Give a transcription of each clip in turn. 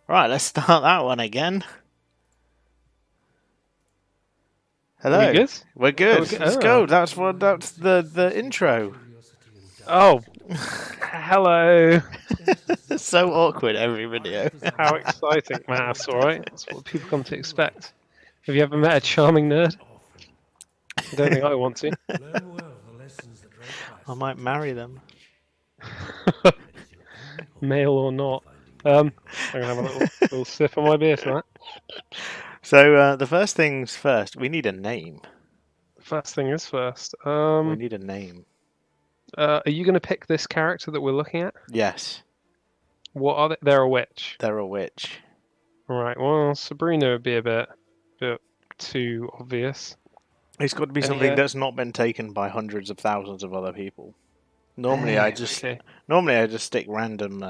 Right, let's start that one again. Hello. Are we good? We're good. Okay. Let's go. That's the intro. Oh, hello. So awkward every video. How exciting. Man, that's alright. That's what people come to expect. Have you ever met a charming nerd? I don't think I want to. I might marry them. Male or not. I'm going to have a little sip of my beer for that. So the first things first, we need a name. First thing is first. We need a name. Are you going to pick this character that we're looking at? Yes. What are they? They're a witch. They're a witch. Right, well, Sabrina would be a bit too obvious. It's got to be something that's not been taken by hundreds of thousands of other people. Normally, I just stick random,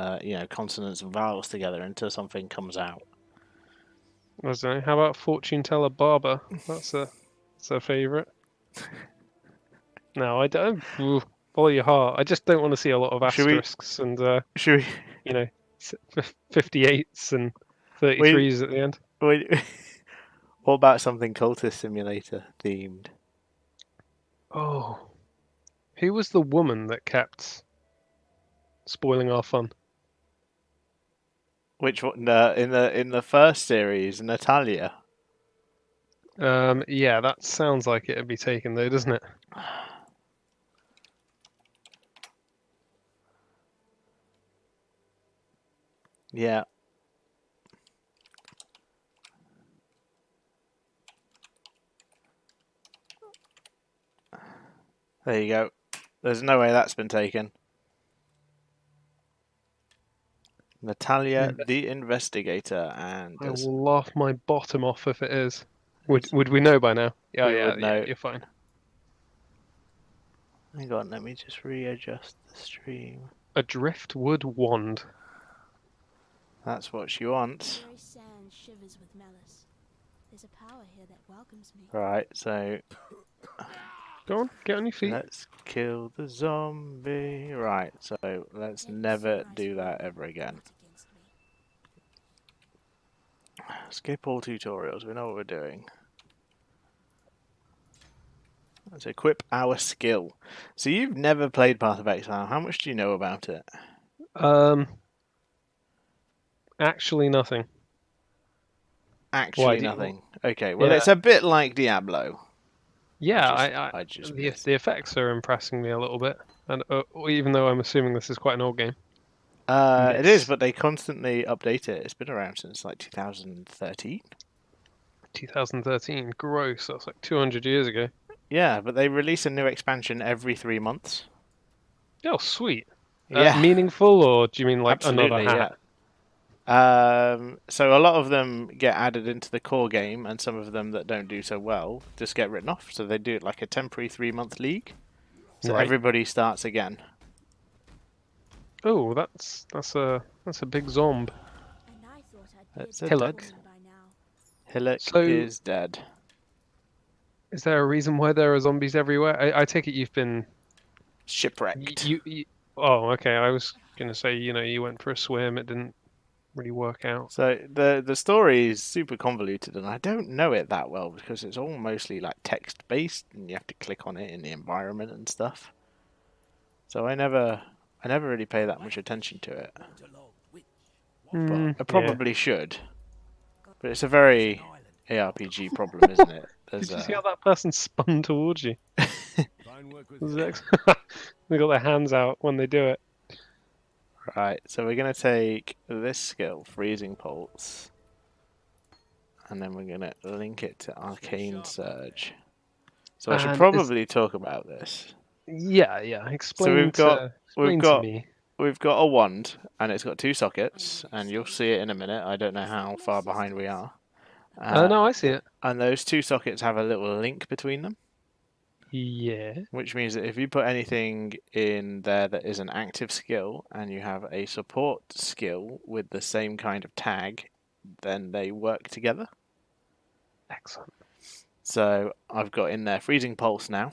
consonants and vowels together until something comes out. I don't know. How about Fortune Teller Barber? That's a favourite. No, I don't. Follow your heart. I just don't want to see a lot of asterisks and 58s and 33s at the end. What about something Cultist Simulator themed? Oh, who was the woman that kept spoiling our fun? Which one? In the first series, Natalia. Yeah, that sounds like it'd be taken though, doesn't it? Yeah. There you go. There's no way that's been taken. Natalia, the investigator, and I will laugh my bottom off if it is. Would we know by now? Yeah, you're fine. Hang on, let me just readjust the stream. A driftwood wand. That's what she wants. Right, so go on, get on your feet. Let's kill the zombie. Right, so let's never do that ever again. Skip all tutorials, we know what we're doing. Let's equip our skill. So you've never played Path of Exile. How much do you know about it? Actually nothing. Actually nothing. Okay, well it's a bit like Diablo. Yeah, the effects are impressing me a little bit, and even though I'm assuming this is quite an old game. It is, but they constantly update it. It's been around since like 2013. 2013, gross. That's like 200 years ago. Yeah, but they release a new expansion every 3 months. Oh, sweet. Yeah. Meaningful, or do you mean like Absolutely, another hat? Yeah. So a lot of them get added into the core game, and some of them that don't do so well just get written off. So they do it like a temporary 3-month league. So everybody starts again. Oh, that's a big zomb. That's a Hillock. Hillock is dead. Is there a reason why there are zombies everywhere? I take it you've been shipwrecked. Oh, okay. I was gonna say, you went for a swim. It didn't really work out. So the story is super convoluted, and I don't know it that well because it's all mostly like text based, and you have to click on it in the environment and stuff. So I never really pay that much attention to it. But I probably should. But it's a very ARPG problem, isn't it? Did you see how that person spun towards you? They got their hands out when they do it. Right, so we're going to take this skill, Freezing Pulse, and then we're going to link it to Arcane Surge. So I should probably talk about this. Yeah. Explain to me. We've got a wand, and it's got 2 sockets, and you'll see it in a minute. I don't know how far behind we are. No, I see it. And those 2 sockets have a little link between them. Yeah. Which means that if you put anything in there that is an active skill, and you have a support skill with the same kind of tag, then they work together. Excellent. So I've got in there Freezing Pulse now,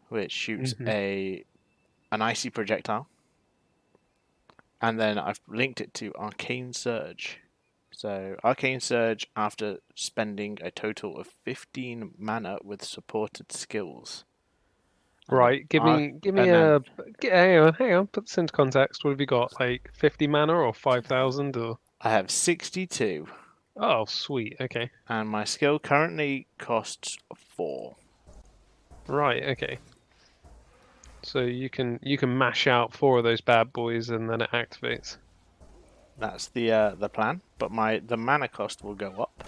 which shoots an icy projectile. And then I've linked it to Arcane Surge. So Arcane Surge after spending a total of 15 mana with supported skills. And then Right, give me and then hang on, put this into context. What have you got? Like 50 mana or 5,000 or I have 62, oh sweet, okay. and my skill currently costs 4. Right, okay. So you can mash out 4 of those bad boys and then it activates. That's the plan. But the mana cost will go up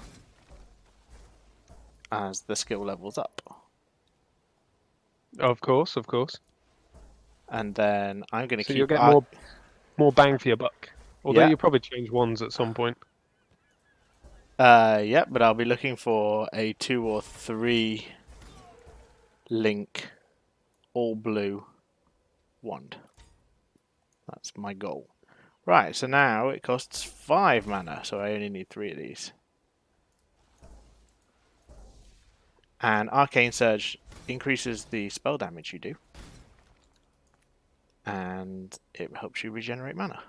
as the skill levels up. Of course, of course. And then I'm going to So you'll keep get more bang for your buck. Although yeah. you probably change ones at some point. Yeah, but I'll be looking for a 2 or 3 link all blue wand. That's my goal. Right, so now it costs 5 mana, so I only need 3 of these. And Arcane Surge increases the spell damage you do. And it helps you regenerate mana.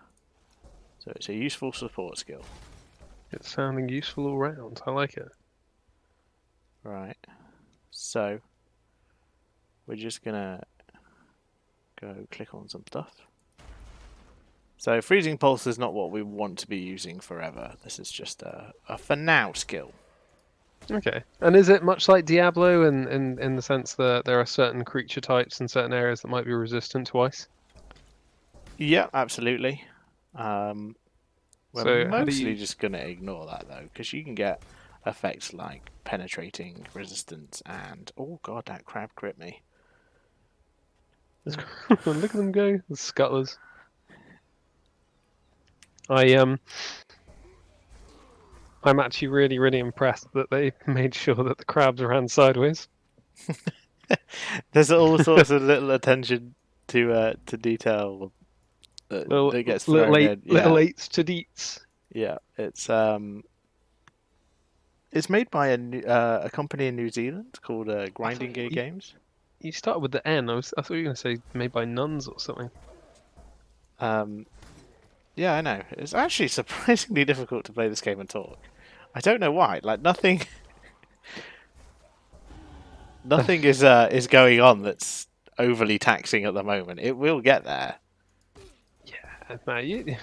So it's a useful support skill. It's sounding useful all round. I like it. Right. So we're just gonna go click on some stuff. So Freezing Pulse is not what we want to be using forever. This is just a for now skill. Okay. And is it much like Diablo in the sense that there are certain creature types in certain areas that might be resistant to ice? Yeah, absolutely. We're So how do mostly you just going to ignore that though, because you can get effects like penetrating, resistance, and oh god, that crab crit me. look at them go, the scuttlers. I'm actually really impressed that they made sure that the crabs ran sideways. There's all sorts of little attention to detail that gets thrown in. Little Yeah, eights to deets. yeah. It's made by a company in New Zealand called I thought Grinding Gear you, Games. you started with the N. I thought you were going to say made by nuns or something. Um, yeah, I know. It's actually surprisingly difficult to play this game and talk. I don't know why. Like nothing, nothing is going on that's overly taxing at the moment. It will get there. Yeah, man,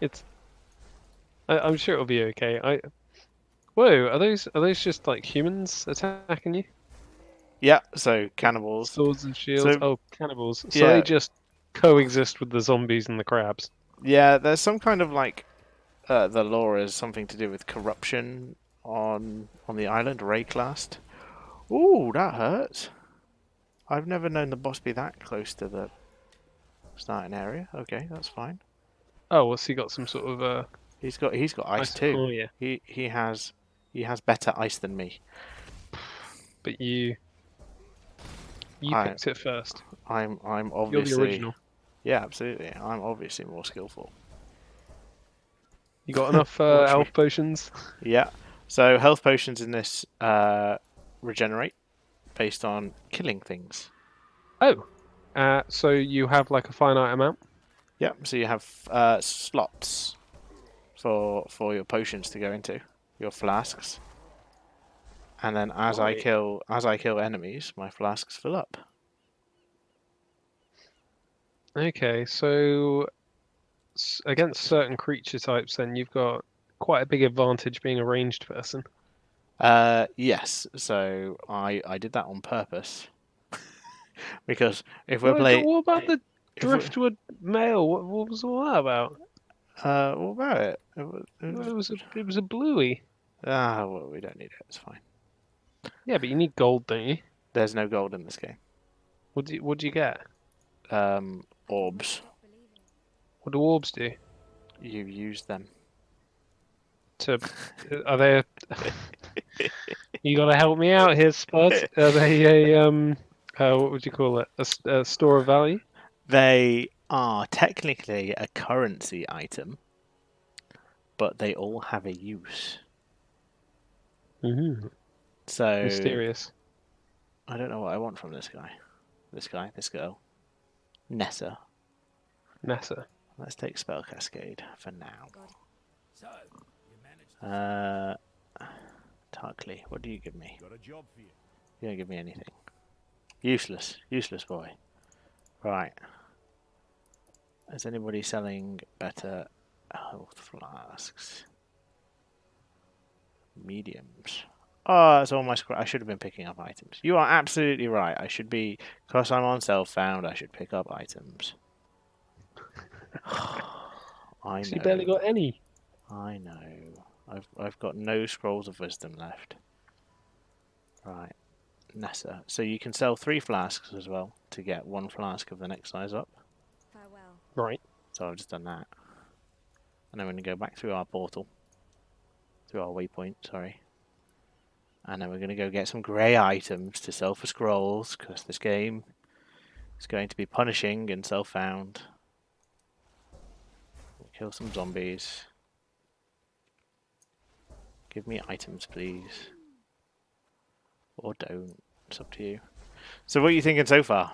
it's. I'm sure it'll be okay. Whoa, are those just like humans attacking you? Yeah. So cannibals. Swords and shields. So Oh, cannibals. So they yeah, just coexist with the zombies and the crabs. yeah. There's some kind of like the lore is something to do with corruption on the island Wreaclast. Ooh, that hurts. I've never known the boss be that close to the starting area. Okay, that's fine. Oh, well, so you got some sort of He's got ice ice. too. Oh yeah, He has better ice than me. but you I picked it first. I'm You're the obviously original. yeah, absolutely. I'm obviously more skillful. You got enough Watch me. health potions? Yeah. So health potions in this regenerate based on killing things. Oh, so you have like a finite amount? Yep. So you have slots for your potions to go into, your flasks. And then Right. as I kill enemies, my flasks fill up. Okay, so against certain creature types, then you've got quite a big advantage being a ranged person. Yes. So I did that on purpose because if we're What, playing, what about the if we driftwood mail? What was all that about? what about it? It was a bluey. Well, we don't need it. It's fine. Yeah, but you need gold, don't you? There's no gold in this game. What do you get? Orbs. What do orbs do? You use them. To are they? You gotta help me out here, SpuD. Are they what would you call it? A store of value? They are technically a currency item, but they all have a use. Mm-hmm. So Mysterious. I don't know what I want from this guy, this girl, Nessa. NASA. Let's take Spell Cascade for now. Tarkley, what do you give me? Got a job for you. You don't give me anything. Useless. Useless boy. Right. Is anybody selling better health flasks? Mediums. Oh, that's all my I should have been picking up items. You are absolutely right. I should be, because I'm on self-found, I should pick up items. I You barely know. got any. I know. I've got no scrolls of wisdom left. Right. Nessa. So you can sell 3 flasks as well to get 1 flask of the next size up. Farewell. Right. So I've just done that. And then we're going to go back through our portal. Through our waypoint, sorry. And then we're going to go get some grey items to sell for scrolls, because this game is going to be punishing and self-found. Kill some zombies. Give me items, please. Or don't. It's up to you. So what are you thinking so far?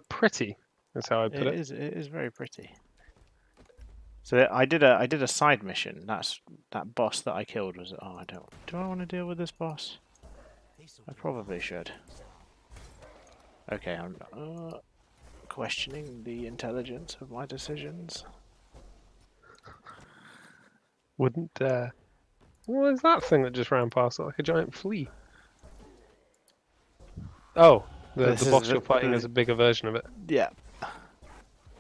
Pretty. That's how I put it. It is very pretty. So I did a side mission. That boss that I killed was. Oh, do I want to deal with this boss? I probably should. Okay, I'm questioning the intelligence of my decisions. Wouldn't what is that thing that just ran past it like a giant flea? Oh, the This is boss you're fighting is a bigger version of it. Yeah,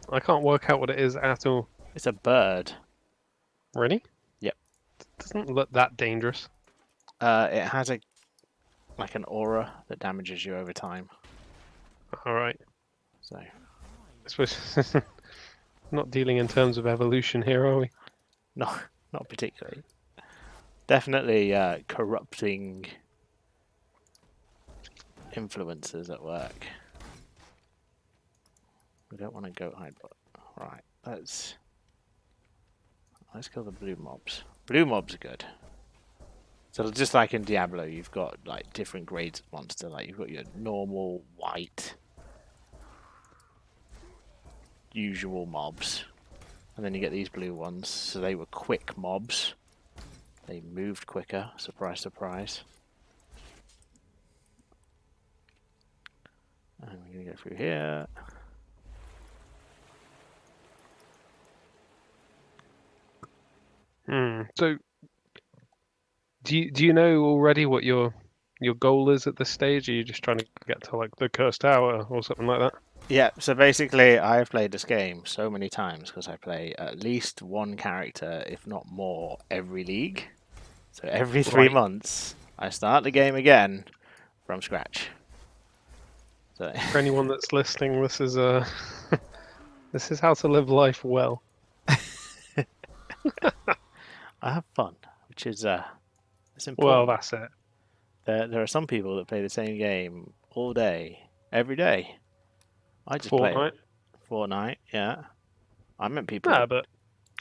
I can't work out what it is at all. it's a bird. Really? Yep. Doesn't look that dangerous. It has like an aura that damages you over time. Alright. So I suppose not dealing in terms of evolution here, are we? not particularly. Definitely corrupting influences at work. We don't want to goat hide, but right. Let's kill the blue mobs. Blue mobs are good. So just like in Diablo, you've got like different grades of monster. Like you've got your normal white, usual mobs, and then you get these blue ones. So they were quick mobs. They moved quicker. Surprise, surprise. And we're gonna go through here. So, do you know already what your goal is at this stage? Are you just trying to get to like the cursed tower or something like that? Yeah, so basically I've played this game so many times because I play at least one character, if not more, every league. So every 3 Right. months I start the game again from scratch. So For anyone that's listening, this is this is how to live life well. I have fun, which is it's Well, important. that's it. There are some people that play the same game all day, every day. I just play Fortnite. it. Fortnite, yeah. I meant people. Nah, but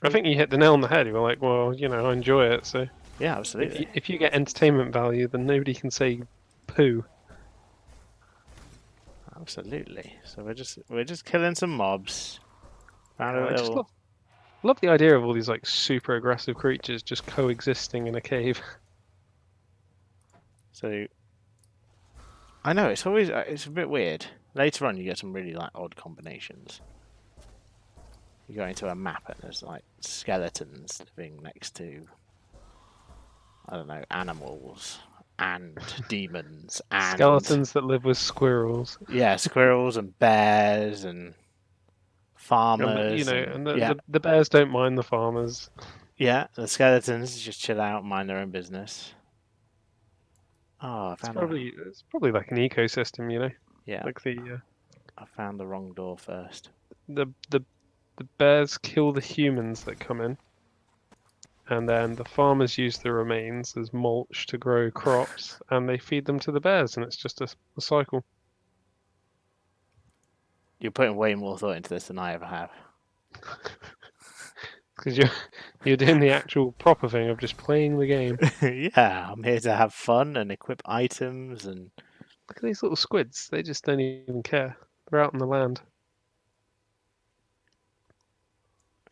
I think you hit the nail on the head. You were like, well, you know, I enjoy it. So Yeah, absolutely. if you get entertainment value, then nobody can say poo. Absolutely. So we're just killing some mobs. Found a I just little. love the idea of all these like super aggressive creatures just coexisting in a cave. So I know it's always it's a bit weird. Later on, you get some really like odd combinations. You go into a map and there's like skeletons living next to I don't know animals and demons and Skeletons that live with squirrels. yeah, squirrels and bears and And farmers and yeah, the bears don't mind the farmers. yeah. The skeletons just chill out, mind their own business. Oh, It's probably like an ecosystem, yeah. like I found the wrong door first. the the the bears kill the humans that come in, and then the farmers use the remains as mulch to grow crops, and they feed them to the bears, and it's just a cycle. You're putting way more thought into this than I ever have. Because you're doing the actual proper thing of just playing the game. Yeah, I'm here to have fun and equip items and Look at these little squids. They just don't even care. They're out in the land.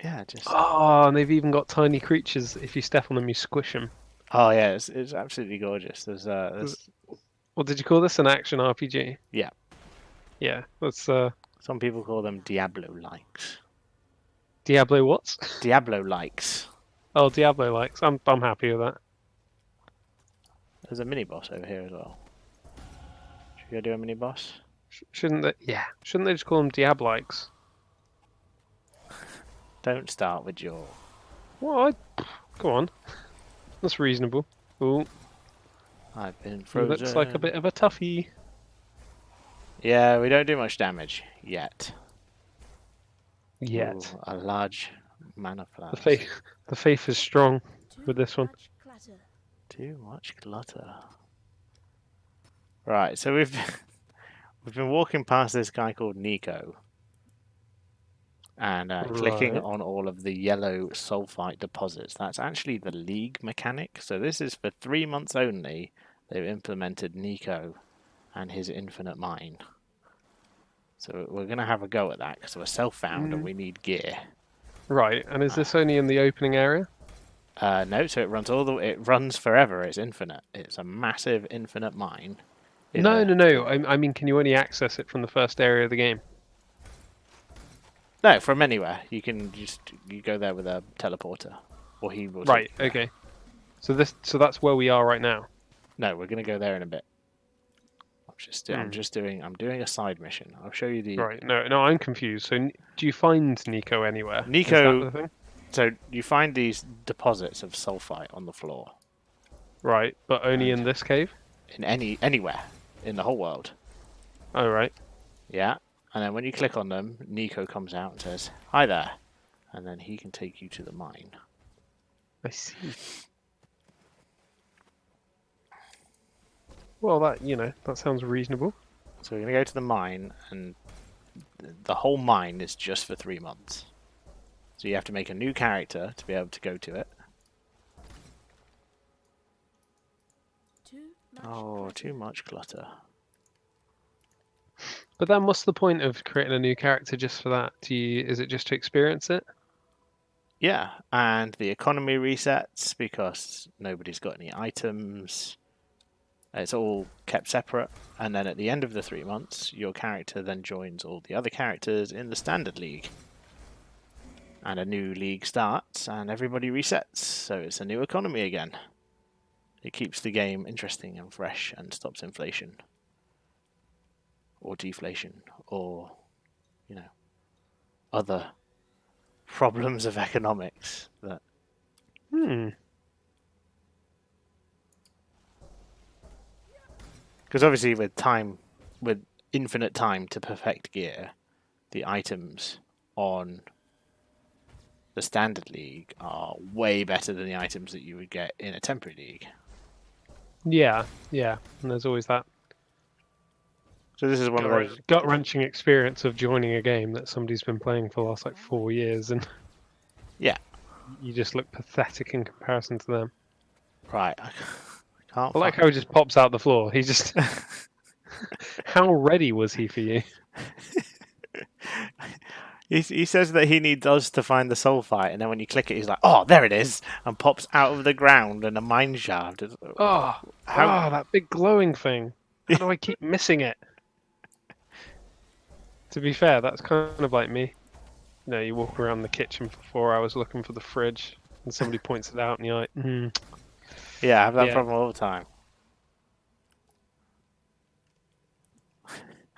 Yeah, just. Oh, and they've even got tiny creatures. If you step on them, you squish them. Oh yeah, it's absolutely gorgeous. There's What did you call this? An action RPG? yeah. Yeah, that's Some people call them Diablo likes. Diablo what? Diablo likes. Oh, Diablo likes. I'm happy with that. There's a mini boss over here as well. Should we go do a mini boss? Shouldn't they? Yeah, shouldn't they just call them Diablikes? Don't start with your. What? Go on. That's reasonable. Ooh, I've been he frozen. looks like a bit of a toughie. Yeah, we don't do much damage yet. Yet. Ooh, a large mana The flowers. the faith is strong with this one. Too much clutter. Right, so we've we've been walking past this guy called Nico, and clicking Right. on all of the yellow sulfite deposits. That's actually the league mechanic. So this is for 3 months only. They've implemented Nico and his infinite mine. So we're gonna have a go at that because we're self-found and we need gear. Right, and is this only in the opening area? No, so it runs forever. It's infinite. It's a massive infinite mine. No. I mean, can you only access it from the first area of the game? No, from anywhere. You go there with a teleporter, or he will. Right. Take you there. Okay. So that's where we are right now. No, we're gonna go there in a bit. I'm doing a side mission. I'll show you the Right. No, I'm confused. So do you find Nico anywhere? Nico. Is that the thing? So you find these deposits of sulfite on the floor. Right, but only And in this cave? in anywhere in the whole world. Oh, right. Yeah. And then when you click on them, Nico comes out and says, "Hi there," and then he can take you to the mine. I see. Well, that sounds reasonable. So we're gonna go to the mine, and the whole mine is just for 3 months. So you have to make a new character to be able to go to it. Too much clutter. But then what's the point of creating a new character just for that? Is it just to experience it? Yeah, and the economy resets because nobody's got any items. It's all kept separate, and then at the end of the 3 months, your character then joins all the other characters in the standard league. And a new league starts, and everybody resets, so it's a new economy again. It keeps the game interesting and fresh and stops inflation. Or deflation, or, other problems of economics that. Because obviously with infinite time to perfect gear, the items on the standard league are way better than the items that you would get in a temporary league. Yeah, and there's always that So this is one of those gut-wrenching experience of joining a game that somebody's been playing for the last 4 years, and yeah, you just look pathetic in comparison to them. right. I can't. I like how he just pops out the floor. He just. How ready was he for you? He says that he needs us to find the sulfite, and then when you click it, he's like, "Oh, there it is," and pops out of the ground in a mine shaft. That big glowing thing. How do I keep missing it? To be fair, that's kind of like me. You walk around the kitchen for 4 hours looking for the fridge, and somebody points it out, and you're like, Yeah, I have that problem all the time.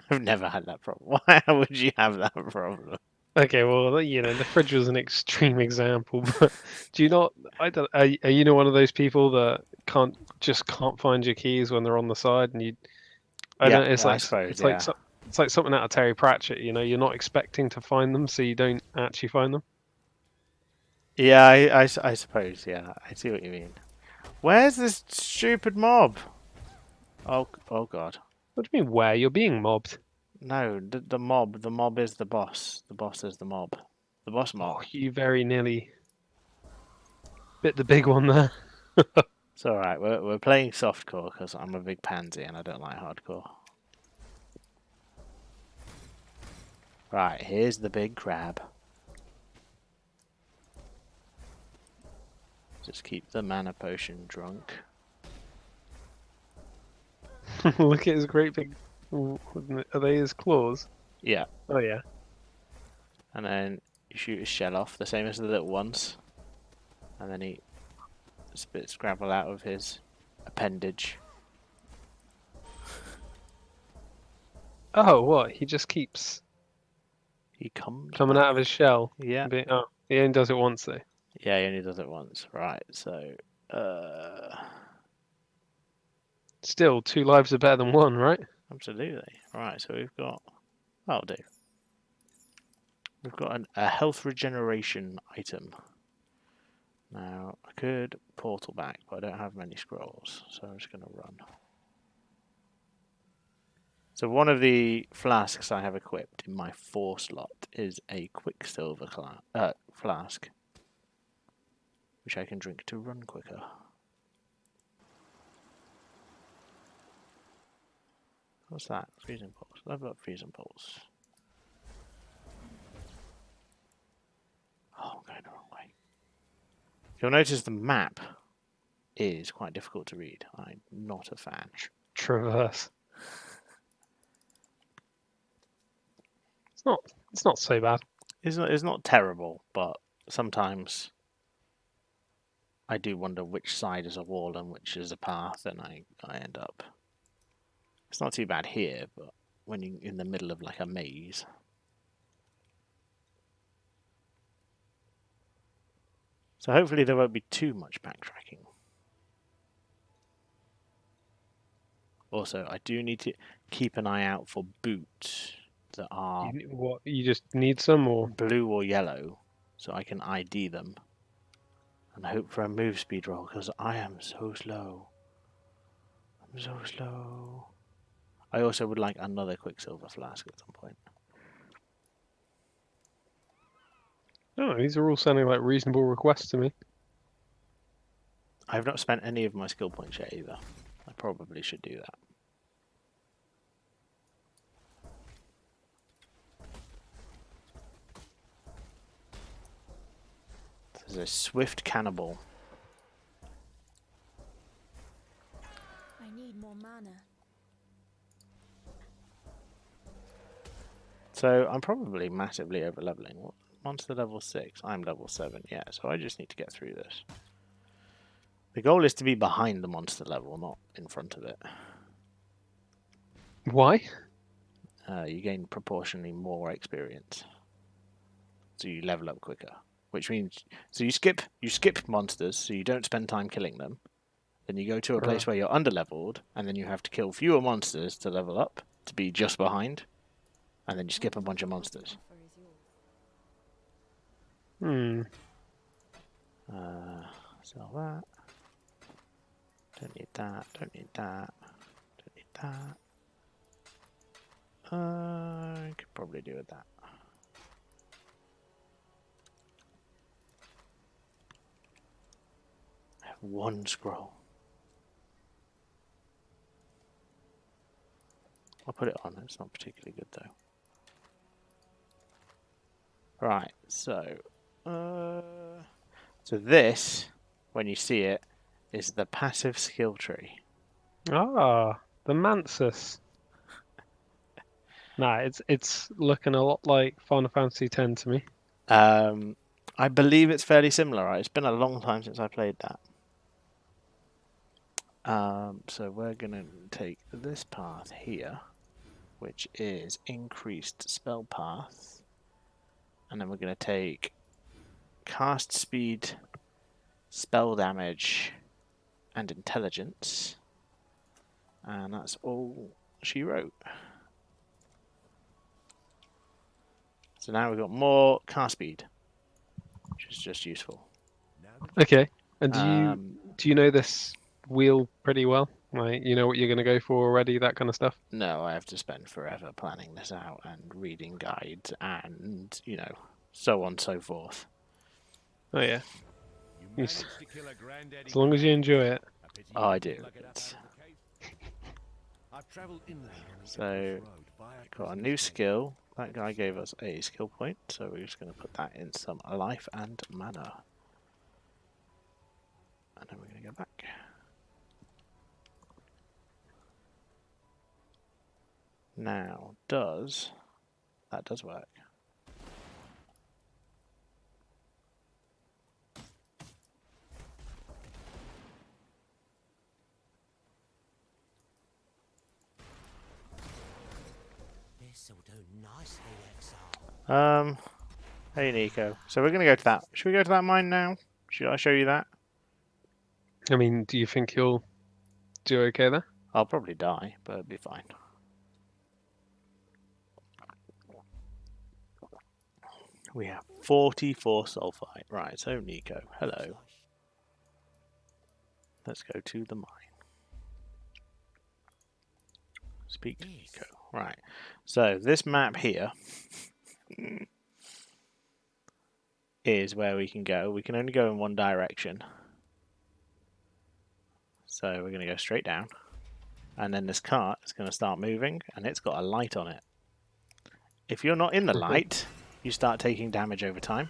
I've never had that problem. Why would you have that problem? Okay, well, the fridge was an extreme example, but do you not? Are you one of those people that can't find your keys when they're on the side, and you? I suppose, it's like something out of Terry Pratchett. You're not expecting to find them, so you don't actually find them. Yeah, I suppose. Yeah, I see what you mean. Where's this stupid mob? Oh God. What do you mean? Where you're being mobbed? No, the mob is the boss. The boss is the mob. The boss mob. Oh, you very nearly bit the big one there. It's all right. We're playing softcore because I'm a big pansy and I don't like hardcore. Right, here's the big crab. Just keep the mana potion drunk. Look at his great big. Are they his claws? Yeah, Oh yeah. and then you shoot his shell off, the same as the little ones. And then he spits gravel out of his appendage. Oh, what? He just keeps He comes coming back. out of his shell. Yeah. Oh, he only does it once though. Yeah, he only does it once. Right, so Still, 2 lives are better than 1, right? absolutely. Right, so we've got that'll do. We've got a health regeneration item. Now I could portal back, but I don't have many scrolls, so I'm just gonna run. So one of the flasks I have equipped in my 4 slot is a Quicksilver flask, which I can drink to run quicker. What's that? Freezing Pulse. Level up Freezing Pulse. Oh, I'm going the wrong way. You'll notice the map is quite difficult to read. I'm not a fan. Traverse. It's not so bad. It's not terrible, but sometimes I do wonder which side is a wall and which is a path, and I end up. It's not too bad here, but when you're in the middle of like a maze. So hopefully there won't be too much backtracking. Also, I do need to keep an eye out for boots that are What? You just need some, or blue or yellow, so I can ID them and hope for a move speed roll, because I am so slow. I'm so slow. I also would like another Quicksilver flask at some point. oh, these are all sounding like reasonable requests to me. I've not spent any of my skill points yet either. I probably should do that. There's a swift cannibal. I need more mana. So I'm probably massively over leveling. What monster level 6? I'm level 7. Yeah, so I just need to get through this. The goal is to be behind the monster level, not in front of it. Why? You gain proportionally more experience, so you level up quicker. Which means, so you skip monsters, so you don't spend time killing them. Then you go to a place where you're under-leveled, and then you have to kill fewer monsters to level up, to be just behind. And then you skip a bunch of monsters. Hmm. Sell that. Don't need that, don't need that, don't need that. I could probably do with that. I have 1 scroll. I'll put it on, it's not particularly good though. Right, so this, when you see it, is the passive skill tree. Ah, the Mansus. Nah, it's looking a lot like Final Fantasy X to me. I believe it's fairly similar, right? It's been a long time since I played that. So we're gonna take this path here, which is increased spell path, and then we're gonna take cast speed, spell damage, and intelligence, and that's all she wrote. So now we've got more cast speed, which is just useful. Okay, and do you know this wheel pretty well? Like, you know what you're going to go for already, that kind of stuff? No, I have to spend forever planning this out and reading guides and, so on and so forth. Oh yeah. As long as you enjoy it. Oh, I do. So, got a new skill. That guy gave us a skill point, so we're just going to put that in some life and mana. Now, that does work. This'll do nicely, Exile. Hey Nico. So we're gonna go to that. Should we go to that mine now? Should I show you that? I mean, do you think you'll do okay there? I'll probably die, but it'll be fine. We have 44 sulfite. Right, so Nico, hello. Let's go to the mine. Speak to Nico. Right, so this map here is where we can go. We can only go in one direction. So we're going to go straight down. And then this cart is going to start moving, and it's got a light on it. If you're not in the light, you start taking damage over time.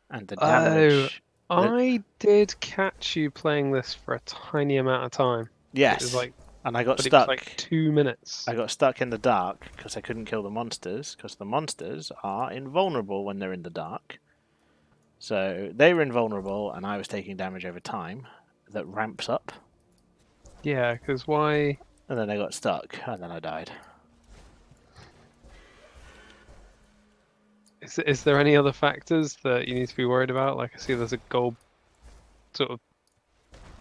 And the damage... I did catch you playing this for a tiny amount of time. Yes, It was like, and I got but stuck. it was like 2 minutes. I got stuck in the dark because I couldn't kill the monsters, because the monsters are invulnerable when they're in the dark. So they were invulnerable, and I was taking damage over time that ramps up. Yeah, because why... And then I got stuck, and then I died. Is there any other factors that you need to be worried about? Like, I see there's a gold sort of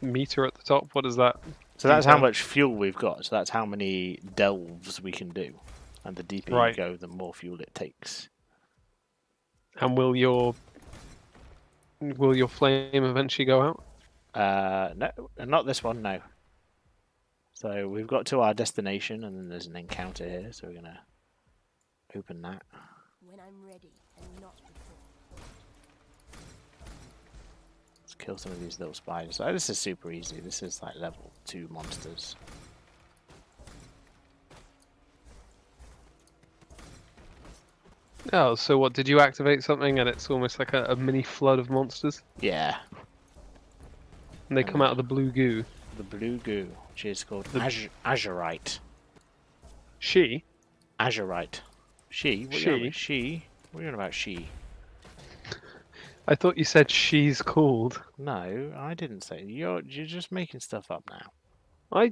meter at the top. What is that? So that's how much fuel we've got. So that's how many delves we can do. And the deeper you go, the more fuel it takes. And will your flame eventually go out? No, not this one, no. So we've got to our destination, and then there's an encounter here, so we're going to open that. When I'm ready and not before. Let's kill some of these little spiders. Oh, this is super easy. This is like level 2 monsters. Oh, so what, did you activate something and it's almost like a mini flood of monsters? Yeah. And they come out of the blue goo? The blue goo, which is called azurite. She? Azurite. She? What She? Are you she? What are you on about she? I thought you said she's called. No, I didn't say. You're just making stuff up now.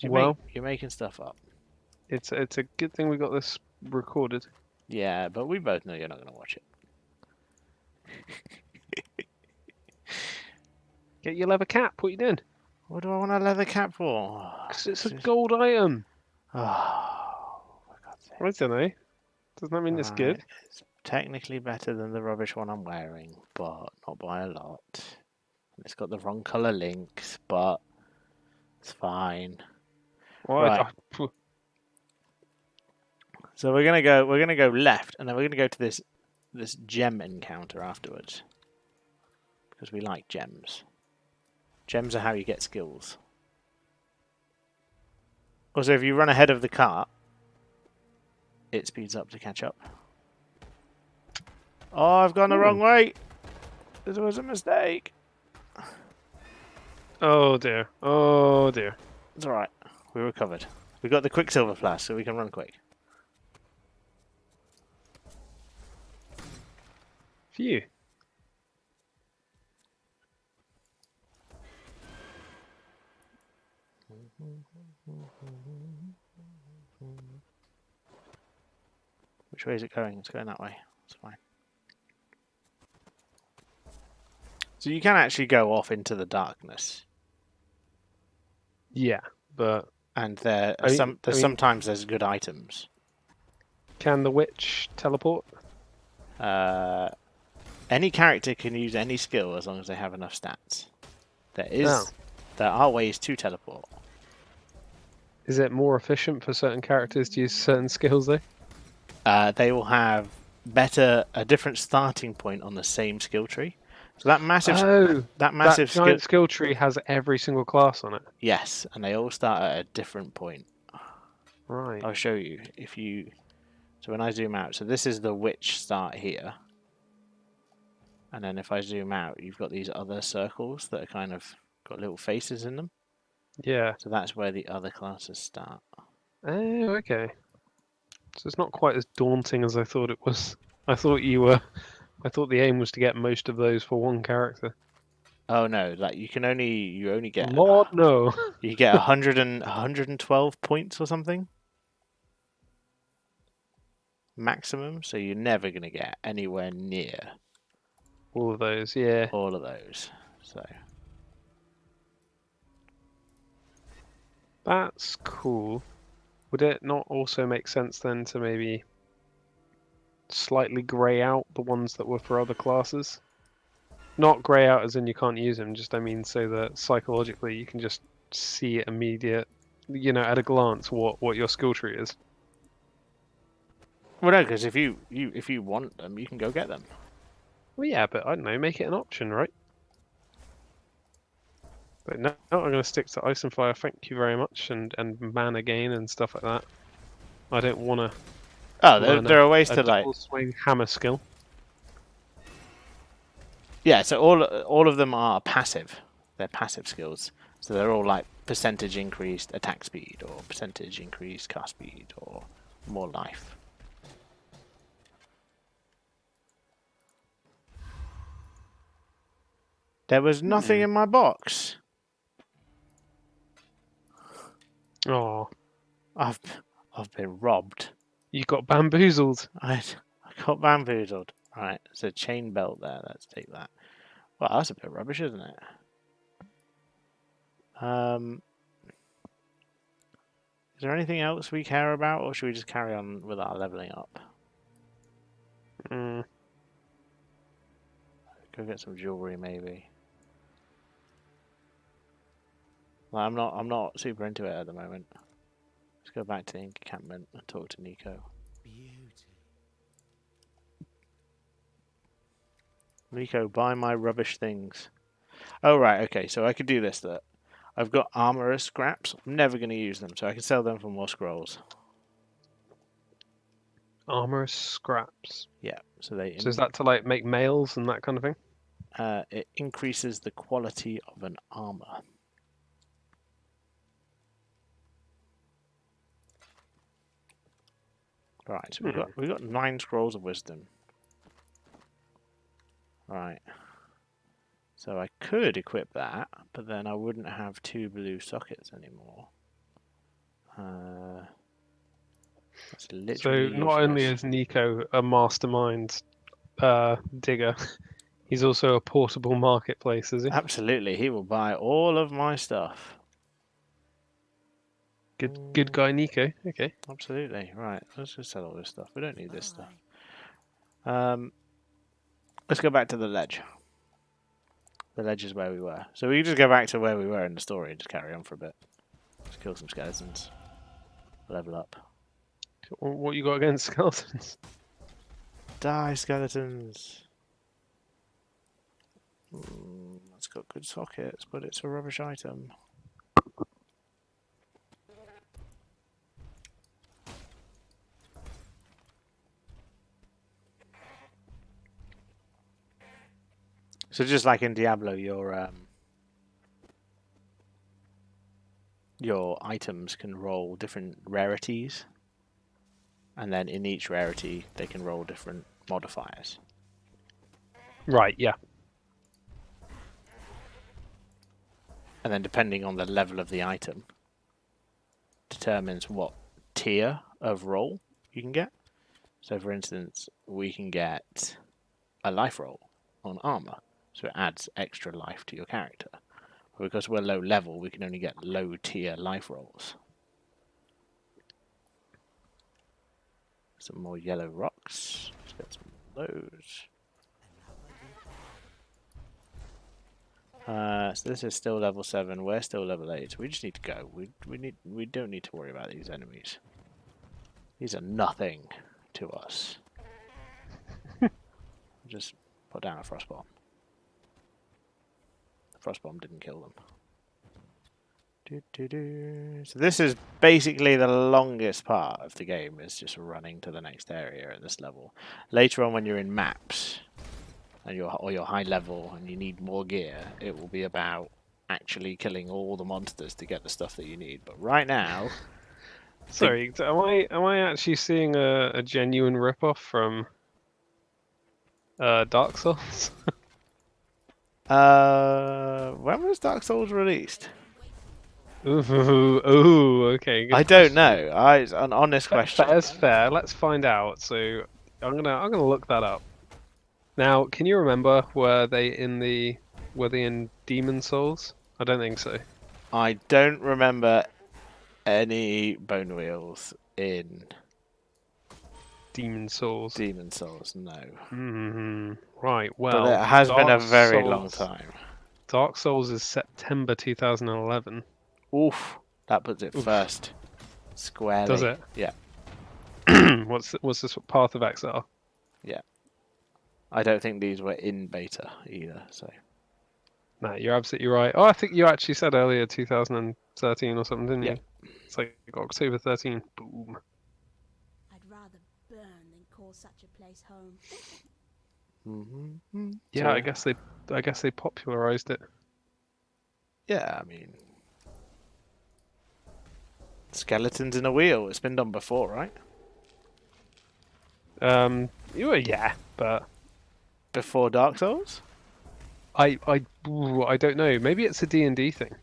You're making stuff up. It's a good thing we got this recorded. Yeah, but we both know you're not going to watch it. Get your leather cap. What are you doing? What do I want a leather cap for? 'Cause it's a gold item. Oh, for God's sake. I don't know. Doesn't that mean it's good? It's technically better than the rubbish one I'm wearing, but not by a lot. And it's got the wrong colour links, but it's fine. Right. So we're gonna go left, and then we're gonna go to this gem encounter afterwards. Because we like gems. Gems are how you get skills. Also, if you run ahead of the cart, it speeds up to catch up. Oh, I've gone the wrong way! This was a mistake. Oh dear. Oh dear. It's alright. We recovered. We got the Quicksilver flask, so we can run quick. Phew. Which way is it going? It's going that way. It's fine. So you can actually go off into the darkness. Yeah, but And there's sometimes there's good items. can the witch teleport? Any character can use any skill as long as they have enough stats. There are ways to teleport. Is it more efficient for certain characters to use certain skills though? They will have a different starting point on the same skill tree. So that massive giant skill tree has every single class on it. Yes, and they all start at a different point. Right. I'll show you So when I zoom out, so this is the witch start here. And then if I zoom out, you've got these other circles that are kind of got little faces in them. Yeah. So that's where the other classes start. Oh, okay. So it's not quite as daunting as I thought it was. I thought the aim was to get most of those for one character. Oh no, like you only get Lord, no. you get 112 points or something maximum, so you're never gonna get anywhere near All of those, yeah. all of those. So That's cool. Would it not also make sense then to maybe slightly grey out the ones that were for other classes? Not grey out as in you can't use them, just I mean so that psychologically you can just see it immediate, at a glance what your skill tree is. well, no, because if you want them, you can go get them. Well, yeah, but I don't know, make it an option, right? But no, I'm going to stick to Ice and Fire, thank you very much, and mana gain and stuff like that. I don't want to Oh, there are ways a to like double swing hammer skill. yeah. So all of them are passive. They're passive skills. So they're all like percentage increased attack speed or percentage increased cast speed or more life. There was nothing in my box. Oh, I've been robbed. you got bamboozled. I got bamboozled. Right, there's a chain belt there. Let's take that. Well, that's a bit rubbish, isn't it? Is there anything else we care about, or should we just carry on with our leveling up? Mm. Go get some jewelry, maybe. Well, I'm not super into it at the moment. Let's go back to the encampment and talk to Nico. Beauty. Nico, buy my rubbish things. Oh right, okay. So I could do this. That I've got armorer's scraps. I'm never going to use them, so I can sell them for more scrolls. Armorous scraps. Yeah. So they. So is that to like make mails and that kind of thing? It increases the quality of an armor. Right, so we've got 9 scrolls of wisdom. Right. So I could equip that, but then I wouldn't have 2 blue sockets anymore. That's So literally not only useless. is Nico a mastermind digger, he's also a portable marketplace, is he? Absolutely, he will buy all of my stuff. Good guy, Nico. Okay. Absolutely. Right, let's just sell all this stuff. We don't need this Bye. stuff. Let's go back to the ledge. The ledge is where we were. So we can just go back to where we were in the story and just carry on for a bit. Just kill some skeletons. Level up. What you got against skeletons? Die, skeletons! It's got good sockets, but it's a rubbish item. So just like in Diablo, your items can roll different rarities, and then in each rarity they can roll different modifiers. Right, yeah. And then depending on the level of the item determines what tier of roll you can get. So for instance, we can get a life roll on armor, so it adds extra life to your character. But because we're low level, we can only get low tier life rolls. Some more yellow rocks. Let's get some of those. So this is still level 7. We're still level 8. So we just need to go. We don't need to worry about these enemies. These are nothing to us. Just put down a frost bomb. The frost bomb didn't kill them. So this is basically the longest part of the game, is just running to the next area at this level. Later on, when you're in maps and you're high level and you need more gear, it will be about actually killing all the monsters to get the stuff that you need. But right now, Sorry, am I actually seeing a genuine ripoff from Dark Souls? When was Dark Souls released? Ooh, okay, good I don't question. know. It's an honest question. Fair's fair. Let's find out. So I'm gonna look that up. Now, can you remember were they in Demon Souls? I don't think so. I don't remember any bone wheels in Demon Souls. Demon Souls. No, Right. but Well, it has been a Dark very long Souls. time. Dark Souls is September 2011. Oof, that puts it Oof. first squarely. Does it? Yeah, What's this Path of Exile? yeah. I don't think these were in beta either. So No, you're absolutely right. Oh, I think you actually said earlier 2013 or something, didn't yeah. you? It's like October 13. Boom. I'd rather burn than call such a place home. Yeah, So, I guess they popularized it. yeah, I mean, skeletons in a wheel. It's been done before, right? Yeah, but Before Dark Souls. I don't know. Maybe it's a D&D thing.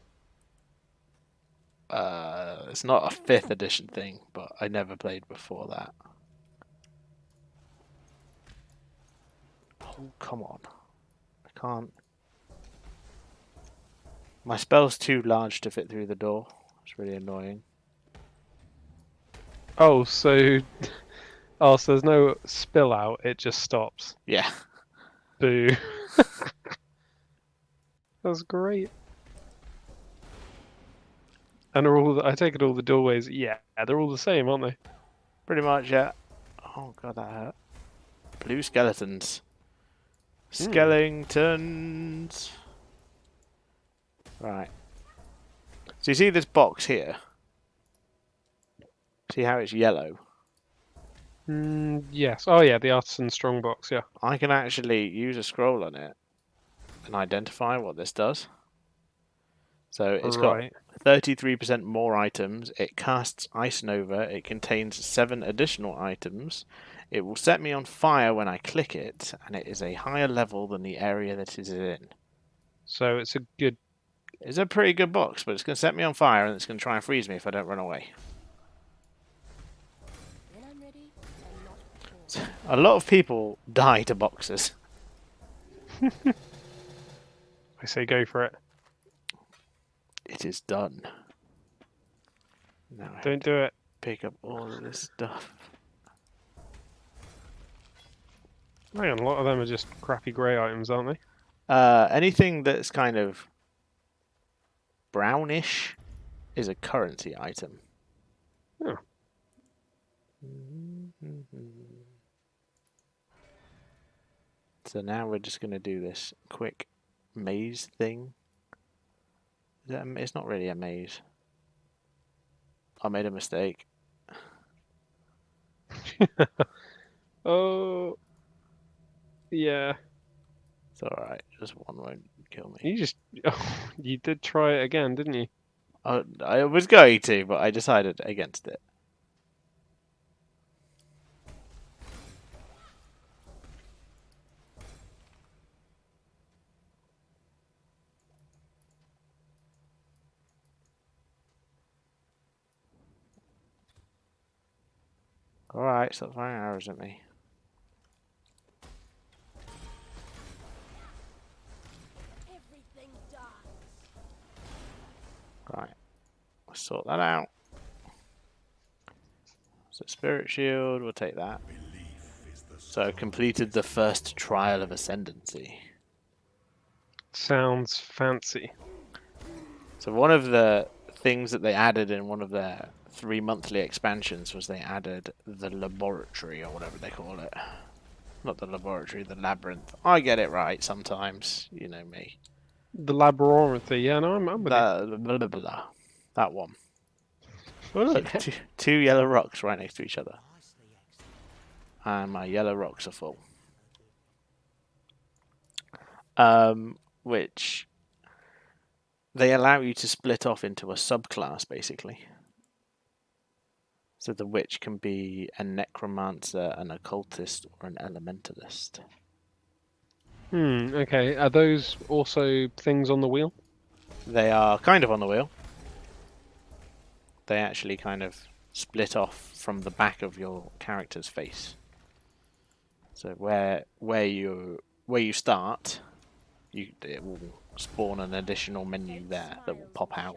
It's not a 5th edition thing, but I never played before that. Oh, come on. I can't. My spell's too large to fit through the door. It's really annoying. Oh, so there's no spill out. It just stops. Yeah. Boo. That's great. And I take it all the doorways. Yeah, they're all the same, aren't they? Pretty much, yeah. Oh, God, that hurt. Blue skeletons. Skeletons. Right. So you see this box here? See how it's yellow? Yes. Oh yeah, the Artisan Strongbox. Yeah. I can actually use a scroll on it and identify what this does. So it's got Right. 33% more items. It casts Ice Nova. It contains 7 additional items. It will set me on fire when I click it, and it is a higher level than the area that it is in. So it's a good. It's a pretty good box, but it's going to set me on fire and it's going to try and freeze me if I don't run away. When I'm ready and not before. A lot of people die to boxes. I say go for it. It is done. Now I Don't do it. pick up all of this stuff. Hang on, a lot of them are just crappy grey items, aren't they? Anything that's kind of brownish is a currency item. Oh. So now we're just going to do this quick maze thing. It's not really a maze. I made a mistake. Oh. Yeah. It's alright, just one won't kill me. You did try it again, didn't you? I was going to, but I decided against it. Alright, stop firing arrows at me. Everything dies. Right, let's sort that out. So Spirit Shield, we'll take that. So completed the first trial of Ascendancy. Sounds fancy. So one of the things that they added in one of their 3 monthly expansions was they added the laboratory, or whatever they call it. Not the laboratory, the labyrinth. I get it right sometimes, you know me. The laboratory, yeah, no, I'm with you. Blah, blah, blah. That one. Oh look, two yellow rocks right next to each other. And my yellow rocks are full. Which they allow you to split off into a subclass, basically. So the witch can be a necromancer, an occultist, or an elementalist. Okay. Are those also things on the wheel? They are kind of on the wheel. They actually kind of split off from the back of your character's face. So where you start, it will spawn an additional menu there that will pop out.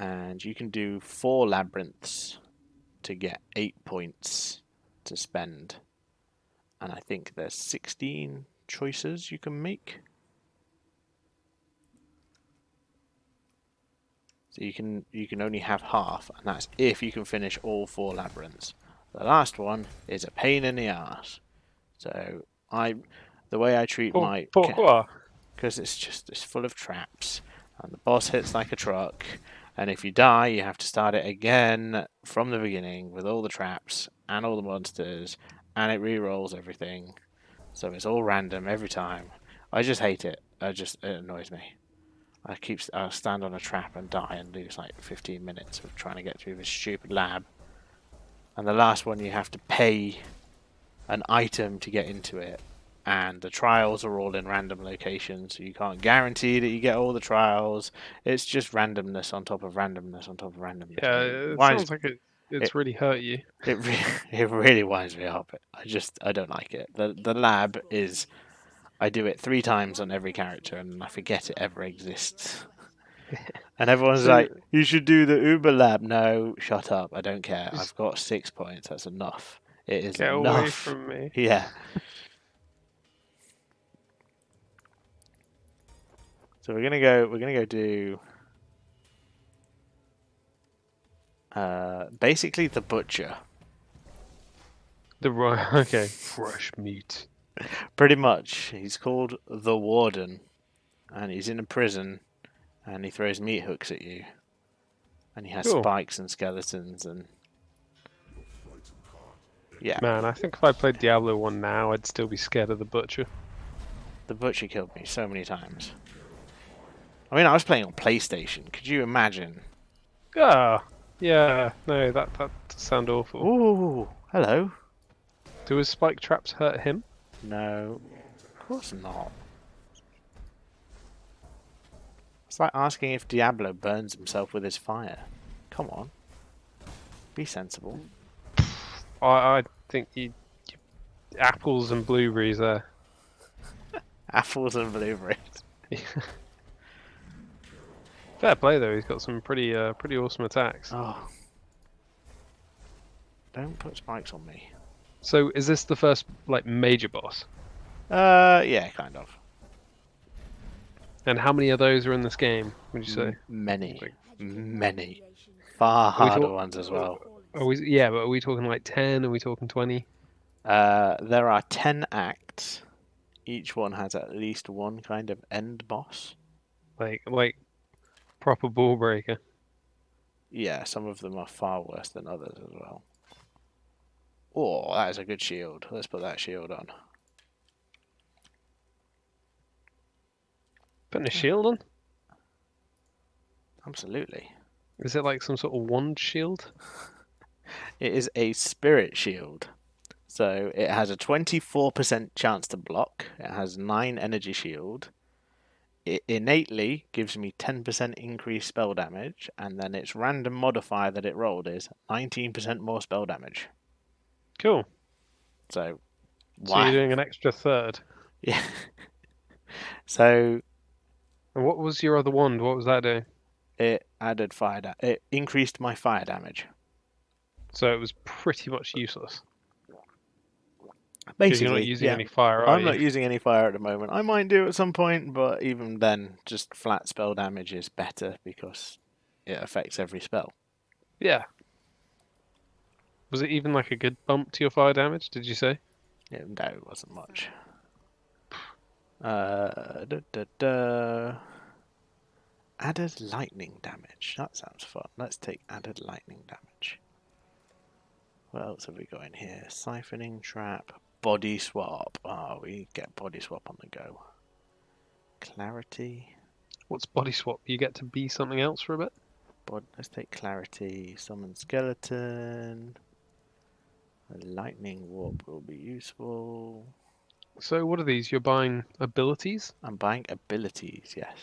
And you can do 4 labyrinths to get 8 points to spend. And I think there's 16 choices you can make. So you can only have half, and that's if you can finish all 4 labyrinths. The last one is a pain in the ass. So the way I treat my Pourquoi? because it's full of traps, and the boss hits like a truck, and if you die, you have to start it again from the beginning with all the traps and all the monsters, and it re-rolls everything, so it's all random every time. I just hate it. It annoys me. I'll stand on a trap and die and lose like 15 minutes of trying to get through this stupid lab. And the last one, you have to pay an item to get into it. And the trials are all in random locations, so you can't guarantee that you get all the trials. It's just randomness on top of randomness on top of randomness. Yeah, it sounds like it's really hurt you. It really winds me up. I don't like it. The lab is, I do it 3 times on every character, and I forget it ever exists. And everyone's like, you should do the Uber lab. No, shut up. I don't care. I've got 6 points. That's enough. It is Get enough. away from me. Yeah. So we're gonna go do basically the butcher. Okay, fresh meat. Pretty much. He's called the Warden, and he's in a prison, and he throws meat hooks at you, and he has spikes and skeletons and yeah. Man, I think if I played Diablo 1 now, I'd still be scared of the butcher. The butcher killed me so many times. I mean, I was playing on PlayStation. Could you imagine? Yeah. No, that does sound awful. Ooh, hello. Do his spike traps hurt him? No, of course not. It's like asking if Diablo burns himself with his fire. Come on. Be sensible. I think you apples and blueberries there. Apples and blueberries. Fair play though, he's got some pretty awesome attacks. Oh. Don't put spikes on me. So is this the first like major boss? Yeah, kind of. And how many of those are in this game, would you say? Many. Many. Far harder ones as well. But are we talking like 10? Are we talking 20? There are 10 acts. Each one has at least one kind of end boss. Like proper ball breaker. Yeah, some of them are far worse than others as well. Oh, that is a good shield. Let's put that shield on. Putting a shield on? Absolutely. Is it like some sort of wand shield? It is a spirit shield. So it has a 24% chance to block. It has 9 energy shield. It innately gives me 10% increased spell damage, and then its random modifier that it rolled is 19% more spell damage. Cool. So you're doing an extra third. Yeah. So. And what was your other wand? What was that doing? It added fire. It increased my fire damage. So it was pretty much useless. Basically, you're not using any fire, are I'm you? not using any fire at the moment. I might do at some point, but even then, just flat spell damage is better because it affects every spell. Yeah. Was it even like a good bump to your fire damage, did you say? Yeah, no, it wasn't much. Added lightning damage. That sounds fun. Let's take added lightning damage. What else have we got in here? Siphoning trap. Body swap. Oh, we get body swap on the go. Clarity. What's body swap? You get to be something else for a bit? Let's take clarity. Summon skeleton. A lightning warp will be useful. So what are these? You're buying abilities? I'm buying abilities, yes.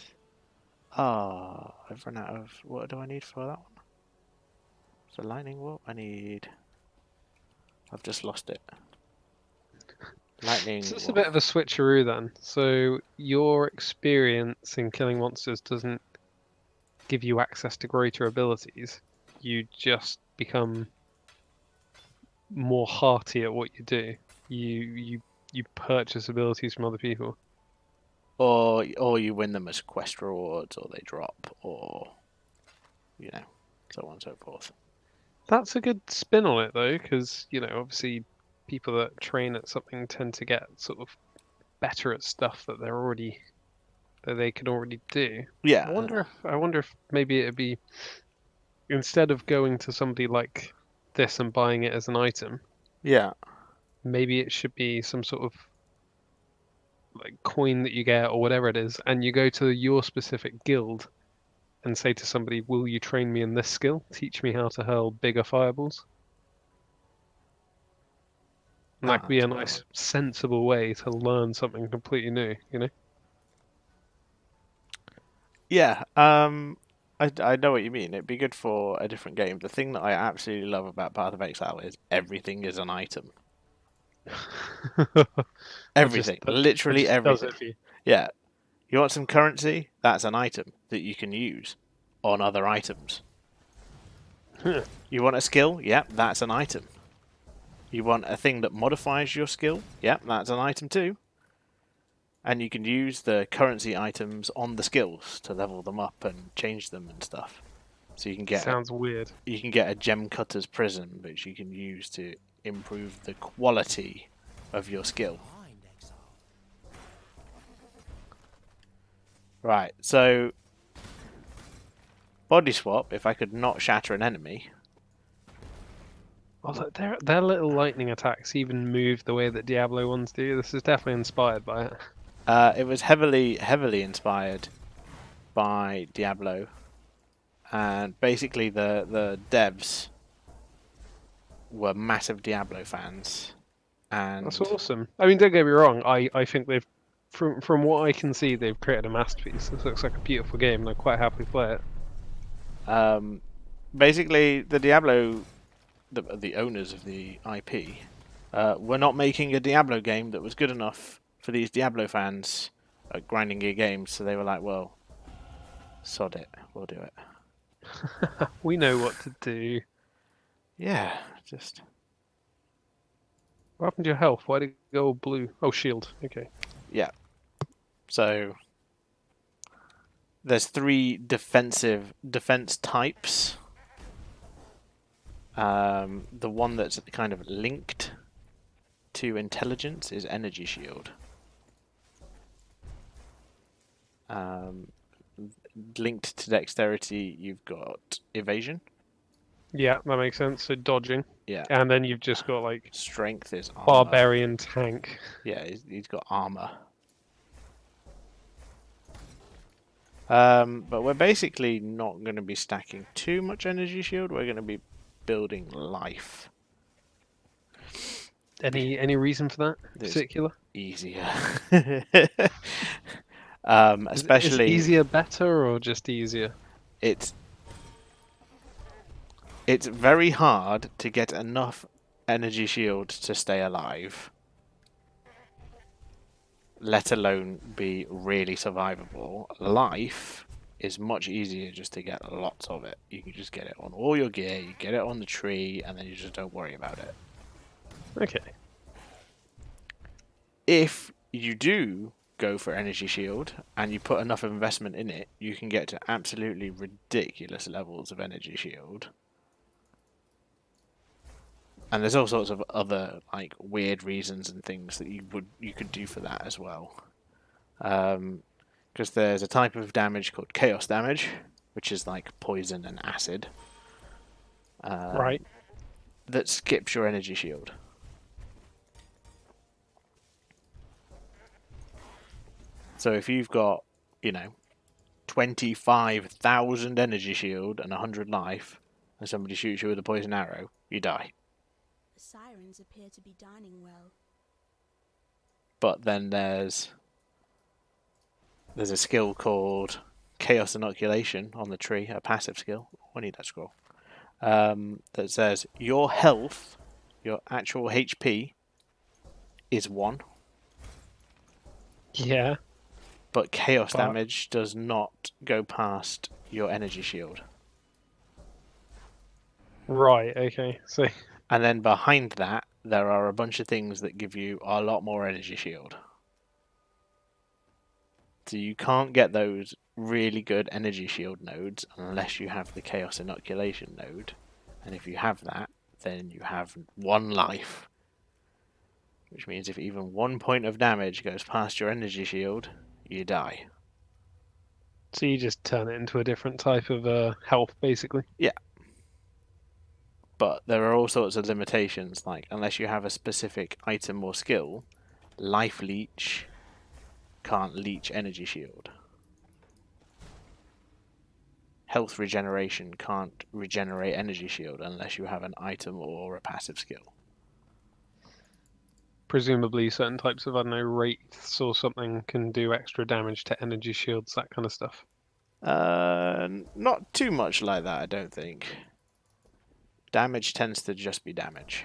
Ah, I've run out of... What do I need for that one? So lightning warp, I need... I've just lost it. Lightning So it's a warp. bit of a switcheroo then. So your experience in killing monsters doesn't give you access to greater abilities. You just become more hearty at what you do. You purchase abilities from other people. Or you win them as quest rewards, or they drop, or... You know, so on and so forth. That's a good spin on it though, because obviously people that train at something tend to get sort of better at stuff that they can already do. Yeah. I wonder if maybe it'd be, instead of going to somebody like this and buying it as an item, Yeah. maybe it should be some sort of like coin that you get or whatever it is, and you go to your specific guild and say to somebody, "Will you train me in this skill? Teach me how to hurl bigger fireballs." And that could be a nice, sensible way to learn something completely new. Yeah, I know what you mean. It'd be good for a different game. The thing that I absolutely love about Path of Exile is everything is an item. Everything, literally that just does everything. it for you. Yeah, you want some currency? That's an item that you can use on other items. You want a skill? Yep, that's an item. You want a thing that modifies your skill? Yep, that's an item too. And you can use the currency items on the skills to level them up and change them and stuff. So you can get Sounds weird. You can get a gem cutter's prism, which you can use to improve the quality of your skill. Behind Exile. Right, so body swap. If I could not shatter an enemy, Although their little lightning attacks even move the way that Diablo ones do. This is definitely inspired by it. it was heavily inspired by Diablo, and basically the devs were massive Diablo fans. And That's awesome. I mean, don't get me wrong. I think they've, from what I can see, they've created a masterpiece. This looks like a beautiful game, and I quite happily play it. Basically, the Diablo, the owners of the IP, were not making a Diablo game that was good enough for these Diablo fans at grinding gear games. So they were like, "Well, sod it, we'll do it." We know what to do. Yeah, just What happened to your health? Why did it go blue? Oh, shield. Okay. yeah. So there's 3 defense types. The one that's kind of linked to intelligence is energy shield. Linked to dexterity, you've got evasion. Yeah, that makes sense. So dodging. Yeah. And then you've just got like Strength is armor. barbarian tank. Yeah, he's got armor. But we're basically not going to be stacking too much energy shield. We're going to be building life. Any reason for that? There's Particular? Easier. Is Especially easier better or just easier? it's very hard to get enough energy shield to stay alive, let alone be really survivable. Life is much easier just to get lots of it. You can just get it on all your gear, you get it on the tree, and then you just don't worry about it. Okay. If you do go for energy shield and you put enough investment in it, you can get to absolutely ridiculous levels of energy shield. And there's all sorts of other like weird reasons and things that you could do for that as well. Because there's a type of damage called chaos damage, which is like poison and acid. Right. That skips your energy shield. So if you've got, 25,000 energy shield and 100 life, and somebody shoots you with a poison arrow, you die. The sirens appear to be dining well. But then there's a skill called Chaos Inoculation on the tree, a passive skill. I need that scroll. That says your health, your actual HP, is 1. Yeah. But chaos damage does not go past your energy shield. Right, okay. So And then behind that, there are a bunch of things that give you a lot more energy shield. So you can't get those really good energy shield nodes unless you have the chaos inoculation node. And if you have that, then you have 1 life. Which means if even 1 point of damage goes past your energy shield, you die. so you just turn it into a different type of health, basically. Yeah. But there are all sorts of limitations, like unless you have a specific item or skill, Life Leech can't leech energy shield. Health Regeneration can't regenerate energy shield unless you have an item or a passive skill. Presumably certain types of, I don't know, wraiths or something can do extra damage to energy shields, that kind of stuff. Not too much like that, I don't think. Damage tends to just be damage.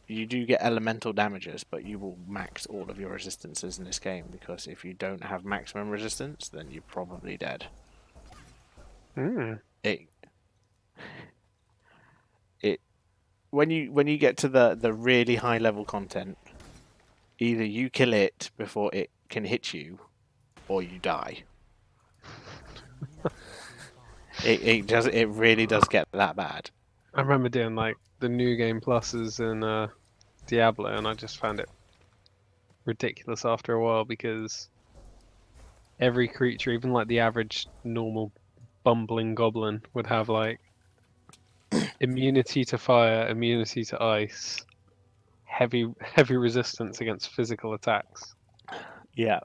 You do get elemental damages, but you will max all of your resistances in this game, because if you don't have maximum resistance, then you're probably dead. When you get to the really high level content, either you kill it before it can hit you, or you die. It really does get that bad. I remember doing like the new game pluses in Diablo, and I just found it ridiculous after a while because every creature, even like the average normal bumbling goblin, would have like immunity to fire, immunity to ice, heavy resistance against physical attacks. Yeah.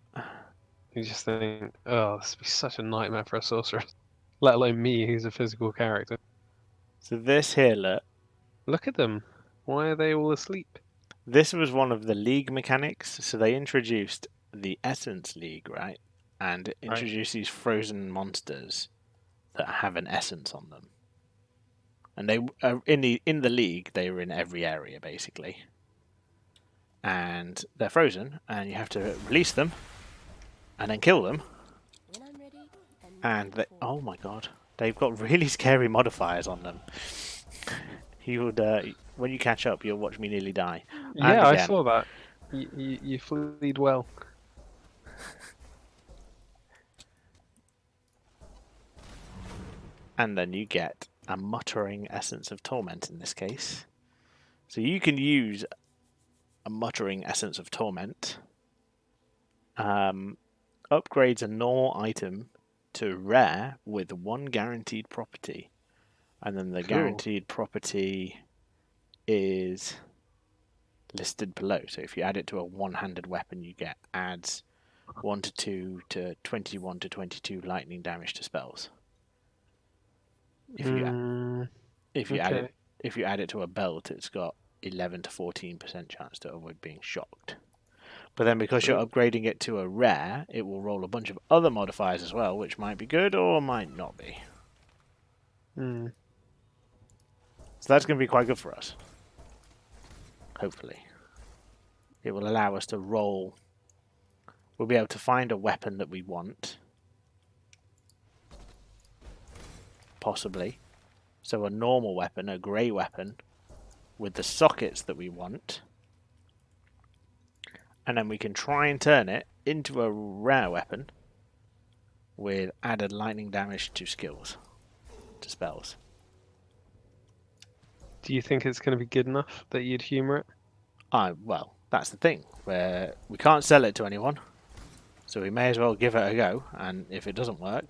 You just think, oh, this would be such a nightmare for a sorcerer, let alone me, who's a physical character. So this here, Look at them. Why are they all asleep? this was one of the league mechanics. So they introduced the Essence League, right? And introduced these frozen monsters that have an essence on them. And they in the league, they were in every area basically. And they're frozen, and you have to release them, and then kill them. When I'm ready, And they, oh my god, they've got really scary modifiers on them. You would, when you catch up, you'll watch me nearly die. Yeah, I saw that. You fleed well. And then you get a Muttering Essence of Torment in this case. So you can use a Muttering Essence of Torment. Upgrades a normal item to rare with 1 guaranteed property. And then the guaranteed property is listed below. So if you add it to a one-handed weapon, you get adds 1 to 2 to 21 to 22 lightning damage to spells. If you add it to a belt, it's got 11 to 14% chance to avoid being shocked. But then because you're upgrading it to a rare, it will roll a bunch of other modifiers as well, which might be good or might not be. So that's going to be quite good for us. Hopefully. It will allow us to roll. We'll be able to find a weapon that we want. Possibly. So a normal weapon, a grey weapon, with the sockets that we want. And then we can try and turn it into a rare weapon with added lightning damage to skills, to spells. Do you think it's going to be good enough that you'd humour it? Well, that's the thing. Where we can't sell it to anyone, so we may as well give it a go. And if it doesn't work,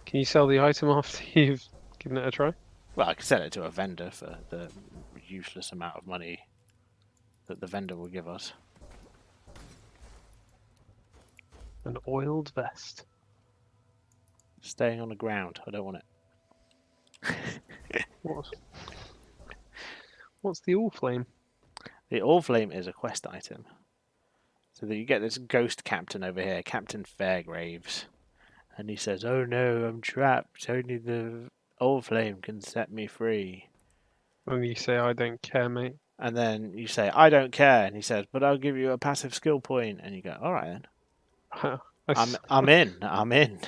can you sell the item after you've given it a try? Well, I can sell it to a vendor for the useless amount of money that the vendor will give us. An oiled vest. Staying on the ground. I don't want it. What's the all flame? The All Flame is a quest item. So that you get this ghost captain over here, Captain Fairgraves. And he says, "Oh no, I'm trapped. Only the All Flame can set me free." And you say, I don't care, mate. And then you say, "I don't care." And he says, "But I'll give you a passive skill point." And you go, "All right then. I'm in. I'm in."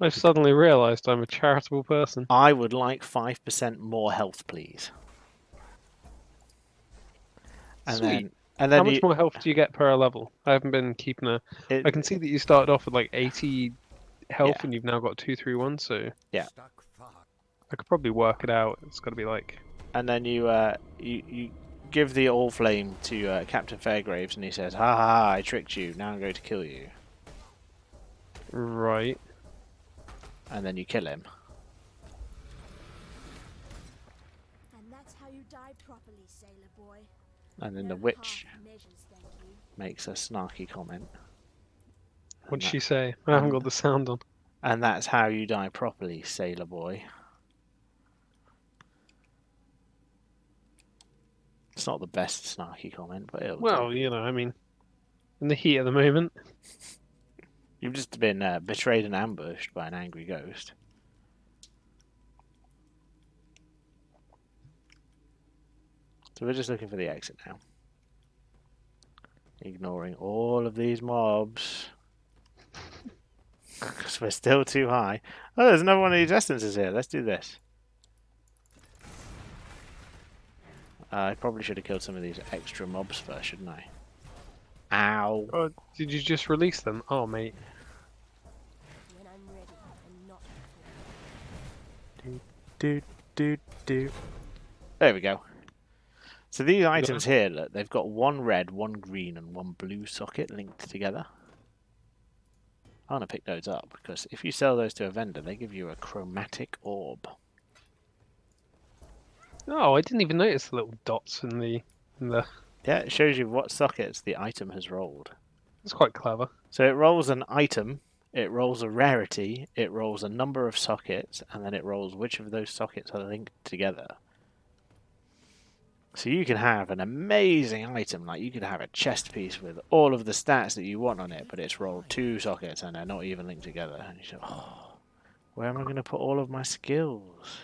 I suddenly realised I'm a charitable person. I would like 5% more health, please. And Sweet. then How much more health do you get per level? I haven't been keeping a. it, I can see that you started off with like 80 health, Yeah. and you've now got 231. So Yeah. Stuck fast. I could probably work it out. It's got to be like. and then you give the All Flame to Captain Fairgraves, and he says, "Ha ha ha! I tricked you. Now I'm going to kill you." Right. And then you kill him. And that's how you die properly, sailor boy. And then No the witch half measures, thank you. makes a snarky comment. What'd And she that- say? I haven't and- got the sound on. And that's how you die properly, sailor boy. It's not the best snarky comment, but it'll Well, do. you know, I mean, in the heat of the moment. You've just been betrayed and ambushed by an angry ghost. So we're just looking for the exit now. Ignoring all of these mobs. Because we're still too high. Oh, there's another one of these essences here. Let's do this. I probably should have killed some of these extra mobs first, shouldn't I? Ow. Oh, did you just release them? Oh, mate. When I'm ready and not Do. There we go. So these items here, look, they've got one red, one green, and one blue socket linked together. I want to pick those up because if you sell those to a vendor, they give you a chromatic orb. Oh, I didn't even notice the little dots in the. Yeah, it shows you what sockets the item has rolled. It's quite clever. So it rolls an item, it rolls a rarity, it rolls a number of sockets, and then it rolls which of those sockets are linked together. So you can have an amazing item, like you could have a chest piece with all of the stats that you want on it, but it's rolled 2 sockets and they're not even linked together. And you say, "Oh, where am I going to put all of my skills?"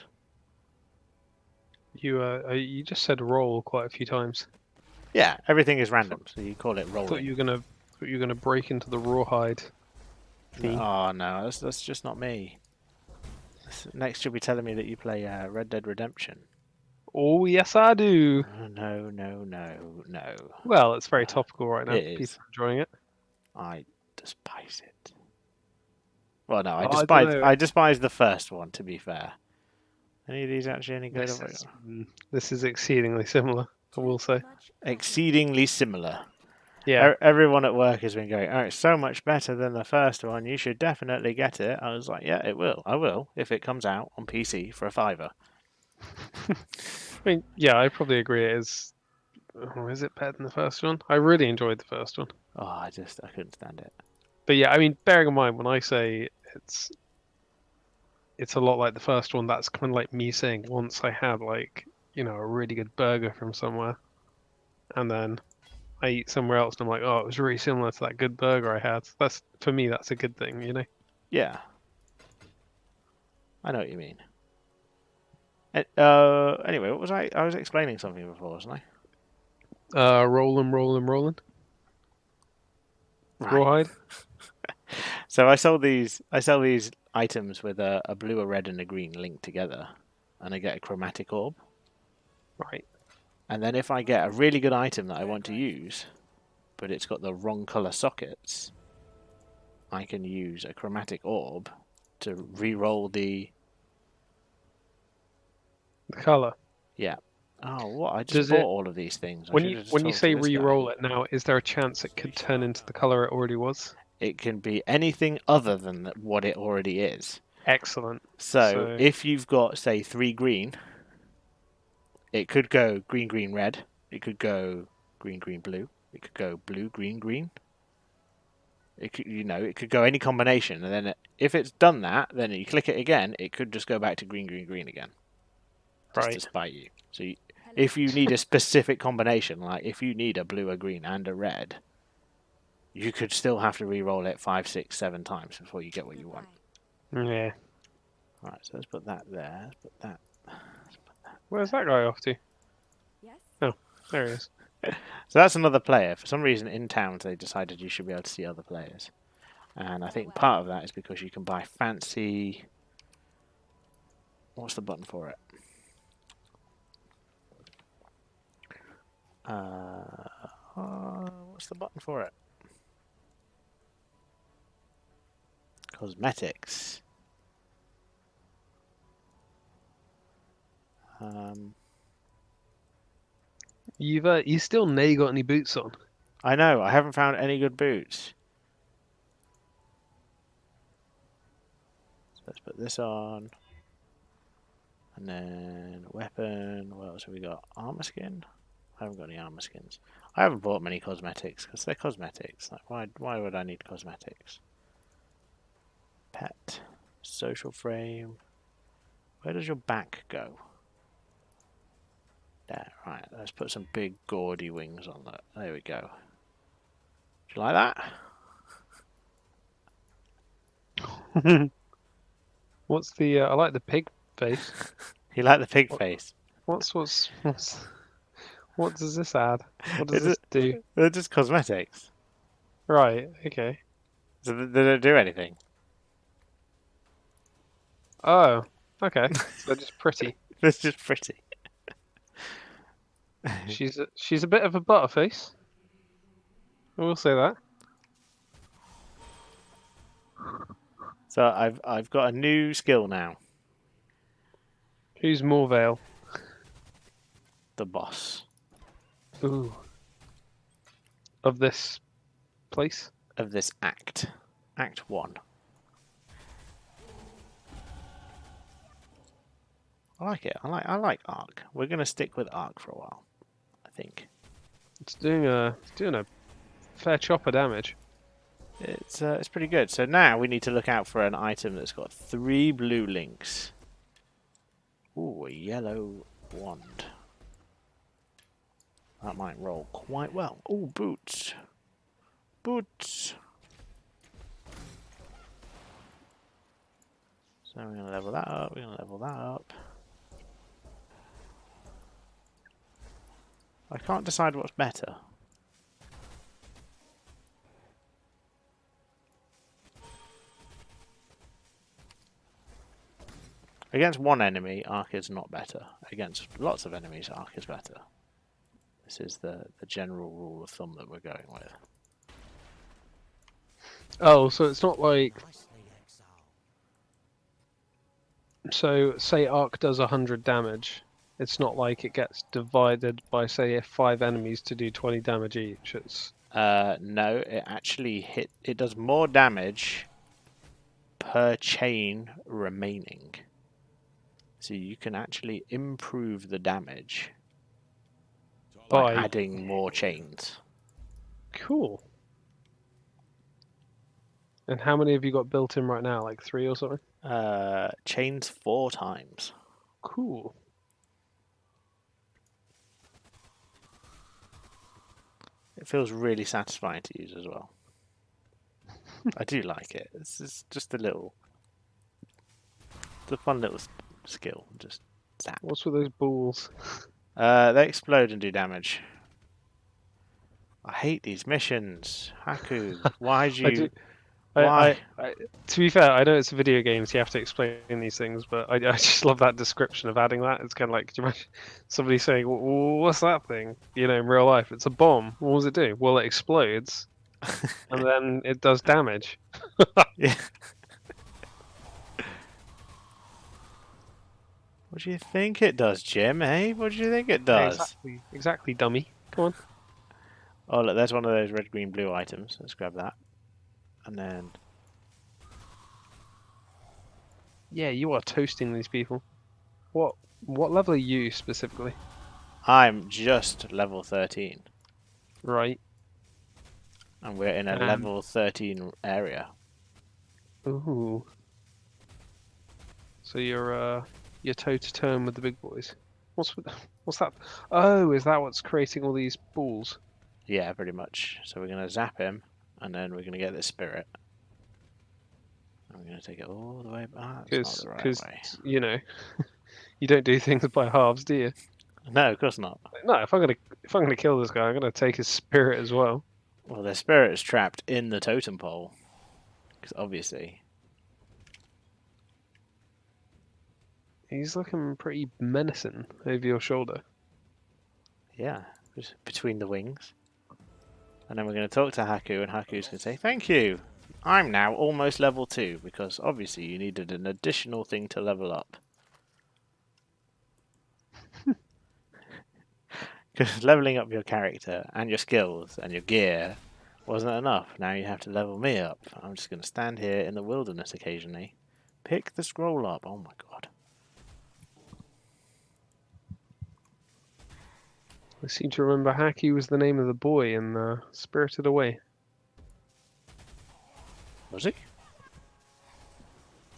You just said roll quite a few times. Yeah, everything is random, so you call it I rolling. thought you were gonna break into the rawhide theme. Oh no, that's just not me. Next you'll be telling me that you play Red Dead Redemption. Oh yes, I do. Oh, no. Well, it's very topical right now. It is. People are enjoying it. I despise it. Well, no, Oh, I don't know. I despise the first one. To be fair, any of these actually any good? This is exceedingly similar, I will say. much Exceedingly similar. Yeah. Everyone at work has been going, "Oh, it's so much better than the first one. You should definitely get it." I was like, "Yeah, it will. I will if it comes out on PC for a $5." I mean, yeah, I probably agree it is. Oh, is it better than the first one? I really enjoyed the first one. Oh, I couldn't stand it. But yeah, I mean, bearing in mind when I say it's a lot like the first one, that's kind of like me saying once I had like, you know, a really good burger from somewhere, and then I eat somewhere else and I'm like, oh, it was really similar to that good burger I had. That's for me, that's a good thing, you know. Yeah, I know what you mean. Anyway, what was I? I was explaining something before, wasn't I? Rolling. Right. Rawhide. So I sell these items with a blue, a red, and a green linked together, and I get a chromatic orb. Right. And then if I get a really good item that I want to use, but it's got the wrong color sockets, I can use a chromatic orb to re-roll the. The color. Yeah. Oh, what? I just Does bought it- all of these things. I When should you have just when you talked to say this guy. re-roll it now, is there a chance it could turn into the color it already was? It can be anything other than what it already is. Excellent. So if you've got, say, 3 green, it could go green, green, red. It could go green, green, blue. It could go blue, green, green. It could, it could go any combination, and then if it's done that, then you click it again, it could just go back to green, green, green again, just to spite you. So if you need a specific combination, like if you need a blue, a green, and a red, you could still have to re-roll it 5, 6, 7 times before you get what you want. Yeah. Right, so let's put that there. Let's put that. Where's that guy off to? Yes? Oh, there he is. So that's another player. For some reason, in towns, they decided you should be able to see other players. And I think part of that is because you can buy fancy... What's the button for it? What's the button for it? Cosmetics. You still never got any boots on. I know, I haven't found any good boots. So let's put this on. And then weapon. What else have we got? Armor skin? I haven't got any armor skins. I haven't bought many cosmetics because they're cosmetics. Like, why would I need cosmetics? Pet. Social frame. Where does your back go? There, right. Let's put some big gaudy wings on that. There we go. Do you like that? What's the? I like the pig face. You like the pig face? What does this add? What does this do? They're just cosmetics. Right. Okay. So they don't do anything. Oh. Okay. So they're just pretty. They're just pretty. She's a bit of a butterface. I will say that. So I've got a new skill now. Who's Morvale? The boss. Ooh. Of this place? Of this act. Act 1. I like it. I like Arc. We're gonna stick with Arc for a while, I think. It's doing a fair chop of damage. It's pretty good. So now we need to look out for an item that's got 3 blue links. Ooh, a yellow wand. That might roll quite well. Ooh, boots. Boots. So we're gonna level that up. We're gonna level that up. I can't decide what's better. Against one enemy, Arc is not better. Against lots of enemies, Arc is better. This is the general rule of thumb that we're going with. Oh, so it's not like... Nicely, Exile. So, say Arc does 100 damage. It's not like it gets divided by, say, 5 enemies to do 20 damage each. It's... No, it actually it does more damage per chain remaining. So you can actually improve the damage by adding more chains. Cool. And how many have you got built in right now? Like 3 or something? Chains 4 times. Cool. It feels really satisfying to use as well. I do like it. It's just it's a fun little skill. Just zap. What's with those balls? They explode and do damage. I hate these missions. Haku, why'd you... Why? To be fair, I know it's video games, you have to explain these things, but I just love that description of adding that. It's kind of like, could you imagine somebody saying, what's that thing? You know, in real life, it's a bomb. What does it do? Well, it explodes, and then it does damage. Yeah. What do you think it does, Jim, eh? What do you think it does? Yeah, exactly, dummy. Come on. Oh, look, there's one of those red, green, blue items. Let's grab that. And then... Yeah, you are toasting these people. What level are you specifically? I'm just level 13. Right. And we're in a level 13 area. Ooh. So you're toe to toe with the big boys. What's that? Oh, is that what's creating all these balls? Yeah, pretty much. So we're going to zap him, and then we're going to get this spirit. And we're going to take it all the way back. That's not the right way. You know, you don't do things by halves, do you? No, of course not. No, if I'm gonna kill this guy, I'm gonna take his spirit as well. Well, the spirit is trapped in the totem pole. Because obviously. He's looking pretty menacing over your shoulder. Yeah, just between the wings. And then we're going to talk to Haku, and Haku's going to say, "Thank you. I'm now almost level 2, because obviously you needed an additional thing to level up." Because leveling up your character and your skills and your gear wasn't enough. Now you have to level me up. I'm just going to stand here in the wilderness occasionally. Pick the scroll up. Oh my god. I seem to remember Haki was the name of the boy in Spirited Away. Was he?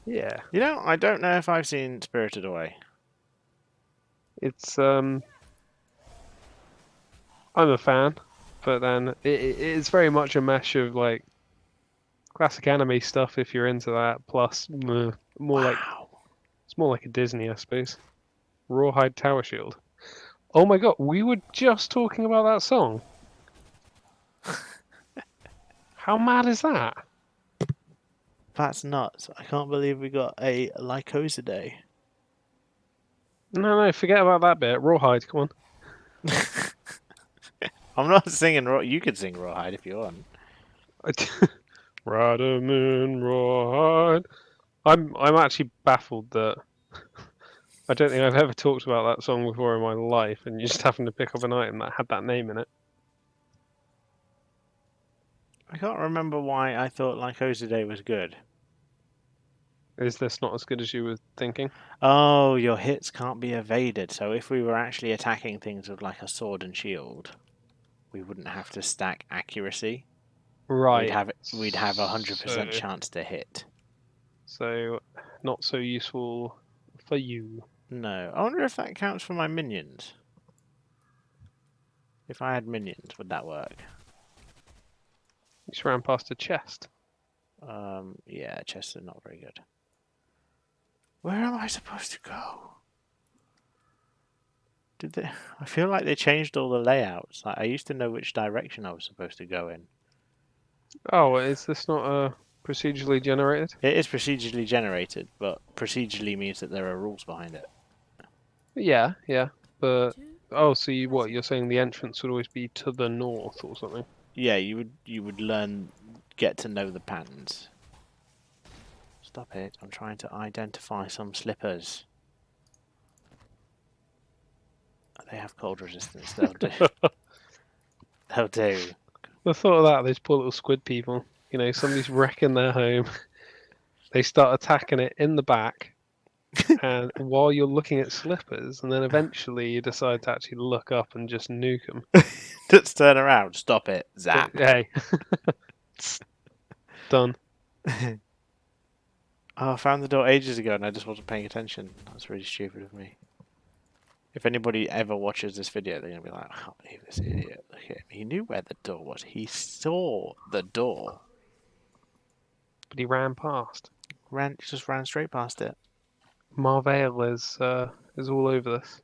Yeah. You know, I don't know if I've seen Spirited Away. It's I'm a fan, but then it's very much a mesh of like classic anime stuff if you're into that. Plus, more like it's more like a Disney, I suppose. Rawhide Tower Shield. Oh my god, we were just talking about that song. How mad is that? That's nuts. I can't believe we got a Lycosidae. No, forget about that bit. Rawhide, come on. I'm not singing raw. You could sing Rawhide if you want. Radaman Rawhide. I'm actually baffled that I don't think I've ever talked about that song before in my life, and you just happened to pick up an item that had that name in it. I can't remember why I thought Lycosidae was good. Is this not as good as you were thinking? Oh, your hits can't be evaded. So if we were actually attacking things with like a sword and shield, we wouldn't have to stack accuracy. Right. We'd have 100% chance to hit. So, not so useful for you. No. I wonder if that counts for my minions. If I had minions, would that work? You just ran past a chest. Yeah, chests are not very good. Where am I supposed to go? I feel like they changed all the layouts. Like, I used to know which direction I was supposed to go in. Oh, is this not procedurally generated? It is procedurally generated, but procedurally means that there are rules behind it. Yeah, but oh, so you're saying the entrance would always be to the north or something? Yeah, you would get to know the patterns. Stop it! I'm trying to identify some slippers. They have cold resistance. They'll do. They'll do. The thought of that, those poor little squid people. You know, somebody's wrecking their home. They start attacking it in the back, and while you're looking at slippers, and then eventually you decide to actually look up and just nuke them. Just turn around. Stop it. Zap. Hey. Done. Oh, I found the door ages ago and I just wasn't paying attention. That's really stupid of me. If anybody ever watches this video, they're going to be like, I can't believe this idiot. Look at him. He knew where the door was. He saw the door. But he ran past. Just ran straight past it. Marvale is all over this.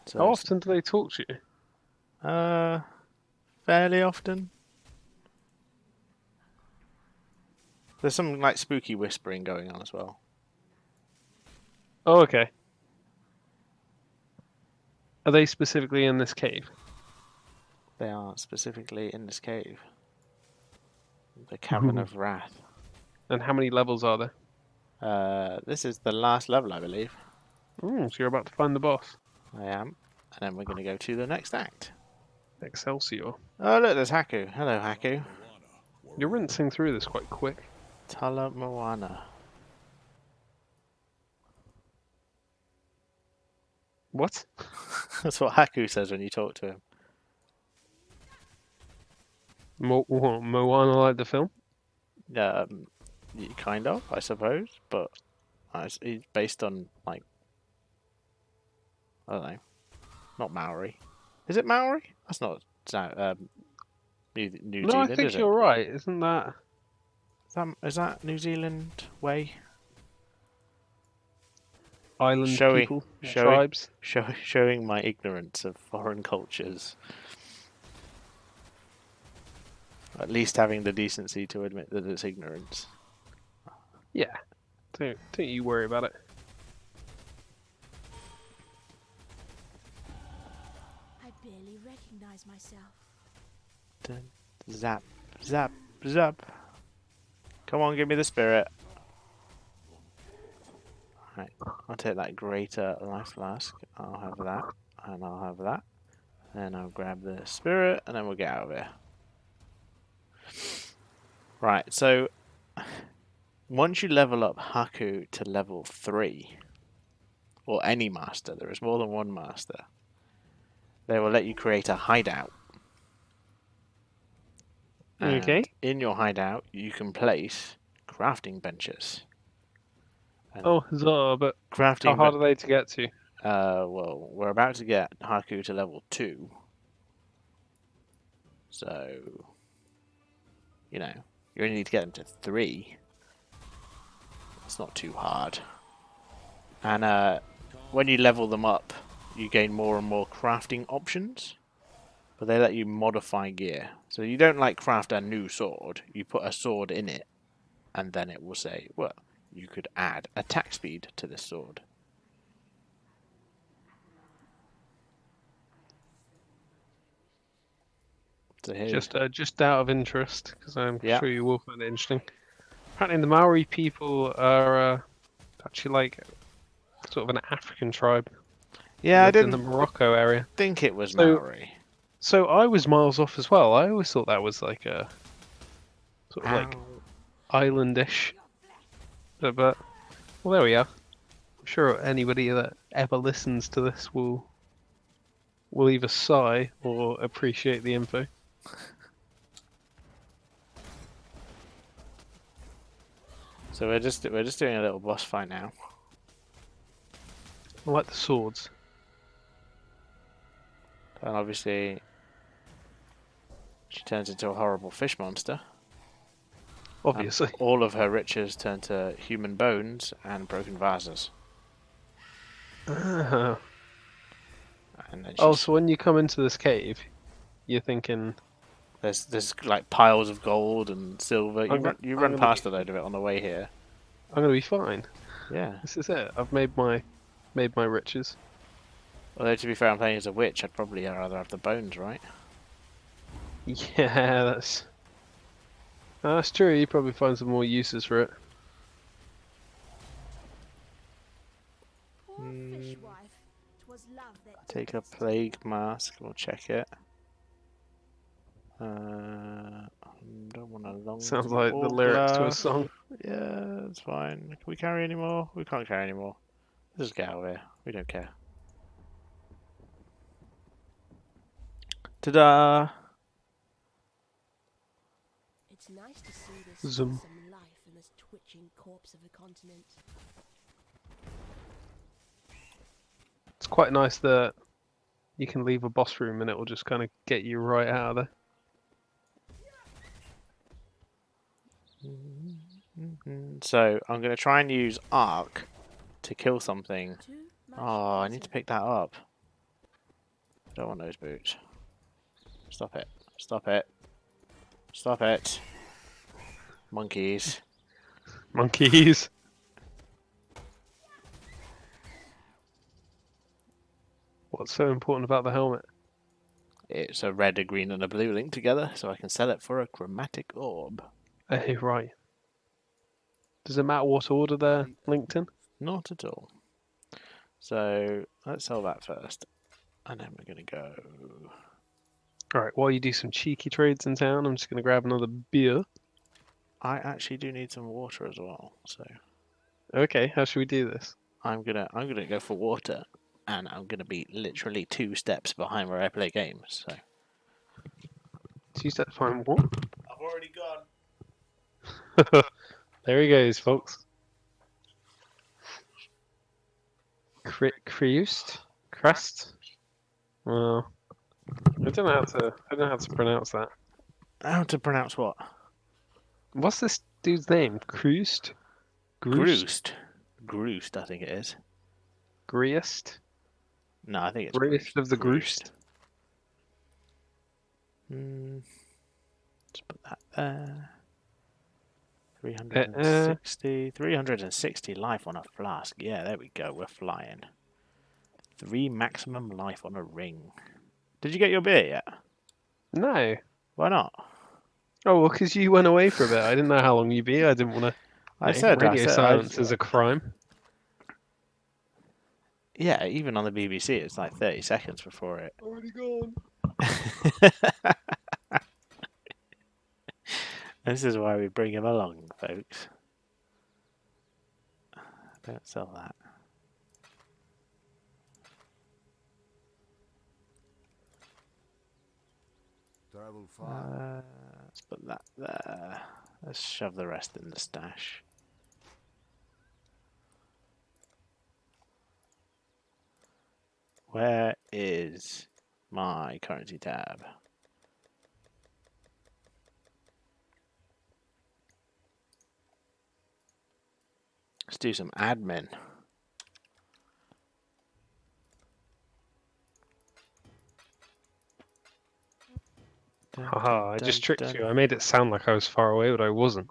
So How often do they talk to you? Fairly often. There's some like spooky whispering going on as well. Oh, okay. Are they specifically in this cave? They are specifically in this cave. The Cavern of Wrath. And how many levels are there? This is the last level, I believe. So you're about to find the boss. I am. And then we're going to go to the next act. Excelsior. Oh, look, there's Haku. Hello, Haku. You're rinsing through this quite quick. Tala Moana. What? That's what Haku says when you talk to him. Moana like the film? Kind of, I suppose, but it's based on like I don't know, not Maori. Is it Maori? That's not New No, I Zealand, think is it? you're right. Isn't that Is that New Zealand way? island Showing, people, showing, tribes? showing my ignorance of foreign cultures. At least having the decency to admit that it's ignorance. Yeah. Don't you worry about it. I barely recognize myself. Dun, zap, zap, zap. Come on, give me the spirit. Right, I'll take that greater life flask. I'll have that, and I'll have that. And I'll grab the spirit, and then we'll get out of here. Right, so once you level up Haku to level 3, or any master, there is more than one master, they will let you create a hideout. Okay. And in your hideout, you can place crafting benches. And Oh, huzzah, but how crafting hard are they to get to? well, we're about to get Haku to level 2. So, you know, you only need to get them to 3. It's not too hard. And when you level them up, you gain more and more crafting options. But they let you modify gear. So you don't like craft a new sword. You put a sword in it, and then it will say, well, you could add attack speed to this sword. So here, Just out of interest, because I'm yeah, sure you will find it interesting. Apparently, the Maori people are actually like sort of an African tribe. yeah, I Lived in the didn't Morocco area. think it was So, Maori. so I was miles off as well. I always thought that was like a sort of like Ow. islandish. But well, there we are. I'm sure anybody that ever listens to this will either sigh or appreciate the info. So we're just doing a little boss fight now. I like the swords. And obviously, she turns into a horrible fish monster. Obviously. And all of her riches turn to human bones and broken vases. Ah. And then Oh, so when you come into this cave, you're thinking, there's like piles of gold and silver. You I'm run gonna past be, a load of it on the way here. I'm gonna be fine. Yeah. This is it. I've made my riches. Although to be fair, I'm playing as a witch. I'd probably rather have the bones, right? Yeah, that's true. You probably find some more uses for it. Poor fishwife. 'Twas love that Take did a us to plague the mask. We'll check it. Don't want a long Sounds like the war lyrics to a glove. song. Yeah, it's fine. Can we carry any more? We can't carry any more. Let's just get out of here. We don't care. Ta-da! It's nice to see this Zoom. some life in this twitching corpse of a continent. It's quite nice that you can leave a boss room and it will just kind of get you right out of there. So I'm going to try and use Arc to kill something. Too much Oh, I need to poison. pick that up. Don't want those boots. Stop it. Stop it. Stop it. Monkeys. Monkeys. What's so important about the helmet? It's a red, a green, and a blue linked together, so I can sell it for a chromatic orb. Hey, right. Does it matter what order they're linked in? Not at all. So let's sell that first. And then we're going to go... Alright, while you do some cheeky trades in town, I'm just going to grab another beer. I actually do need some water as well, so Okay, how should we do this? I'm gonna go for water. and I'm going to be literally 2 steps behind where I play games. So 2 steps behind what? I've already gone. There he goes, folks. Creust? Crest? Well, I don't know how to pronounce that. How to pronounce what? What's this dude's name? Creust? Groost. Groost, I think it is. Greist? No, I think it's Greist of the Groost. Let's put that there. 360 life on a flask. Yeah, there we go. We're flying. 3 maximum life on a ring. Did you get your beer yet? No. Why not? Oh, well, because you went away for a bit. I didn't know how long you'd be. I didn't want to. Radio silence is a crime. Yeah, even on the BBC, it's like 30 seconds before it. Already gone. This is why we bring him along, folks. Don't sell that. Let's put that there. Let's shove the rest in the stash. Where is my currency tab? Let's do some admin. Haha, I just tricked you. I made it sound like I was far away, but I wasn't.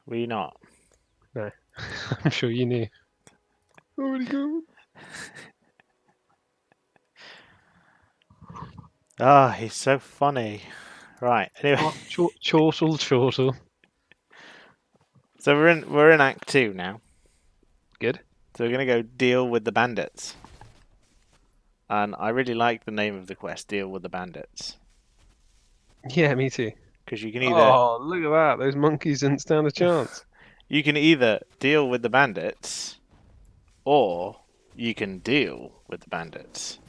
Were you not? No. I'm sure you knew. Already gone. Ah, he's so funny. Right, anyway. Chortle. So we're in Act 2 now. Good. So we're gonna go deal with the bandits. And I really like the name of the quest, Deal with the Bandits. Yeah, me too. Because you can either Oh, look at that. Those monkeys didn't stand a chance. you can either deal with the bandits or you can deal with the bandits.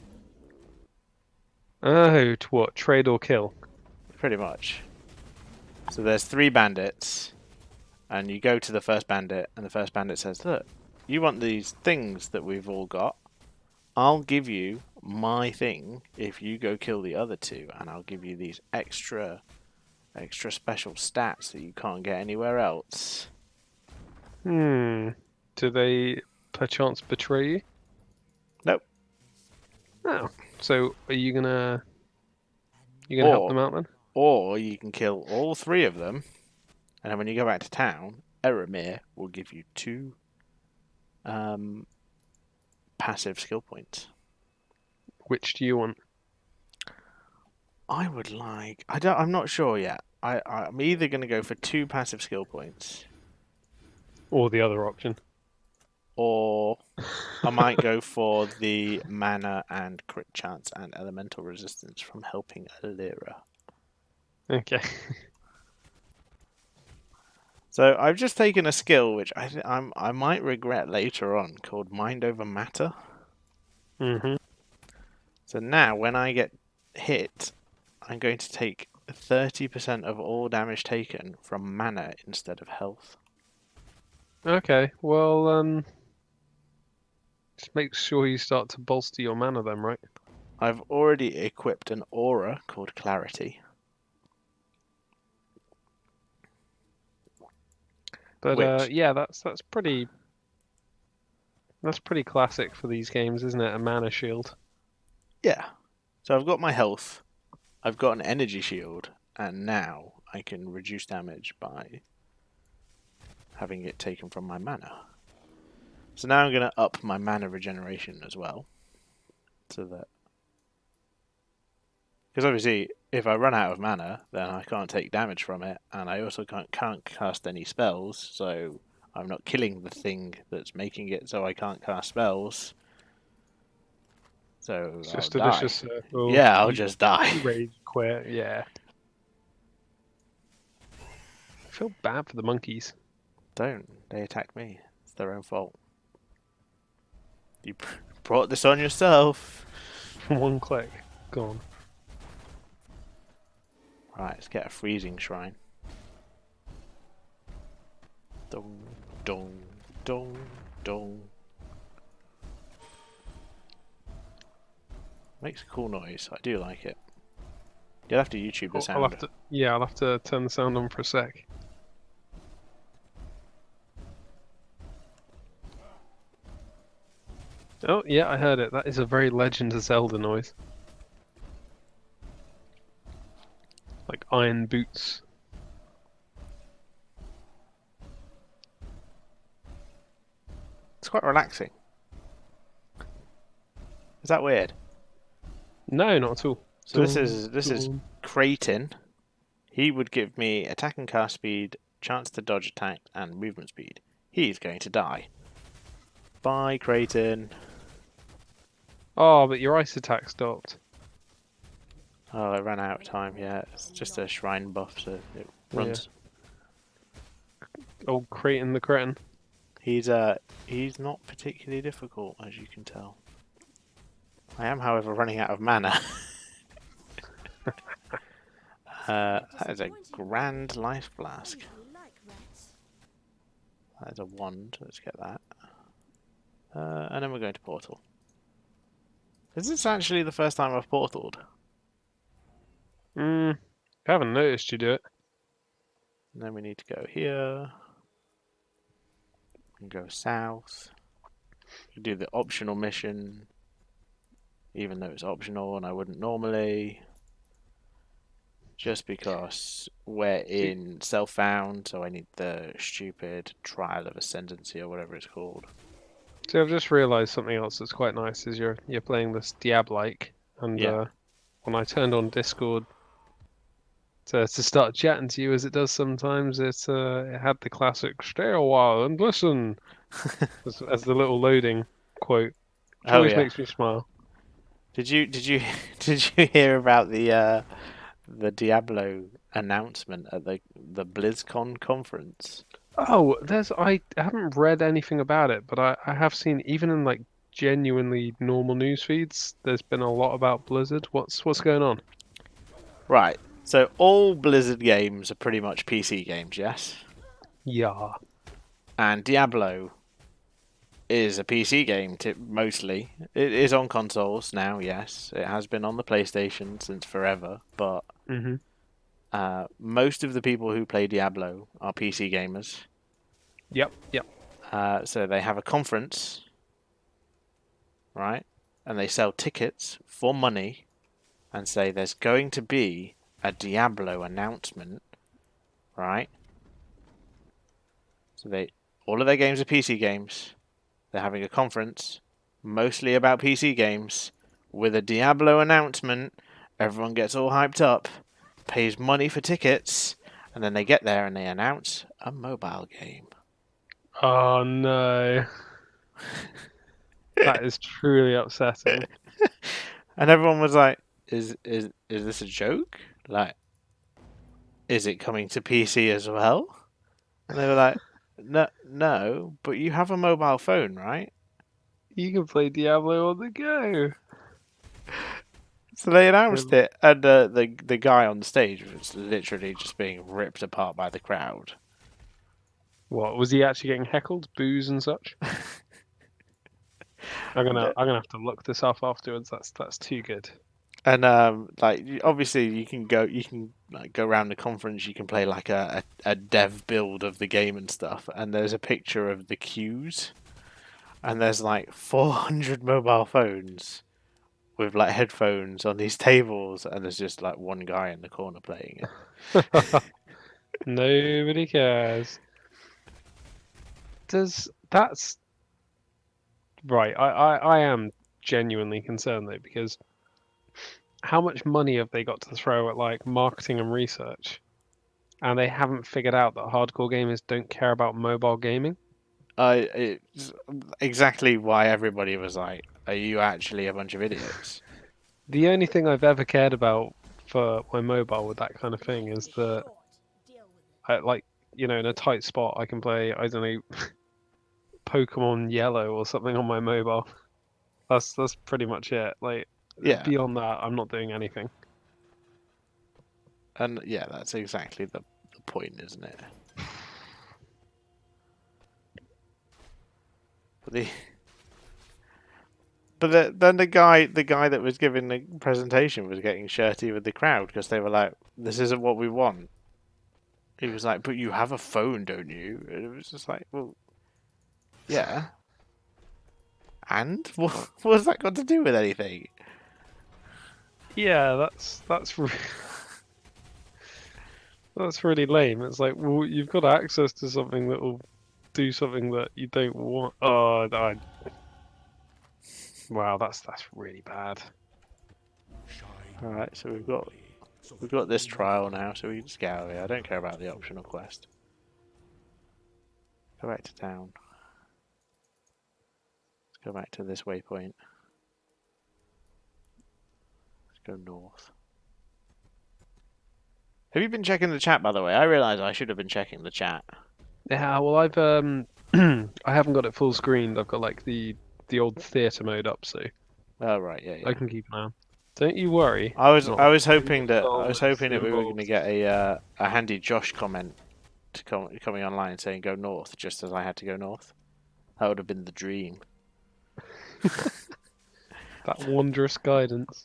Oh, to what? Trade or kill? Pretty much. So there's 3 bandits, and you go to the first bandit, and the first bandit says, look, you want these things that we've all got? I'll give you my thing if you go kill the other 2, and I'll give you these extra special stats that you can't get anywhere else. Do they perchance betray you? Nope. Oh. So are you gonna help them out then? Or you can kill all 3 of them, and then when you go back to town, Eramir will give you 2 passive skill points. Which do you want? I would like. I'm not sure yet. I'm either going to go for 2 passive skill points, Or the other option. or I might go for the mana and crit chance and elemental resistance from helping Alira. Okay. So I've just taken a skill which I might regret later on, called Mind Over Matter. So now when I get hit, I'm going to take 30% of all damage taken from mana instead of health. Okay. Well, just make sure you start to bolster your mana then, right? I've already equipped an aura called Clarity. But yeah, that's pretty classic for these games, isn't it? A mana shield. Yeah. So I've got my health, I've got an energy shield, and now I can reduce damage by having it taken from my mana. So now I'm going to up my mana regeneration as well. So that... Because obviously, if I run out of mana, then I can't take damage from it, and I also can't cast any spells, so I'm not killing the thing that's making it so I can't cast spells. So It's just I'll a die. vicious circle. Yeah, I'll just die. Rage quit, yeah. I feel bad for the monkeys. Don't. They attacked me. It's their own fault. You brought this on yourself. One click, gone. Right, let's get a freezing shrine. Dong, dong, dong, dong. Makes a cool noise. I do like it. You'll have to YouTube the sound. I'll have to turn the sound on for a sec. Oh, yeah, I heard it. That is a very Legend of Zelda noise. Like iron boots. It's quite relaxing. Is that weird? No, not at all. So this is Kraton. He would give me attack and cast speed, chance to dodge attack, and movement speed. He's going to die. Bye, Kraton. Oh, but your ice attack stopped. Oh, I ran out of time. Yeah, it's just a shrine buff, so it runs. Yeah. Old Kraton the cretin. He's not particularly difficult, as you can tell. I am, however, running out of mana. That is a grand life flask. That is a wand. Let's get that. And then we're going to portal. Is this actually the first time I've portaled? I haven't noticed you do it. And then we need to go here. And go south. We do the optional mission. Even though it's optional and I wouldn't normally. Just because we're in self-found, so I need the stupid trial of ascendancy or whatever it's called. So I've just realised something else that's quite nice is you're playing this Diab-like, and Yeah. When I turned on Discord to start chatting to you, as it does sometimes, it had the classic "stay a while and listen" as the little loading quote, which always makes me smile. Did you did you hear about the Diablo announcement at the BlizzCon conference? Oh, I haven't read anything about it, but I have seen, even in like genuinely normal news feeds, there's been a lot about Blizzard. What's going on? Right. So all Blizzard games are pretty much PC games, yes? Yeah. And Diablo is a PC game mostly. It is on consoles now, yes. It has been on the PlayStation since forever, but most of the people who play Diablo are PC gamers. Yep. So they have a conference, right? And they sell tickets for money and say there's going to be a Diablo announcement, right? So all of their games are PC games. They're having a conference, mostly about PC games, with a Diablo announcement. Everyone gets all hyped up, pays money for tickets, and then they get there and they announce a mobile game. Oh no. That is truly upsetting. And everyone was like, is this a joke? Like, is it coming to PC as well? And they were like, no, but you have a mobile phone, right? You can play Diablo on the go. So they announced it, and the guy on the stage was literally just being ripped apart by the crowd. What, was he actually getting heckled, boos and such? I'm gonna have to look this up afterwards. That's too good. And like obviously you can go around the conference. You can play like a dev build of the game and stuff. And there's a picture of the queues, and there's like 400 mobile phones with like headphones on these tables, and there's just like one guy in the corner playing it. Nobody cares. That's right. I am genuinely concerned though, because how much money have they got to throw at like marketing and research, and they haven't figured out that hardcore gamers don't care about mobile gaming? It's exactly why everybody was like, "Are you actually a bunch of idiots?" The only thing I've ever cared about for my mobile with that kind of thing is that, in a tight spot, I can play, I don't know, Pokemon Yellow or something on my mobile. That's pretty much it. Like Yeah, beyond that, I'm not doing anything. and yeah, that's exactly the point, isn't it? But then the guy that was giving the presentation was getting shirty with the crowd because they were like, "This isn't what we want." He was like, "But you have a phone, don't you?" And it was just like, "Well, yeah." And what's that got to do with anything? Yeah, that's really lame. It's like, well, you've got access to something that will do something that you don't want. Oh, wow, that's really bad. All right, so we've got this trial now, so we can just get out of here. I don't care about the optional quest. Go back to town. Let's go back to this waypoint. Let's go north. Have you been checking the chat, by the way? I realise I should have been checking the chat. Yeah, well, I've I haven't got it full screened. I've got like the old theatre mode up, so Oh right, yeah, I yeah. can keep an eye on. Don't you worry. I was Not a hoping that soul is we were going to involved. get a handy Josh comment coming online saying go north, just as I had to go north. That would have been the dream. That wondrous guidance.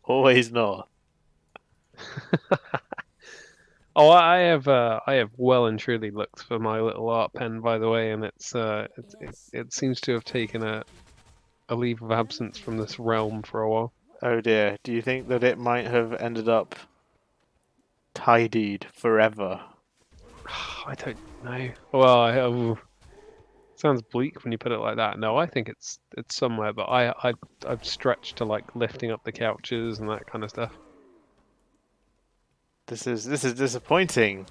Always north. Oh, I have well and truly looked for my little art pen, by the way, and it seems to have taken a leave of absence from this realm for a while. Oh dear. Do you think that it might have ended up tidied forever? I don't know. Well, sounds bleak when you put it like that. No, I think it's somewhere, but I've stretched to like lifting up the couches and that kind of stuff. This is disappointing.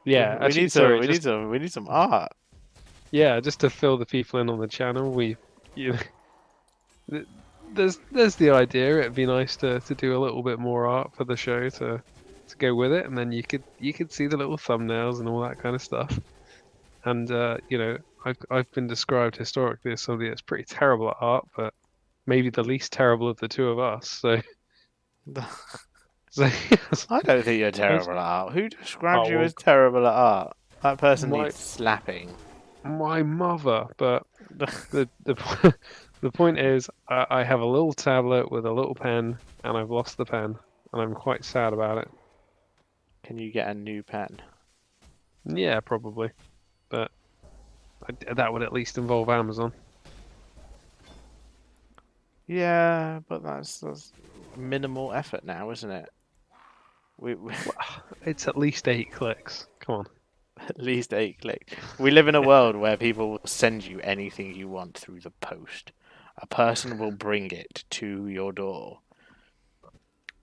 Yeah, We actually, need sorry, we need some art. yeah, just to fill the people in on the channel, there's the idea. It'd be nice to do a little bit more art for the show to go with it, and then you could see the little thumbnails and all that kind of stuff. And I've been described historically as somebody that's pretty terrible at art, but maybe the least terrible of the two of us. So, I don't think you're terrible at art. Who describes oh you well, as terrible at art? That person my needs slapping. my mother. But the the point is, I have a little tablet with a little pen, and I've lost the pen, and I'm quite sad about it. Can you get a new pen? Yeah, probably, but that would at least involve Amazon. Yeah, but that's minimal effort now, isn't it? We It's at least 8 clicks. Come on. at least 8 clicks. We live in a world where people will send you anything you want through the post. A person will bring it to your door.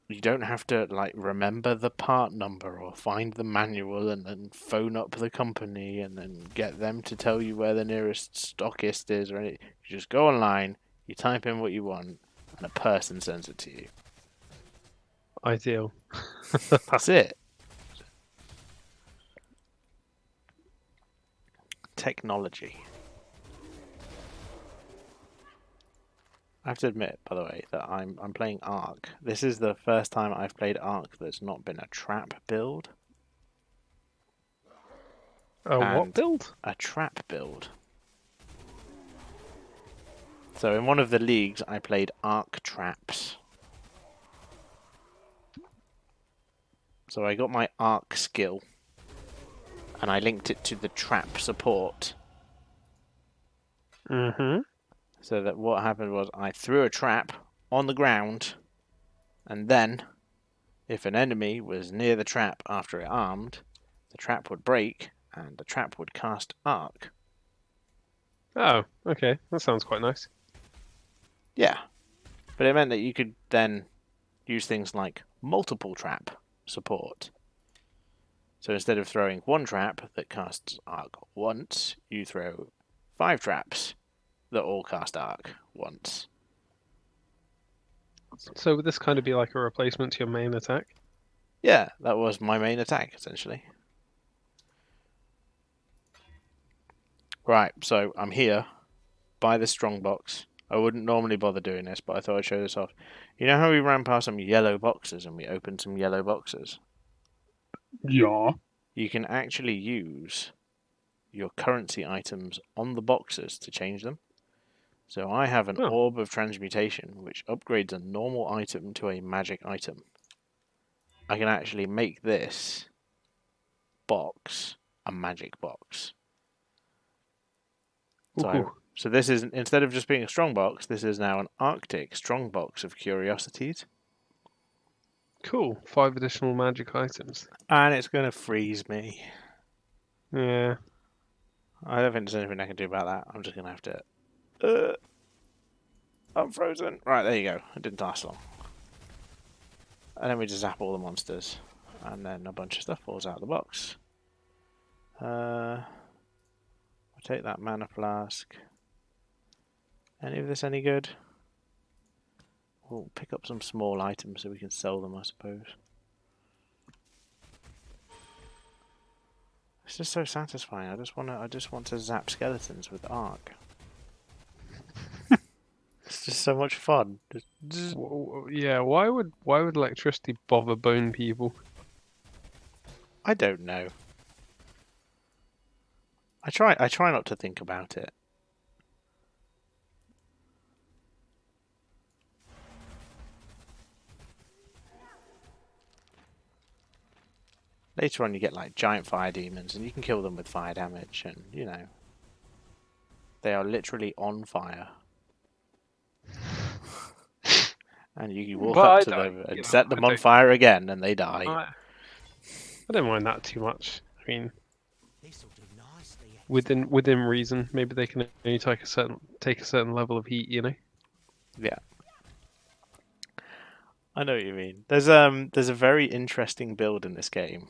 You don't have to like remember the part number or find the manual and then phone up the company and then get them to tell you where the nearest stockist is or anything. You just go online, you type in what you want, and a person sends it to you. Ideal. That's it. Technology. I have to admit, by the way, that I'm playing Ark. This is the first time I've played Ark that's not been a trap build. What build? A trap build. So in one of the leagues, I played Ark traps. So I got my Ark skill, and I linked it to the trap support. Mm-hmm. So that what happened was I threw a trap on the ground, and then, if an enemy was near the trap after it armed, the trap would break, and the trap would cast Arc. Oh, okay. That sounds quite nice. Yeah, but it meant that you could then use things like multiple trap support. So instead of throwing one trap that casts Arc once, you throw 5 traps that all cast Arc once. So would this kind of be like a replacement to your main attack? Yeah, that was my main attack, essentially. Right, so I'm here by the strongbox. I wouldn't normally bother doing this, but I thought I'd show this off. You know how we ran past some yellow boxes and we opened some yellow boxes? Yeah. You can actually use your currency items on the boxes to change them. So I have an Oh. Orb of Transmutation, which upgrades a normal item to a magic item. I can actually make this box a magic box. So this is, instead of just being a strong box, this is now an Arctic strong box of curiosities. Cool. 5 additional magic items. And it's going to freeze me. Yeah. I don't think there's anything I can do about that. I'm just going to have to... I'm frozen. Right, there you go. It didn't last long. And then we just zap all the monsters. And then a bunch of stuff falls out of the box. I'll take that mana flask. Any of this any good? We'll pick up some small items so we can sell them, I suppose. It's just so satisfying. I just want to zap skeletons with Arc. It's just so much fun. Yeah. Why would electricity bother bone people? I don't know. I try not to think about it. Later on you get like giant fire demons and you can kill them with fire damage and, you know, they are literally on fire. And you walk up to them and set them on fire again and they die. I don't mind that too much. I mean, This'll do nicely. within reason, maybe they can only take a certain level of heat, you know? Yeah. I know what you mean. There's a very interesting build in this game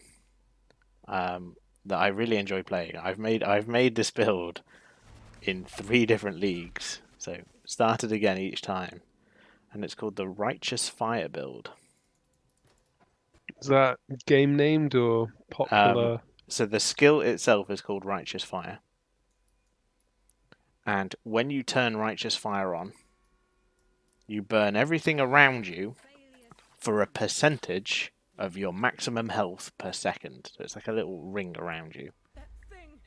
that I really enjoy playing. I've made this build in 3 different leagues, so started again each time, and it's called the Righteous Fire build. Is that game named or popular? So the skill itself is called Righteous Fire, and when you turn Righteous Fire on, you burn everything around you for a percentage of your maximum health per second. So it's like a little ring around you.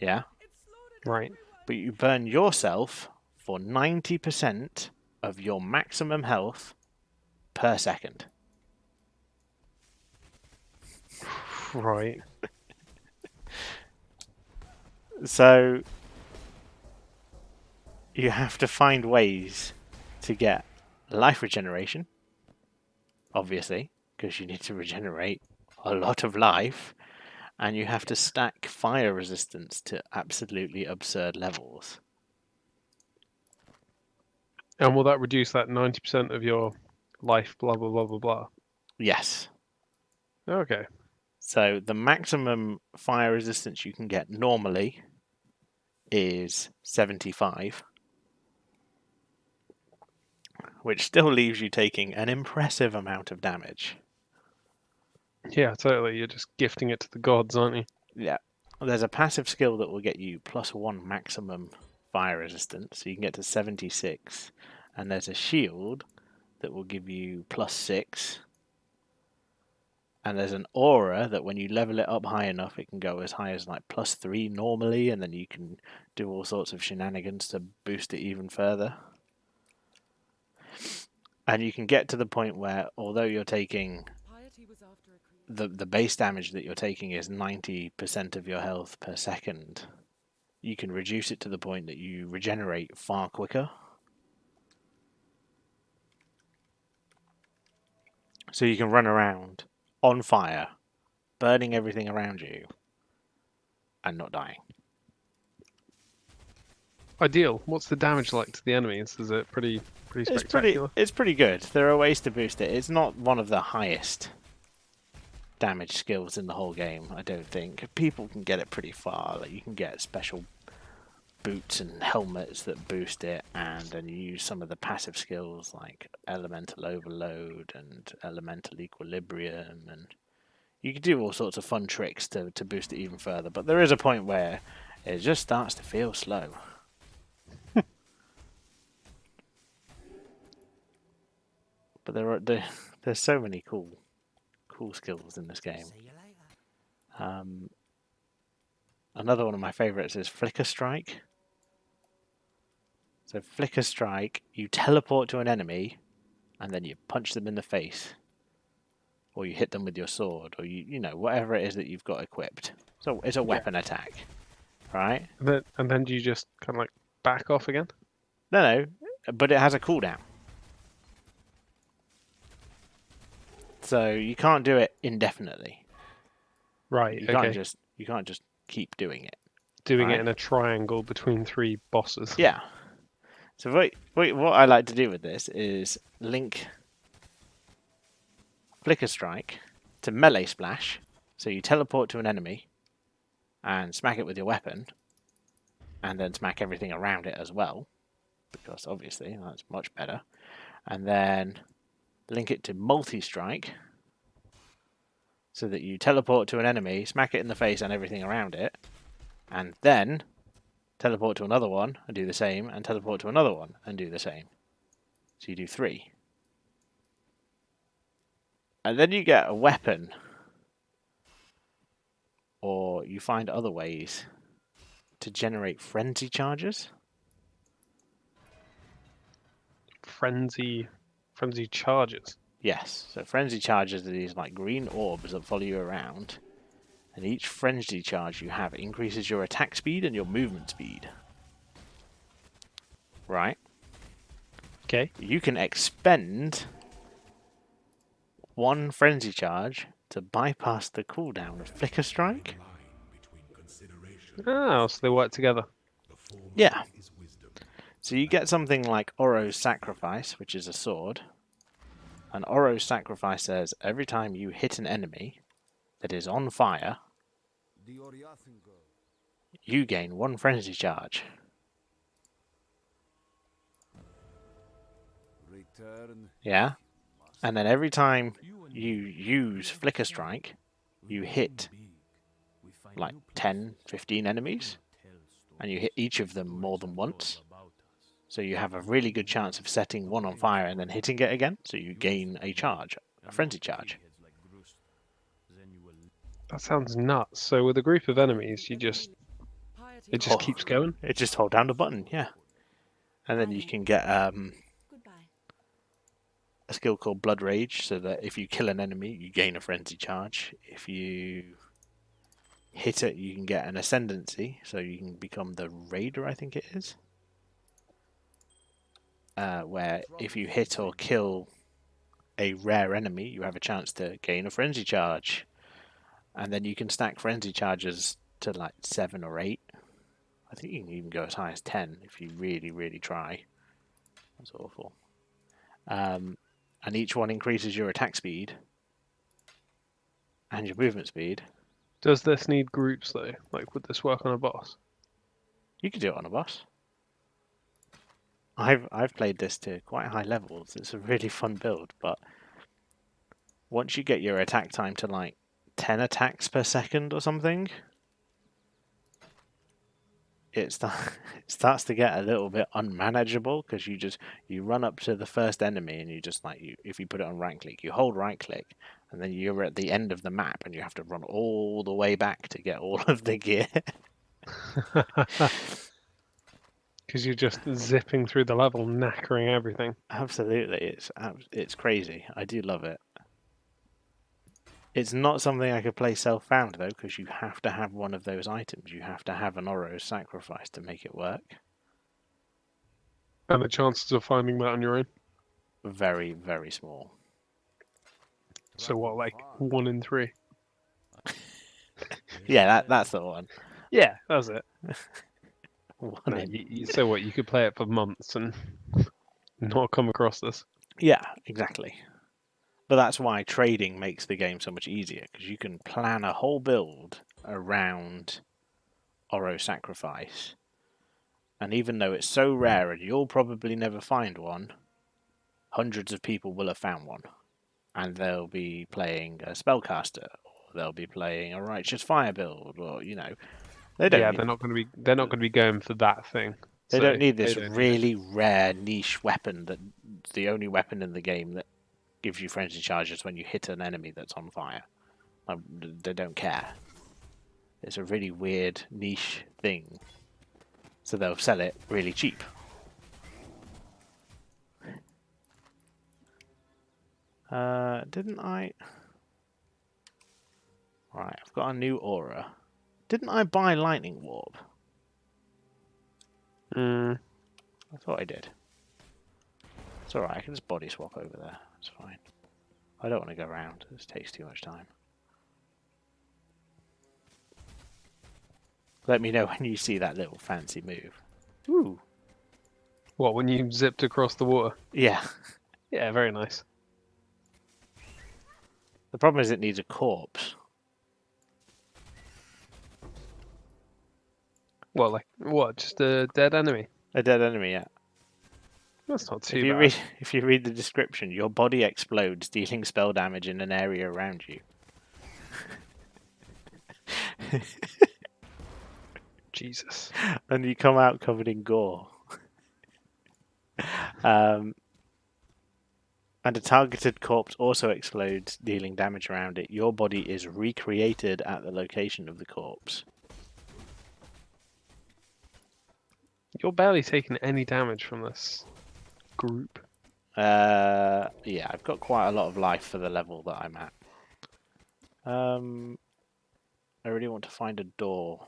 Yeah? Right. But you burn yourself for 90% of your maximum health per second. Right. So you have to find ways to get life regeneration, obviously, because you need to regenerate a lot of life, and you have to stack fire resistance to absolutely absurd levels. And will that reduce that 90% of your life, blah, blah, blah, blah, blah? Yes. Okay. So the maximum fire resistance you can get normally is 75, which still leaves you taking an impressive amount of damage. Yeah, totally. You're just gifting it to the gods, aren't you? Yeah. There's a passive skill that will get you +1 maximum fire resistance, so you can get to 76. And there's a shield that will give you +6. And there's an aura that when you level it up high enough, it can go as high as like +3 normally, and then you can do all sorts of shenanigans to boost it even further. And you can get to the point where, although you're taking the base damage that you're taking is 90% of your health per second, you can reduce it to the point that you regenerate far quicker. So you can run around on fire, burning everything around you, and not dying. Ideal. What's the damage like to the enemies? Is it pretty spectacular? It's pretty good. There are ways to boost it. It's not one of the highest damage skills in the whole game, I don't think. People can get it pretty far. Like you can get special boots and helmets that boost it, and then you use some of the passive skills like Elemental Overload and Elemental Equilibrium, and you can do all sorts of fun tricks to boost it even further. But there is a point where it just starts to feel slow. But there's so many cool skills in this game. See you later. Another one of my favorites is Flicker Strike. So Flicker Strike, you teleport to an enemy, and then you punch them in the face, or you hit them with your sword, or you know whatever it is that you've got equipped. So it's a weapon attack, right? And then do you just kind of like back off again? No, but it has a cooldown. So you can't do it indefinitely. Right. You Okay. can't just keep doing it. Doing it right? in a triangle between 3 bosses. Yeah. So what I like to do with this is link Flicker Strike to Melee Splash. So you teleport to an enemy and smack it with your weapon, and then smack everything around it as well, because obviously that's much better. And then link it to Multi-Strike, so that you teleport to an enemy, smack it in the face and everything around it, and then teleport to another one and do the same, and teleport to another one and do the same. So you do 3. And then you get a weapon, or you find other ways to generate frenzy charges. Frenzy charges. Yes, so frenzy charges are these like green orbs that follow you around, and each frenzy charge you have increases your attack speed and your movement speed. Right? Okay. You can expend 1 frenzy charge to bypass the cooldown of Flicker Strike. Oh, so they work together. Yeah. So you get something like Oro's Sacrifice, which is a sword. And Oro's Sacrifice says every time you hit an enemy that is on fire, you gain 1 frenzy charge. Yeah? And then every time you use Flicker Strike, you hit like 10, 15 enemies, and you hit each of them more than once. So you have a really good chance of setting one on fire and then hitting it again, so you gain a charge, a frenzy charge. That sounds nuts. So with a group of enemies, it just keeps going. It just hold down the button, yeah. And then you can get Goodbye. a skill called Blood Rage, so that if you kill an enemy, you gain a frenzy charge. If you hit it, you can get an Ascendancy, so you can become the Raider, I think it is. Where if you hit or kill a rare enemy, you have a chance to gain a frenzy charge. And then you can stack frenzy charges to like 7 or 8. I think you can even go as high as 10 if you really, really try. That's awful. And each one increases your attack speed and your movement speed. Does this need groups though? Like, would this work on a boss? You could do it on a boss. I've played this to quite high levels. It's a really fun build, but once you get your attack time to like 10 attacks per second or something, it starts to get a little bit unmanageable, because you run up to the first enemy and you just if you put it on right click, you hold right click, and then you're at the end of the map and you have to run all the way back to get all of the gear. Because you're just zipping through the level, knackering everything. Absolutely, it's crazy. I do love it. It's not something I could play self-found though, because you have to have one of those items. You have to have an Oro's Sacrifice to make it work. And the chances of finding that on your own? Very, very small. So what, like 1 in 3? Yeah, that's the one. Yeah, that's it. One in. So what, you could play it for months and not come across this? Yeah, exactly. But that's why trading makes the game so much easier, because you can plan a whole build around Oro's Sacrifice. And even though it's so rare and you'll probably never find one, hundreds of people will have found one. And they'll be playing a Spellcaster, or they'll be playing a Righteous Fire build, or they don't. Yeah, they're not going to be going for that thing. They don't need this really rare niche weapon, that the only weapon in the game that gives you frenzy charges when you hit an enemy that's on fire. They don't care. It's a really weird niche thing. So they'll sell it really cheap. Didn't I? Right, I've got a new aura. Didn't I buy Lightning Warp? I thought I did. It's alright, I can just body swap over there. It's fine. I don't want to go around. This takes too much time. Let me know when you see that little fancy move. Ooh. What, when you zipped across the water? Yeah. Yeah, very nice. The problem is it needs a corpse. Well, like, what, just a dead enemy? A dead enemy, yeah. That's not too If you bad. if you read the description, your body explodes, dealing spell damage in an area around you. Jesus. And you come out covered in gore. And a targeted corpse also explodes, dealing damage around it. Your body is recreated at the location of the corpse. You're barely taking any damage from this group. Yeah, I've got quite a lot of life for the level that I'm at. I really want to find a door.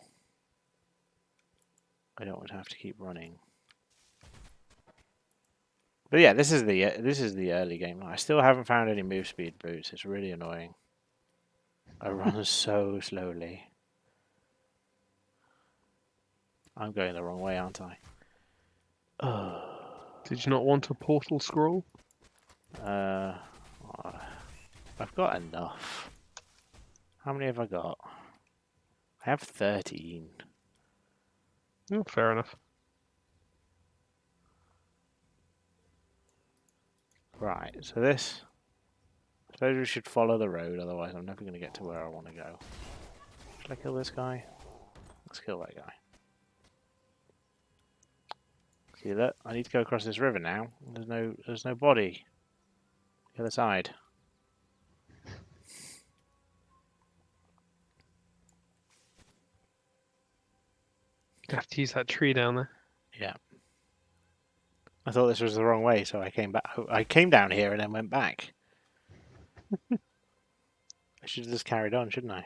I don't want to have to keep running. But yeah, this is the early game. I still haven't found any move speed boots. It's really annoying. I run so slowly. I'm going the wrong way, aren't I? Did you not want a portal scroll? I've got enough. How many have I got? I have 13. Oh, fair enough. Right, so this... I suppose we should follow the road, otherwise I'm never going to get to where I want to go. Should I kill this guy? Let's kill that guy. See that? I need to go across this river now. There's no body. The other side. You have to use that tree down there. Yeah. I thought this was the wrong way, so I came back. I came down here and then went back. I should have just carried on, shouldn't I?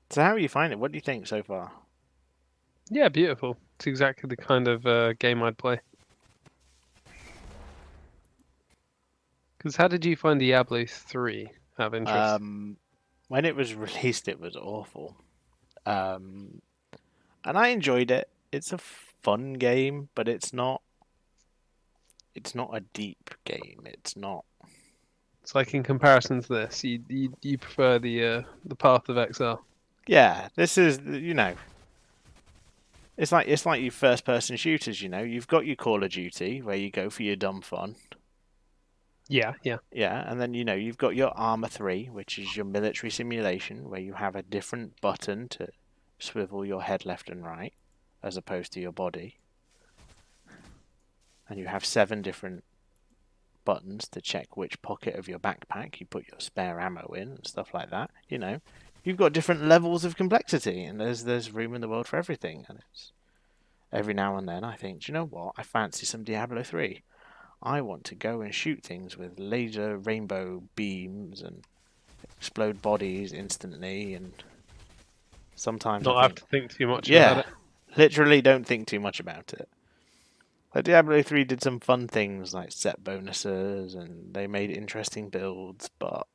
So how are you finding it? What do you think so far? Yeah, beautiful. It's exactly the kind of game I'd play. Because how did you find Diablo 3? Out of interest. When it was released, it was awful. And I enjoyed it. It's a fun game, but it's not a deep game. It's not. It's like in comparison to this, you prefer the Path of Exile. Yeah, this is, it's like your first person shooters, You've got your Call of Duty where you go for your dumb fun. Yeah. Yeah, and then you've got your Arma 3, which is your military simulation where you have a different button to swivel your head left and right as opposed to your body. And you have 7 different buttons to check which pocket of your backpack you put your spare ammo in and stuff like that. You've got different levels of complexity, and there's room in the world for everything. And it's every now and then I think, do you know what? I fancy some Diablo 3. I want to go and shoot things with laser rainbow beams and explode bodies instantly. And sometimes Not I have think, to think too much yeah, about it. literally don't think too much about it. Like Diablo 3 did some fun things like set bonuses, and they made interesting builds, but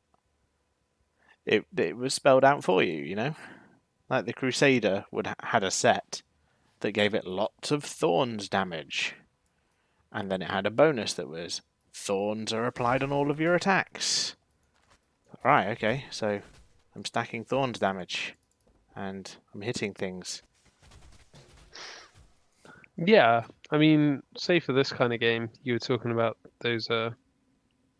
it was spelled out for you, Like the Crusader had a set that gave it lots of thorns damage, and then it had a bonus that was thorns are applied on all of your attacks. Right, okay, so I'm stacking thorns damage, and I'm hitting things. Yeah, I mean, say for this kind of game, you were talking about those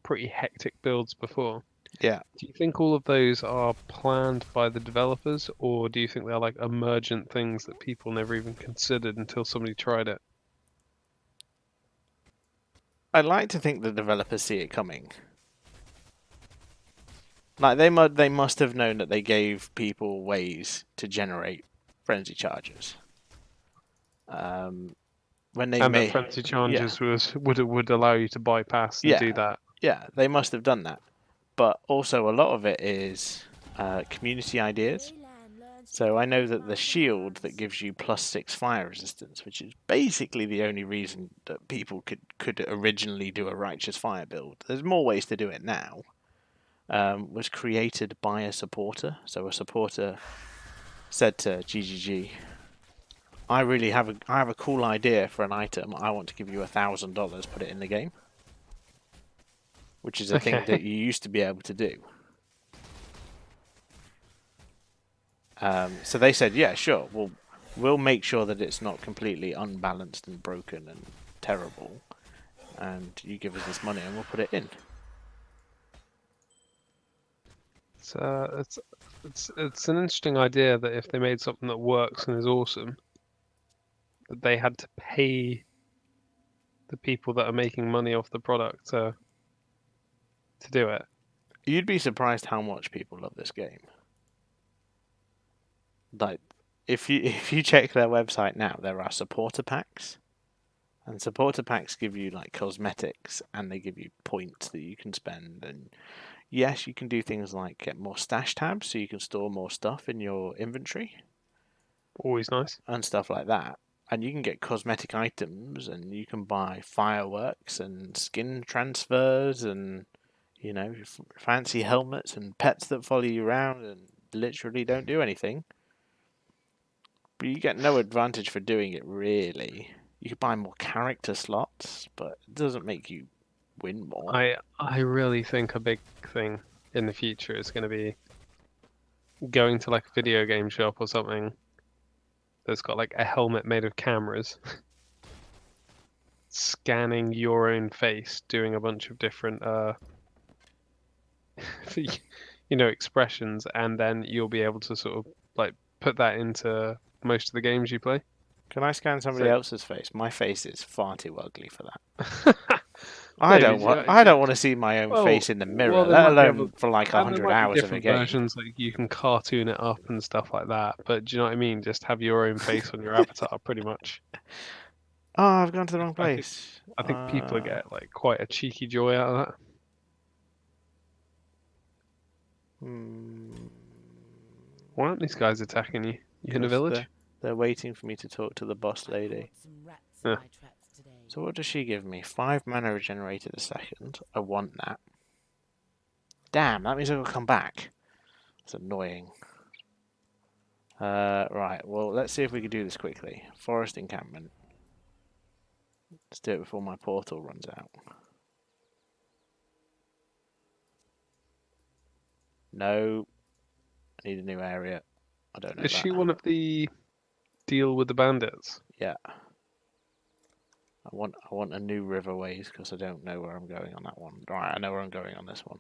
pretty hectic builds before. Yeah. Do you think all of those are planned by the developers, or do you think they're like emergent things that people never even considered until somebody tried it? I'd like to think the developers see it coming. Like they must have known that they gave people ways to generate frenzy charges. When they And that made frenzy charges would allow you to bypass and do that. Yeah, they must have done that. But also a lot of it is community ideas. So I know that the shield that gives you +6 fire resistance, which is basically the only reason that people could originally do a righteous fire build. There's more ways to do it now. Was created by a supporter. So a supporter said to GGG, I have a cool idea for an item. I want to give you $1,000. Put it in the game, which is a thing that you used to be able to do. So they said, yeah, sure. We'll make sure that it's not completely unbalanced and broken and terrible, and you give us this money and we'll put it in. It's an interesting idea that if they made something that works and is awesome, that they had to pay the people that are making money off the product to do it. You'd be surprised how much people love this game. Like, if you check their website now, there are supporter packs, and supporter packs give you like cosmetics, and they give you points that you can spend. And yes, you can do things like get more stash tabs, so you can store more stuff in your inventory. Always nice. And stuff like that. And you can get cosmetic items, and you can buy fireworks and skin transfers, and fancy helmets and pets that follow you around and literally don't do anything. But you get no advantage for doing it, really. You could buy more character slots, but it doesn't make you win more. I really think a big thing in the future is going to be going to like a video game shop or something that's got like a helmet made of cameras, scanning your own face, doing a bunch of different expressions, and then you'll be able to sort of like put that into most of the games you play. Can I scan somebody else's face? My face is far too ugly for that. I don't want to see my own face in the mirror, let alone for like 100 hours of a game. Versions, like you can cartoon it up and stuff like that. But do you know what I mean? Just have your own face on your avatar, pretty much. Oh, I've gone to the wrong place. I think people get like quite a cheeky joy out of that. Why aren't these guys attacking you? You in a village? They're waiting for me to talk to the boss lady. Yeah. So what does she give me? 5 mana regenerated a second. I want that. Damn, that means I'll come back. That's annoying. Right, well, let's see if we can do this quickly. Forest encampment. Let's do it before my portal runs out. No. I need a new area. I don't know. Is she one of the deal with the bandits? Yeah. I want a new riverways because I don't know where I'm going on that one. Alright, I know where I'm going on this one.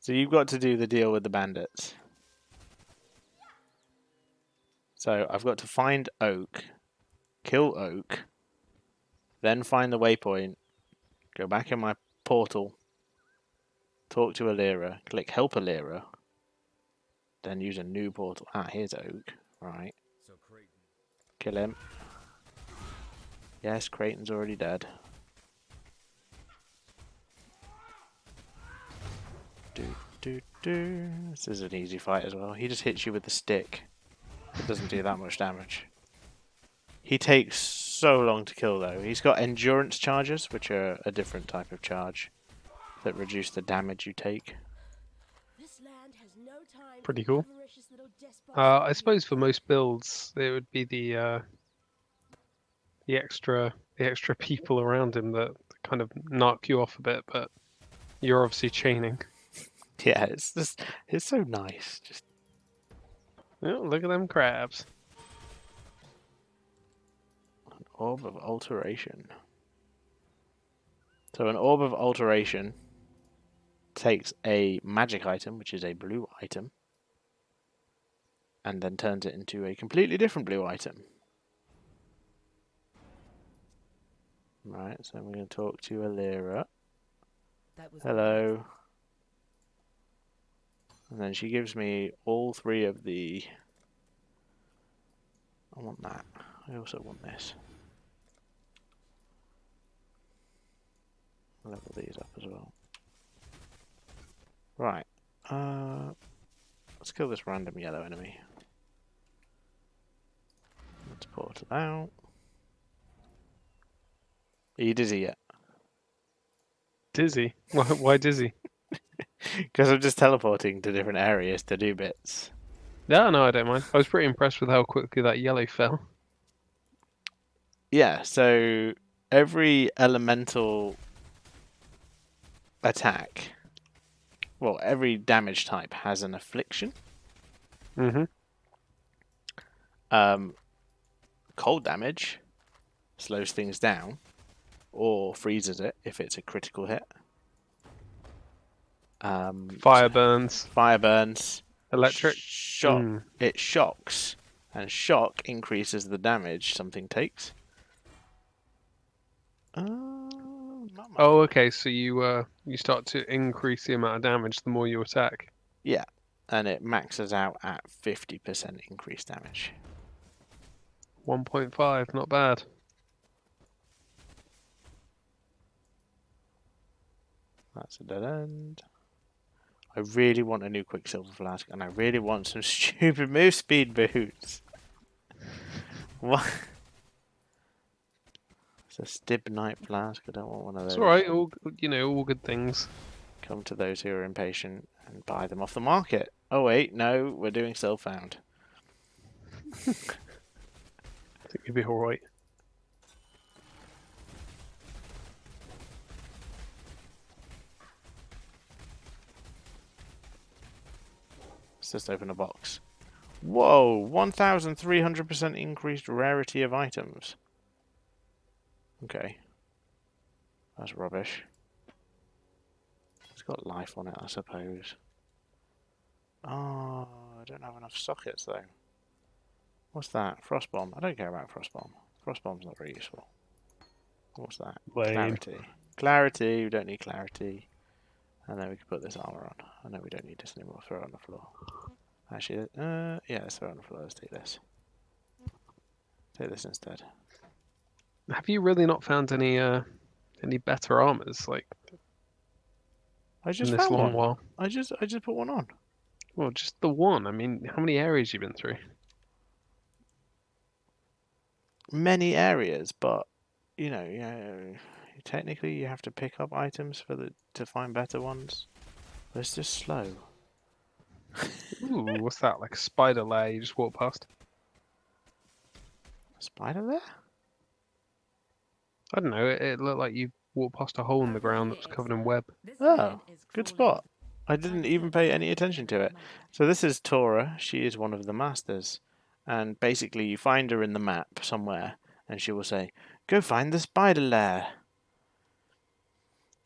So you've got to do the deal with the bandits. So I've got to find Oak, kill Oak, then find the waypoint, go back in my portal, talk to Alira, click help Alira, then use a new portal. Ah, here's Oak. Right. Kill him. Yes, Creighton's already dead. This is an easy fight as well. He just hits you with the stick. It doesn't do that much damage. He takes so long to kill though. He's got endurance charges, which are a different type of charge that reduce the damage you take. Pretty cool. I suppose for most builds, it would be the extra people around him that kind of knock you off a bit, but you're obviously chaining. Yeah, it's so nice. Just oh, look at them crabs. Orb of Alteration. So an Orb of Alteration takes a magic item, which is a blue item, and then turns it into a completely different blue item. Right, so I'm going to talk to Alira. That was Hello. And then she gives me all 3 of the... I want that. I also want this. I'll level these up as well. Right. Let's kill this random yellow enemy. Let's port it out. Are you dizzy yet? Dizzy? Why dizzy? Because I'm just teleporting to different areas to do bits. Yeah, no, I don't mind. I was pretty impressed with how quickly that yellow fell. Yeah, so every elemental attack, well, every damage type has an affliction. Mm-hmm. Cold damage slows things down or freezes it if it's a critical hit. Fire burns. Fire burns. Electric. Shock. It shocks, and shock increases the damage something takes. Oh, okay. So you start to increase the amount of damage the more you attack. Yeah, and it maxes out at 50% increased damage. 1.5, not bad. That's a dead end. I really want a new Quicksilver Flask, and I really want some stupid move speed boots. What? It's a Stibnite Flask. I don't want one of those. It's all right. All good things. Come to those who are impatient and buy them off the market. Oh wait, no, we're doing Self-Found. I think you'll be all right. Let's just open a box. Whoa, 1,300% increased rarity of items. Okay. That's rubbish. It's got life on it, I suppose. Oh, I don't have enough sockets though. What's that? Frost Bomb. I don't care about Frost Bomb. Frost Bomb's not very useful. What's that? Lame. Clarity. Clarity. We don't need clarity. And then we can put this armor on. I know we don't need this anymore. Throw it on the floor. Actually, yeah, let's throw it on the floor. Let's take this. Take this instead. Have you really not found any better armors like I just in this found long one. while? I just put one on. Well, just the one. I mean, how many areas you been through? Many areas, but technically you have to pick up items to find better ones. But it's just slow. Ooh, what's that? Like a spider lair you just walk past? A spider there? I don't know. It looked like you walked past a hole in the ground that was covered in web. Oh, good spot. I didn't even pay any attention to it. So this is Tora. She is one of the masters. And basically you find her in the map somewhere and she will say, "Go find the spider lair."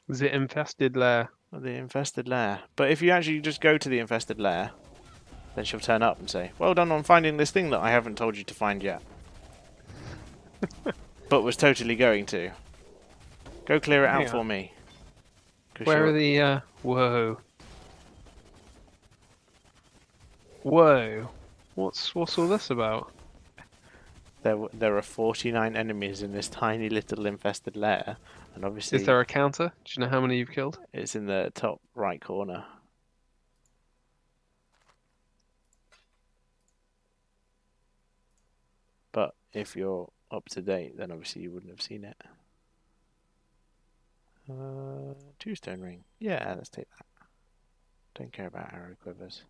Is it infested lair? The infested lair. But if you actually just go to the infested lair, then she'll turn up and say, "Well done on finding this thing that I haven't told you to find yet." But was totally going to. Go clear it out for me. Where are the whoa. Whoa. What's all this about? There are 49 enemies in this tiny little infested lair, and obviously Is there a counter? Do you know how many you've killed? it's in the top right corner. But if you're up to date, then obviously you wouldn't have seen it. 2-stone ring. Yeah, let's take that. Don't care about arrow quivers.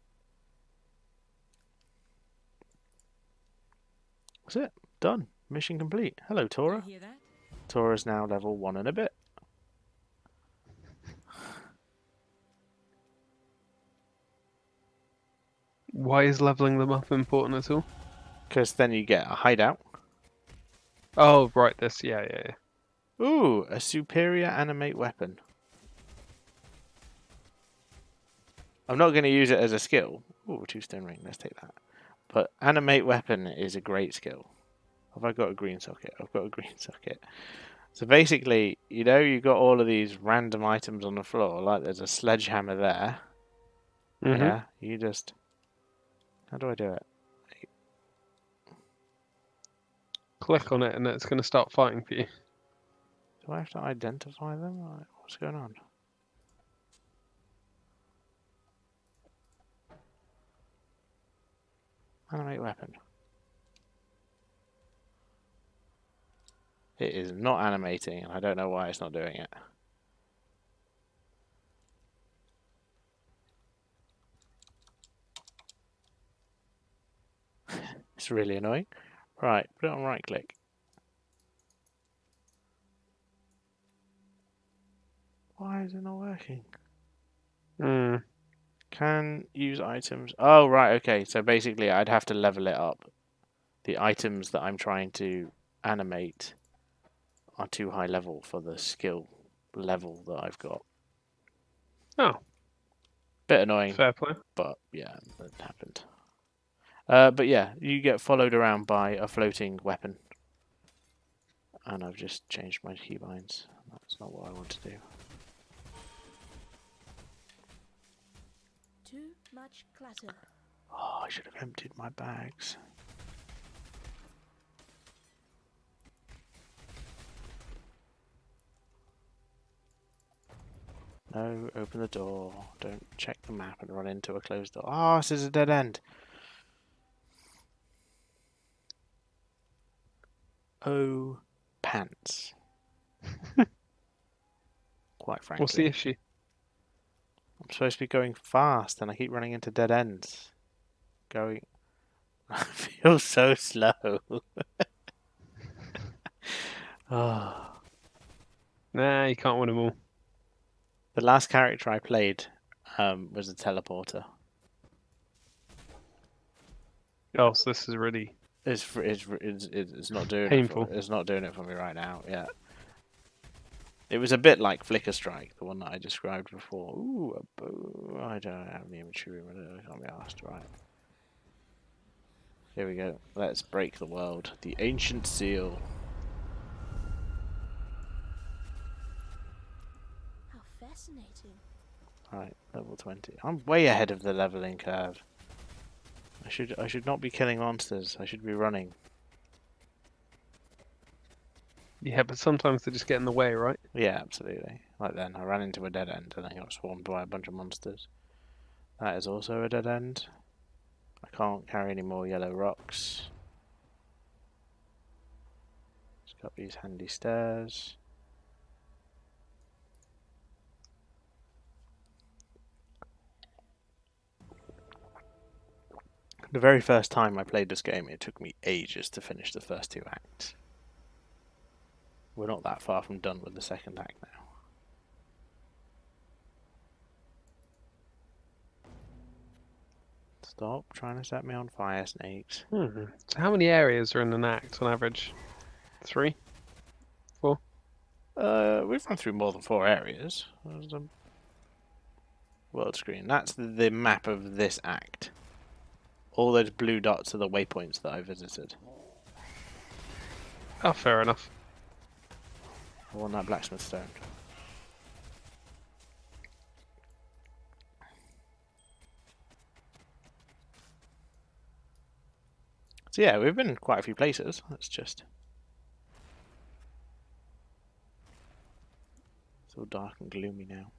That's it. Done. Mission complete. Hello, Tora. Hear that? Tora's now level 1 and a bit. Why is leveling them up important at all? Because then you get a hideout. Oh, right. This. Yeah. Ooh, a superior animate weapon. I'm not going to use it as a skill. Ooh, 2 stone ring. Let's take that. But animate weapon is a great skill. Have I got a green socket? I've got a green socket. So basically, you know, you got all of these random items on the floor. Like there's a sledgehammer there. Mm-hmm. Yeah, you just... How do I do it? Click on it and it's going to start fighting for you. Do I have to identify them? What's going on? Animate weapon. It is not animating, and I don't know why it's not doing it. It's really annoying. Right, put it on right click. Why is it not working? Hmm. Can use items. Oh, right, okay. So basically, I'd have to level it up. The items that I'm trying to animate are too high level for the skill level that I've got. Oh, Bit annoying, fair play. but yeah, that happened. But yeah, you get followed around by a floating weapon. And I've just changed my keybinds. That's not what I want to do. Too much clutter. Oh, I should have emptied my bags. No, open the door. Don't check the map and run into a closed door. Oh, this is a dead end. Oh, pants. Quite frankly. What's the issue? I'm supposed to be going fast and I keep running into dead ends. Going... I feel so slow. Oh. Nah, you can't win them all. The last character I played was a teleporter. Oh, so this is really It's not doing painful. it. It's not doing it for me right now. Yeah. It was a bit like Flicker Strike, the one that I described before. Ooh, a bow. I don't have any inventory room. I can't be asked. Right. Here we go. Let's break the world. The Ancient Seal. How fascinating. Right, level 20. I'm way ahead of the leveling curve. I should not be killing monsters. I should be running. Yeah, but sometimes they just get in the way, right? Yeah, absolutely. Like then, I ran into a dead end and I got swarmed by a bunch of monsters. That is also a dead end. I can't carry any more yellow rocks. Just got these handy stairs. The very first time I played this game, it took me ages to finish the first 2 acts. We're not that far from done with the second act now. Stop trying to set me on fire, snakes. So how many areas are in an act on average? 3? 4? We've run through more than 4 areas. There's the world screen. That's the map of this act. All those blue dots are the waypoints that I visited. Oh, fair enough. I want that blacksmith stone. So yeah, we've been in quite a few places. It's just... It's all dark and gloomy now.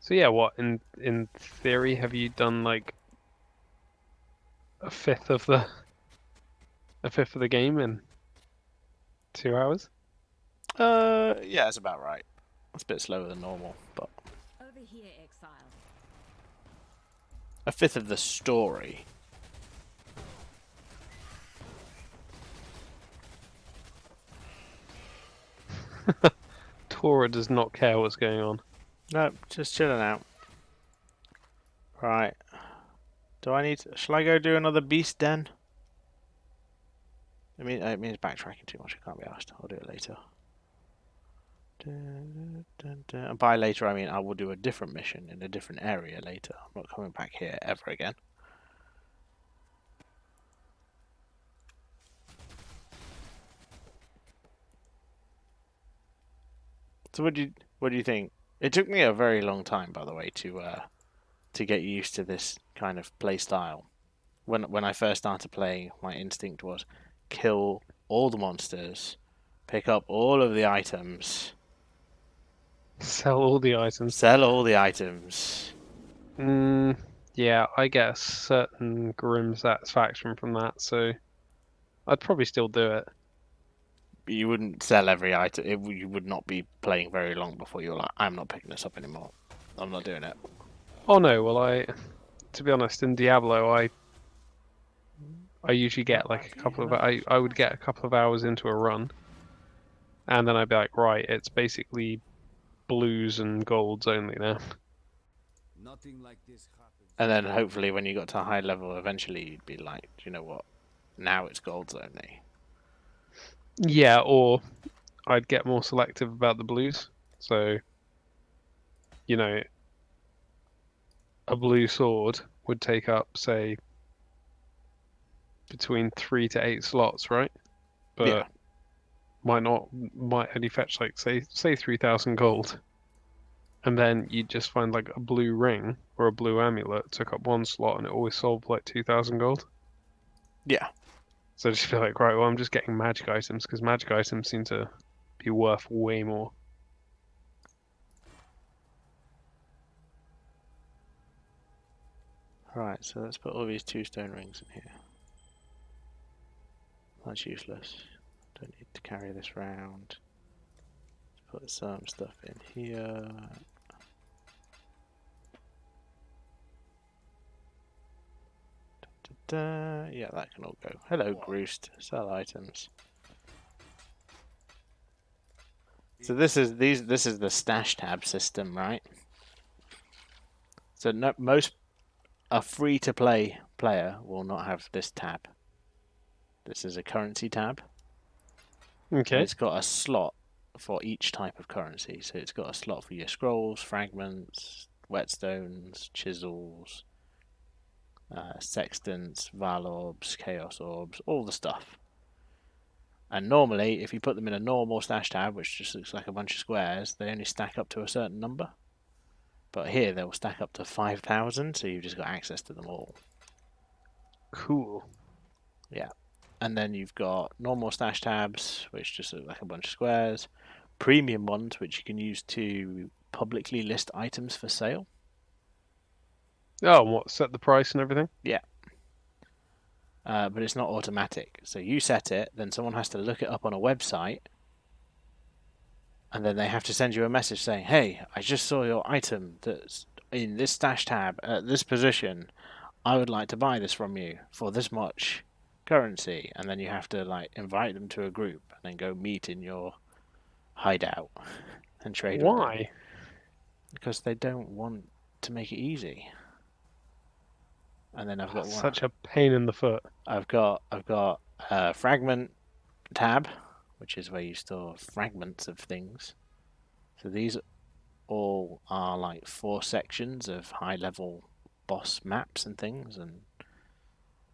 So yeah, what in theory have you done like a fifth of the game in 2 hours? Yeah, it's about right. It's a bit slower than normal, but Over here, Exile. a fifth of the story. Tora does not care what's going on. No, just chilling out. Right. Do I need to... Shall I go do another beast den? I mean, it means backtracking too much. I can't be asked. I'll do it later. And by later, I mean I will do a different mission in a different area later. I'm not coming back here ever again. So what do you think? It took me a very long time, by the way, to get used to this kind of play style. When I first started playing, my instinct was kill all the monsters, pick up all of the items, Sell all the items. sell all the items. Yeah, I get a certain grim satisfaction from that, so I'd probably still do it. You wouldn't sell every item. You would not be playing very long before you're like, I'm not picking this up anymore. I'm not doing it. Oh no, well to be honest, in Diablo I usually get like I would get a couple of hours into a run, and then I'd be like, right, it's basically blues and golds only now. Nothing like this happens. And then hopefully when you got to a high level, eventually you'd be like, do you know what? Now it's golds only. Yeah, or I'd get more selective about the blues. So, you know, a blue sword would take up, say, between 3 to 8 slots, right? But Yeah. might only fetch like say 3,000 gold. And then you'd just find like a blue ring or a blue amulet took up 1 slot and it always sold for like 2,000 gold. Yeah. So I just feel like, right, well, I'm just getting magic items because magic items seem to be worth way more. Right, so let's put all these 2 stone rings in here. That's useless. Don't need to carry this round. Let's put some stuff in here. Yeah, that can all go. Hello, Groost. Sell items. So this is the stash tab system, right? So a free-to-play player will not have this tab. This is a currency tab. Okay. It's got a slot for each type of currency. So it's got a slot for your scrolls, fragments, whetstones, chisels, sextants, val orbs, chaos orbs, all the stuff. And normally, if you put them in a normal stash tab, which just looks like a bunch of squares, they only stack up to a certain number. But here, they'll stack up to 5,000, so you've just got access to them all. Cool. Yeah. And then you've got normal stash tabs, which just look like a bunch of squares. Premium ones, which you can use to publicly list items for sale. Oh, and what, set the price and everything? Yeah. But it's not automatic. So you set it, then someone has to look it up on a website, and then they have to send you a message saying, hey, I just saw your item that's in this stash tab at this position. I would like to buy this from you for this much currency. And then you have to like invite them to a group and then go meet in your hideout and trade with them. Why? Because they don't want to make it easy. And then I've got Such a pain in the foot. I've got a fragment tab, which is where you store fragments of things. So these all are like 4 sections of high level boss maps and things and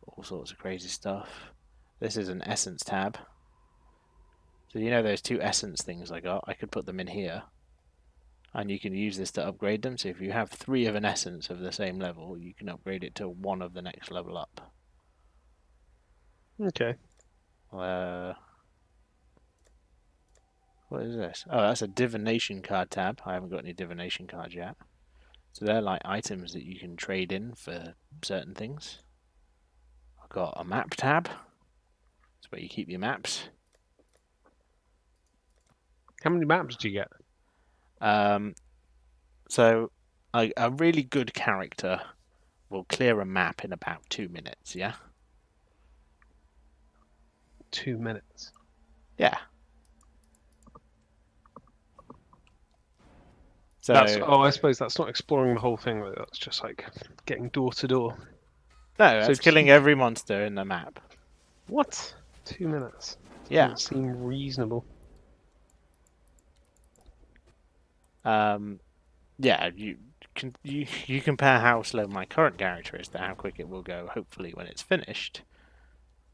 all sorts of crazy stuff. This is an essence tab. So you know those 2 essence things I got? I could put them in here. And you can use this to upgrade them. So if you have 3 of an essence of the same level, you can upgrade it to 1 of the next level up. Okay. What is this? Oh, that's a divination card tab. I haven't got any divination cards yet. So they're like items that you can trade in for certain things. I've got a map tab. That's where you keep your maps. How many maps do you get? So a really good character will clear a map in about 2 minutes, yeah? 2 minutes. Yeah. So I suppose that's not exploring the whole thing. That's just like getting door to door. no, so that's killing every monster in the map. What? 2 minutes? Yeah. Doesn't seem reasonable. Yeah, you compare how slow my current character is to how quick it will go, hopefully, when it's finished,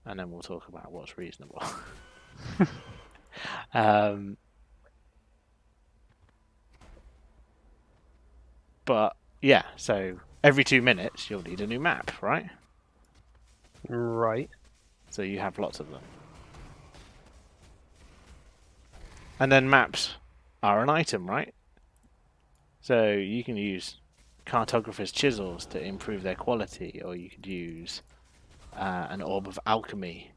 and then we'll talk about what's reasonable. um, but yeah, so every 2 minutes you'll need a new map, right? Right. So you have lots of them. And then maps are an item, right? So you can use cartographers' chisels to improve their quality, or you could use an orb of alchemy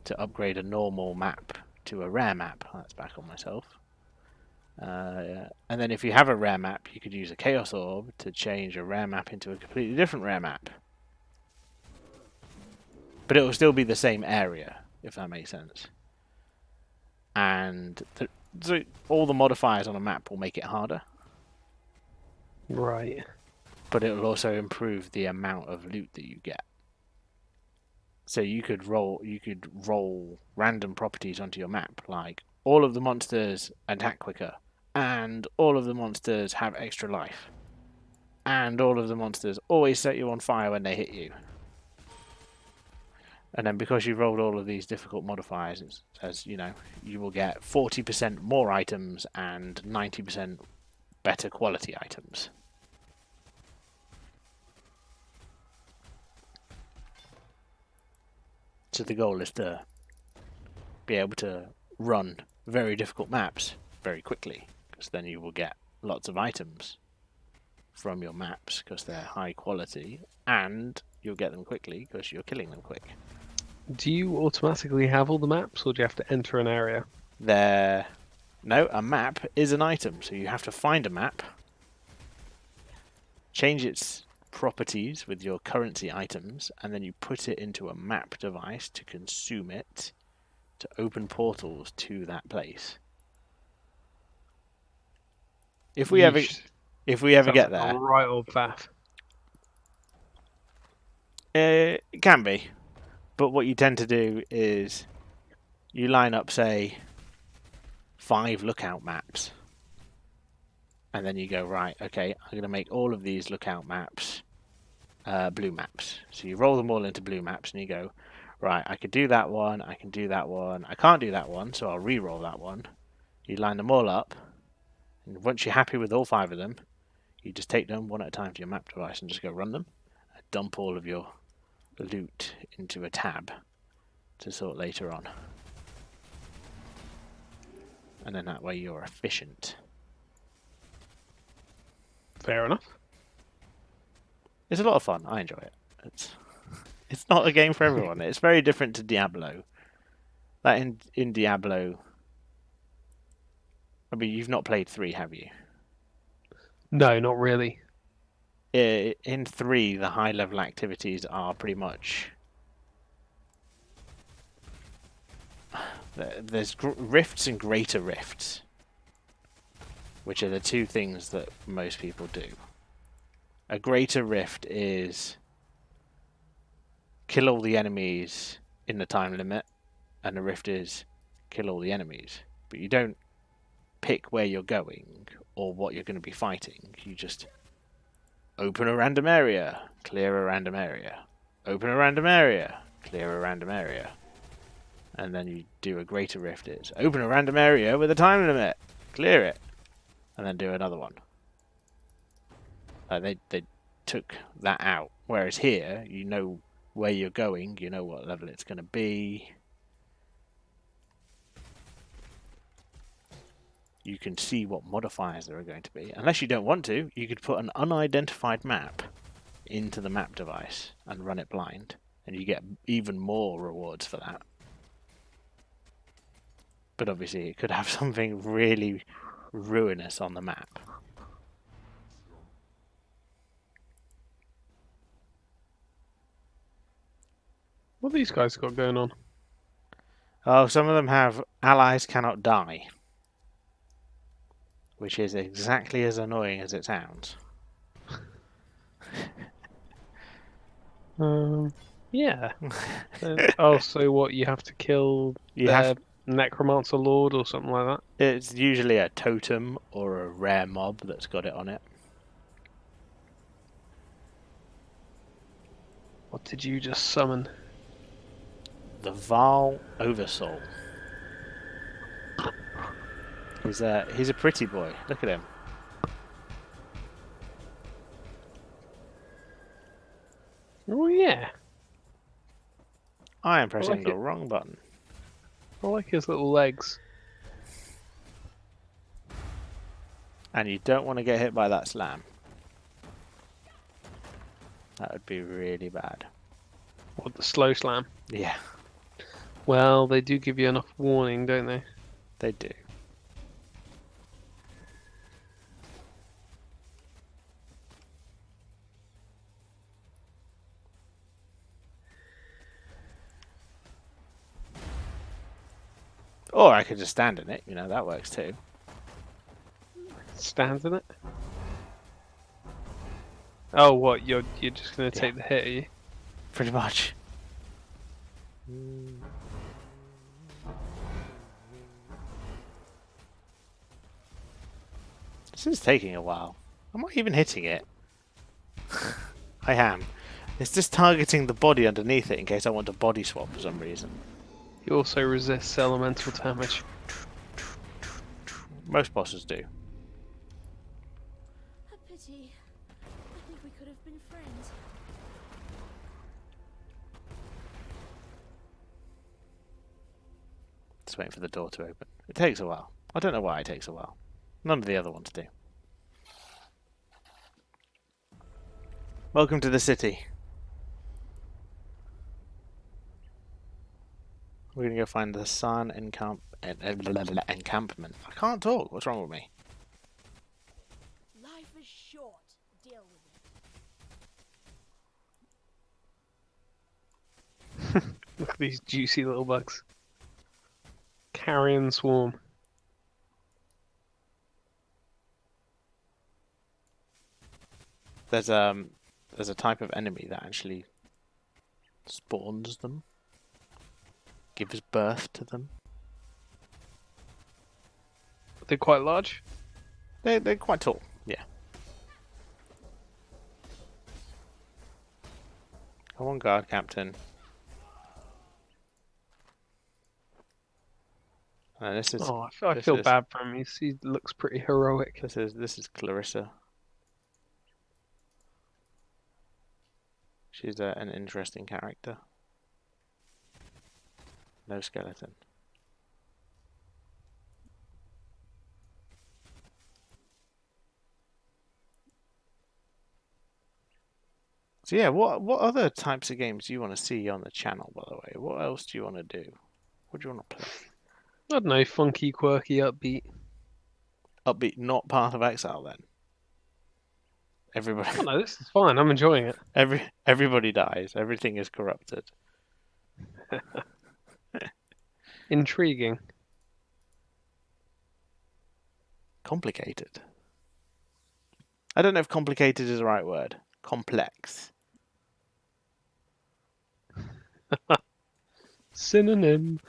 to upgrade a normal map to a rare map. That's back on myself. And then if you have a rare map, you could use a chaos orb to change a rare map into a completely different rare map. But it will still be the same area, if that makes sense. And so all the modifiers on a map will make it harder. Right. But it will also improve the amount of loot that you get. So you could roll random properties onto your map, like all of the monsters attack quicker, and all of the monsters have extra life, and all of the monsters always set you on fire when they hit you. And then because you rolled all of these difficult modifiers, it says, you know, you will get 40% more items and 90% better quality items. So the goal is to be able to run very difficult maps very quickly, because then you will get lots of items from your maps because they're high quality, and you'll get them quickly because you're killing them quick. Do you automatically have all the maps, or do you have to enter an area? No, a map is an item, so you have to find a map, change its properties with your currency items, and then you put it into a map device to consume it to open portals to that place. If we ever Yeesh. get Sounds like there, a right old faff. it can be. But what you tend to do is you line up, say, 5 lookout maps. And then you go, right, okay, I'm going to make all of these lookout maps blue maps. So you roll them all into blue maps and you go, right, I could do that one, I can do that one, I can't do that one, so I'll re-roll that one. You line them all up, and once you're happy with all 5 of them, you just take them one at a time to your map device and just go run them. And dump all of your loot into a tab to sort later on. And then that way you're efficient. Fair enough. It's a lot of fun. I enjoy it. It's not a game for everyone. It's very different to Diablo. Like in Diablo, I mean, you've not played 3, have you? No, not really. In 3, the high level activities are pretty much there's rifts and greater rifts, which are the 2 things that most people do. A greater rift is kill all the enemies in the time limit, and a rift is kill all the enemies. But you don't pick where you're going or what you're going to be fighting. You just open a random area, clear a random area, open a random area, clear a random area. And then you do a greater rift. It's open a random area with a time limit, clear it, and then do another one. They took that out. Whereas here, you know where you're going, you know what level it's going to be. You can see what modifiers there are going to be. Unless you don't want to, you could put an unidentified map into the map device and run it blind, and you get even more rewards for that. But obviously it could have something really ruinous on the map. What have these guys got going on? Oh, some of them have allies cannot die, which is exactly as annoying as it sounds. Yeah. Oh, so what? You have to kill their Necromancer Lord or something like that. It's usually a totem or a rare mob that's got it on it. What did you just summon? The Val Oversoul. He's a pretty boy. Look at him. Oh yeah, I am pressing like the it. wrong button. I like his little legs. And you don't want to get hit by that slam. That would be really bad. What, the slow slam? Yeah, Well, they do give you enough warning, don't they? they do. Or I could just stand in it, that works too. Stands in it. Oh, what? You're just gonna take the hit, are you? Pretty much. This is taking a while. Am I even hitting it? I am. It's just targeting the body underneath it in case I want to body swap for some reason. He also resists elemental damage. Most bosses do. A pity. I think we could have been friends. Just waiting for the door to open. It takes a while. I don't know why it takes a while. None of the other ones do. Welcome to the city. We're gonna go find the San encampment. I can't talk. What's wrong with me? Life is short. Deal with it. Look at these juicy little bugs. Carrion swarm. There's a type of enemy that actually spawns them, gives birth to them. They're quite large. They're quite tall. Yeah. Come on, guard captain. This is. Oh, I this feel is- bad for him. He looks pretty heroic. This is Clarissa. She's an interesting character. No skeleton. So yeah, what other types of games do you want to see on the channel, by the way? What else do you want to do? What do you want to play? I don't know, funky, quirky, upbeat. Upbeat, not Path of Exile then. Everybody Oh no, this is fine. I'm enjoying it. everybody dies. Everything is corrupted. Intriguing. Complicated. I don't know if complicated is the right word. Complex. Synonym.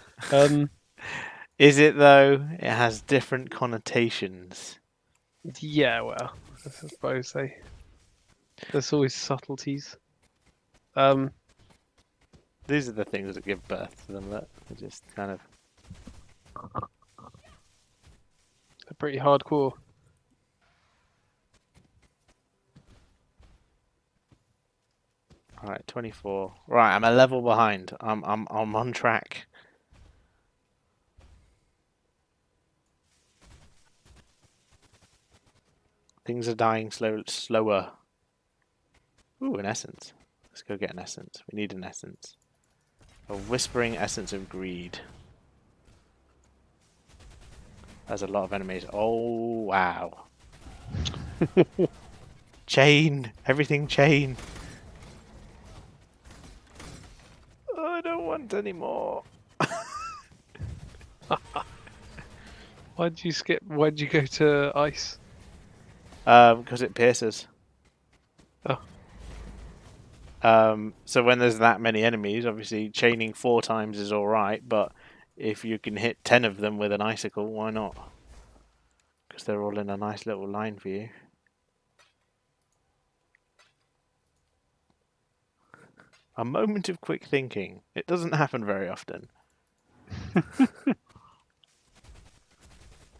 Is it though? It has different connotations. Yeah, well, I suppose there's always subtleties. These are the things that give birth to them that are just kind of. They're pretty hardcore. Alright, 24. Right, I'm a level behind. I'm on track. Things are dying slower. Ooh, an essence. Let's go get an essence. We need an essence. A whispering essence of greed. There's a lot of enemies. Oh, wow. Chain. Everything chain. Oh, I don't want any more. Why'd you skip? Why'd you go to ice? Because it pierces. Oh. So when there's that many enemies, obviously chaining 4 times is alright, but if you can hit 10 of them with an icicle, why not? Because they're all in a nice little line for you. A moment of quick thinking. It doesn't happen very often.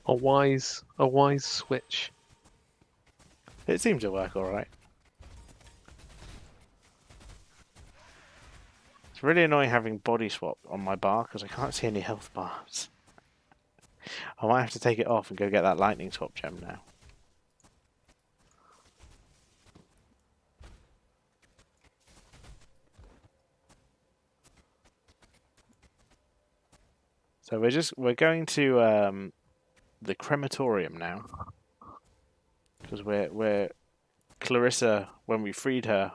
A wise switch. It seems to work alright. It's really annoying having body swap on my bar because I can't see any health bars. I might have to take it off and go get that lightning swap gem now. So we're going to the crematorium now, because we're Clarissa, when we freed her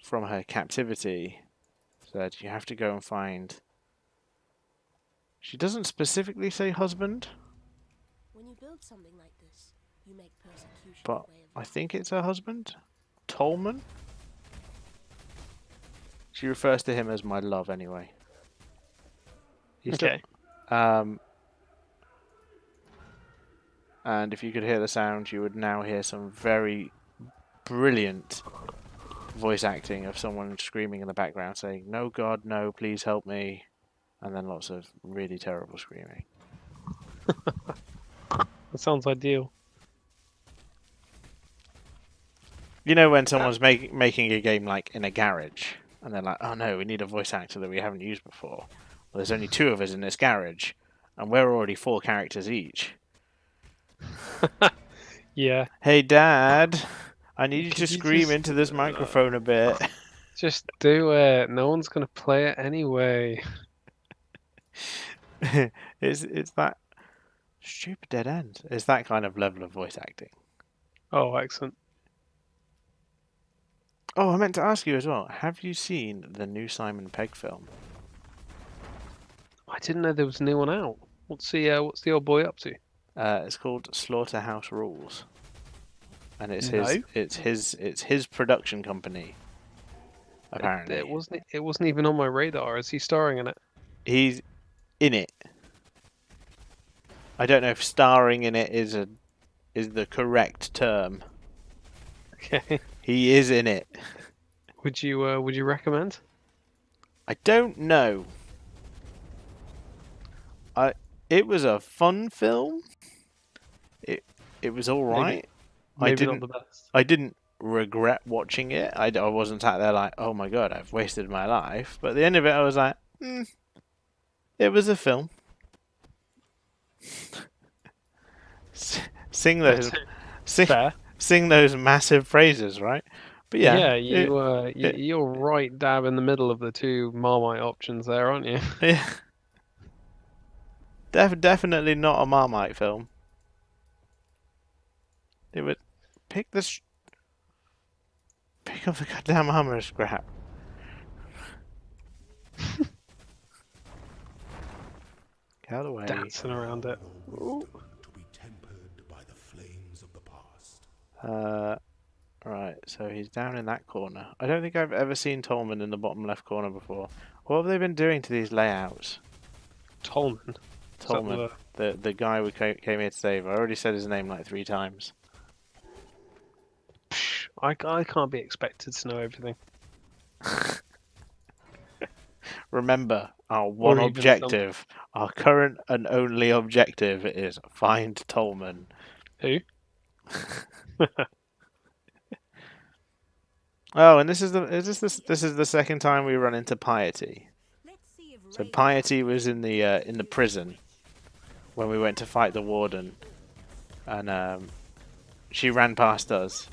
from her captivity, said you have to go and find. She doesn't specifically say husband, When you build something like this, you make persecution but a way of I life. think it's her husband, Tolman. She refers to him as my love anyway. He's Okay. And if you could hear the sound, you would now hear some very brilliant voice acting of someone screaming in the background saying, "No, God, no, please help me," and then lots of really terrible screaming. That sounds ideal. You know when someone's making a game like in a garage, and they're like, "Oh no, we need a voice actor that we haven't used before. Well, there's only 2 of us in this garage, and we're already 4 characters each. Yeah. Hey, Dad, I need you to Could you scream just into this microphone a bit." just do it? No one's gonna play it anyway. It's that stupid dead end. It's that kind of level of voice acting. Oh, excellent. Oh, I meant to ask you as well. Have you seen the new Simon Pegg film? I didn't know there was a new one out. What's the old boy up to? It's called Slaughterhouse Rules, and it's No. his production company. Apparently, It wasn't even on my radar. Is he starring in it? he's in it. I don't know if starring in it is the correct term. Okay. He is in it. Would you recommend? I don't know. It was a fun film. It was all right. Maybe not the best. I didn't regret watching it. I wasn't sat there like, oh my god, I've wasted my life. But at the end of it, I was like, it was a film. Sing those, Fair. sing those massive phrases, right? But yeah, You're right dab in the middle of the 2 Marmite options there, aren't you? yeah, definitely not a Marmite film. It would pick pick up the goddamn armor scrap. Get out of the way. Dancing around it. Ooh. To be tempered by the flames of the past. Right, so he's down in that corner. I don't think I've ever seen Tolman in the bottom left corner before. What have they been doing to these layouts? Tolman. Tolman, the guy we came here to save. I already said his name like 3 times. I can't be expected to know everything. Remember, our one Or even objective, our current and only objective is find Tolman. Who? Oh, and this is the second time we run into Piety. Let's see if So Raiden Piety was in the prison when we went to fight the warden, and she ran past us.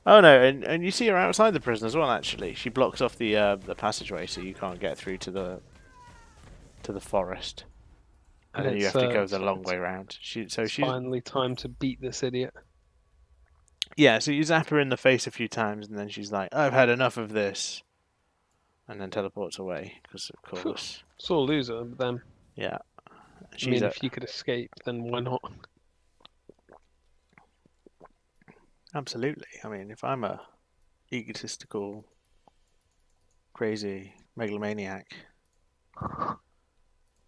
Oh no, and you see her outside the prison as well. Actually, she blocks off the passageway, so you can't get through to the forest, and then you have to go the long way round. She's finally time to beat this idiot. yeah. So you zap her in the face a few times, and then she's like, "I've had enough of this," and then teleports away because of course, Sore loser, but then yeah. I mean, if you could escape, then why not? Absolutely. I mean, if I'm a egotistical, crazy Megalomaniac.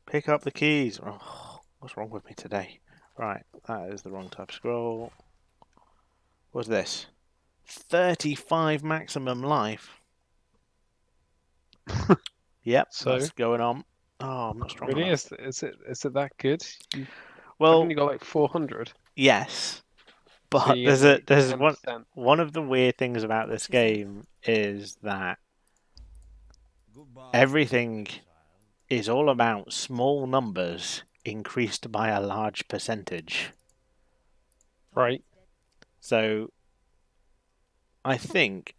Pick up the keys. Oh, what's wrong with me today? Right, that is the wrong type of scroll. What's this? 35 maximum life. Yep, So that's going on. Oh, I'm not strong really, enough. is it that good? You've Well, only got like 400. yes, So but you there's get like there's 10%. one of the weird things about this What is that? game is that Goodbye, everything Exile. is all about small numbers increased by a large percentage. Right. So I think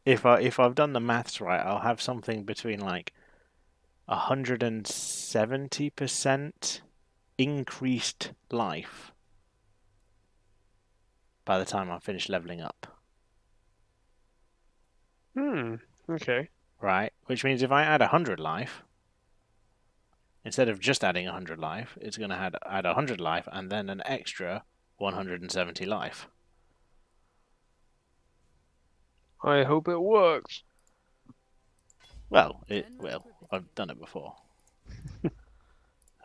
if I've done the maths right, I'll have something between like 170% increased life by the time I finish leveling up. Okay. Right? Which means if I add 100 life, instead of just adding 100 life, it's going to add 100 life and then an extra 170 life. I hope it works. Well, it will. I've done it before.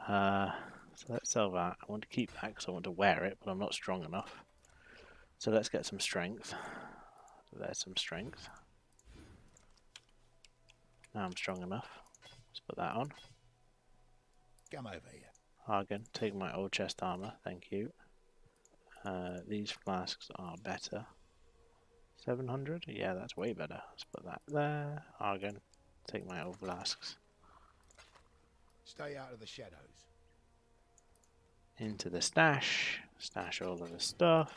So let's sell that. I want to keep that because I want to wear it, but I'm not strong enough. So let's get some strength. There's some strength. Now I'm strong enough. Let's put that on. Come over here. Argon, take my old chest armor, thank you. These flasks are better. 700? Yeah, that's way better. Let's put that there. Argon, take my old flasks. Stay out of the shadows. Into the stash. Stash all of the stuff.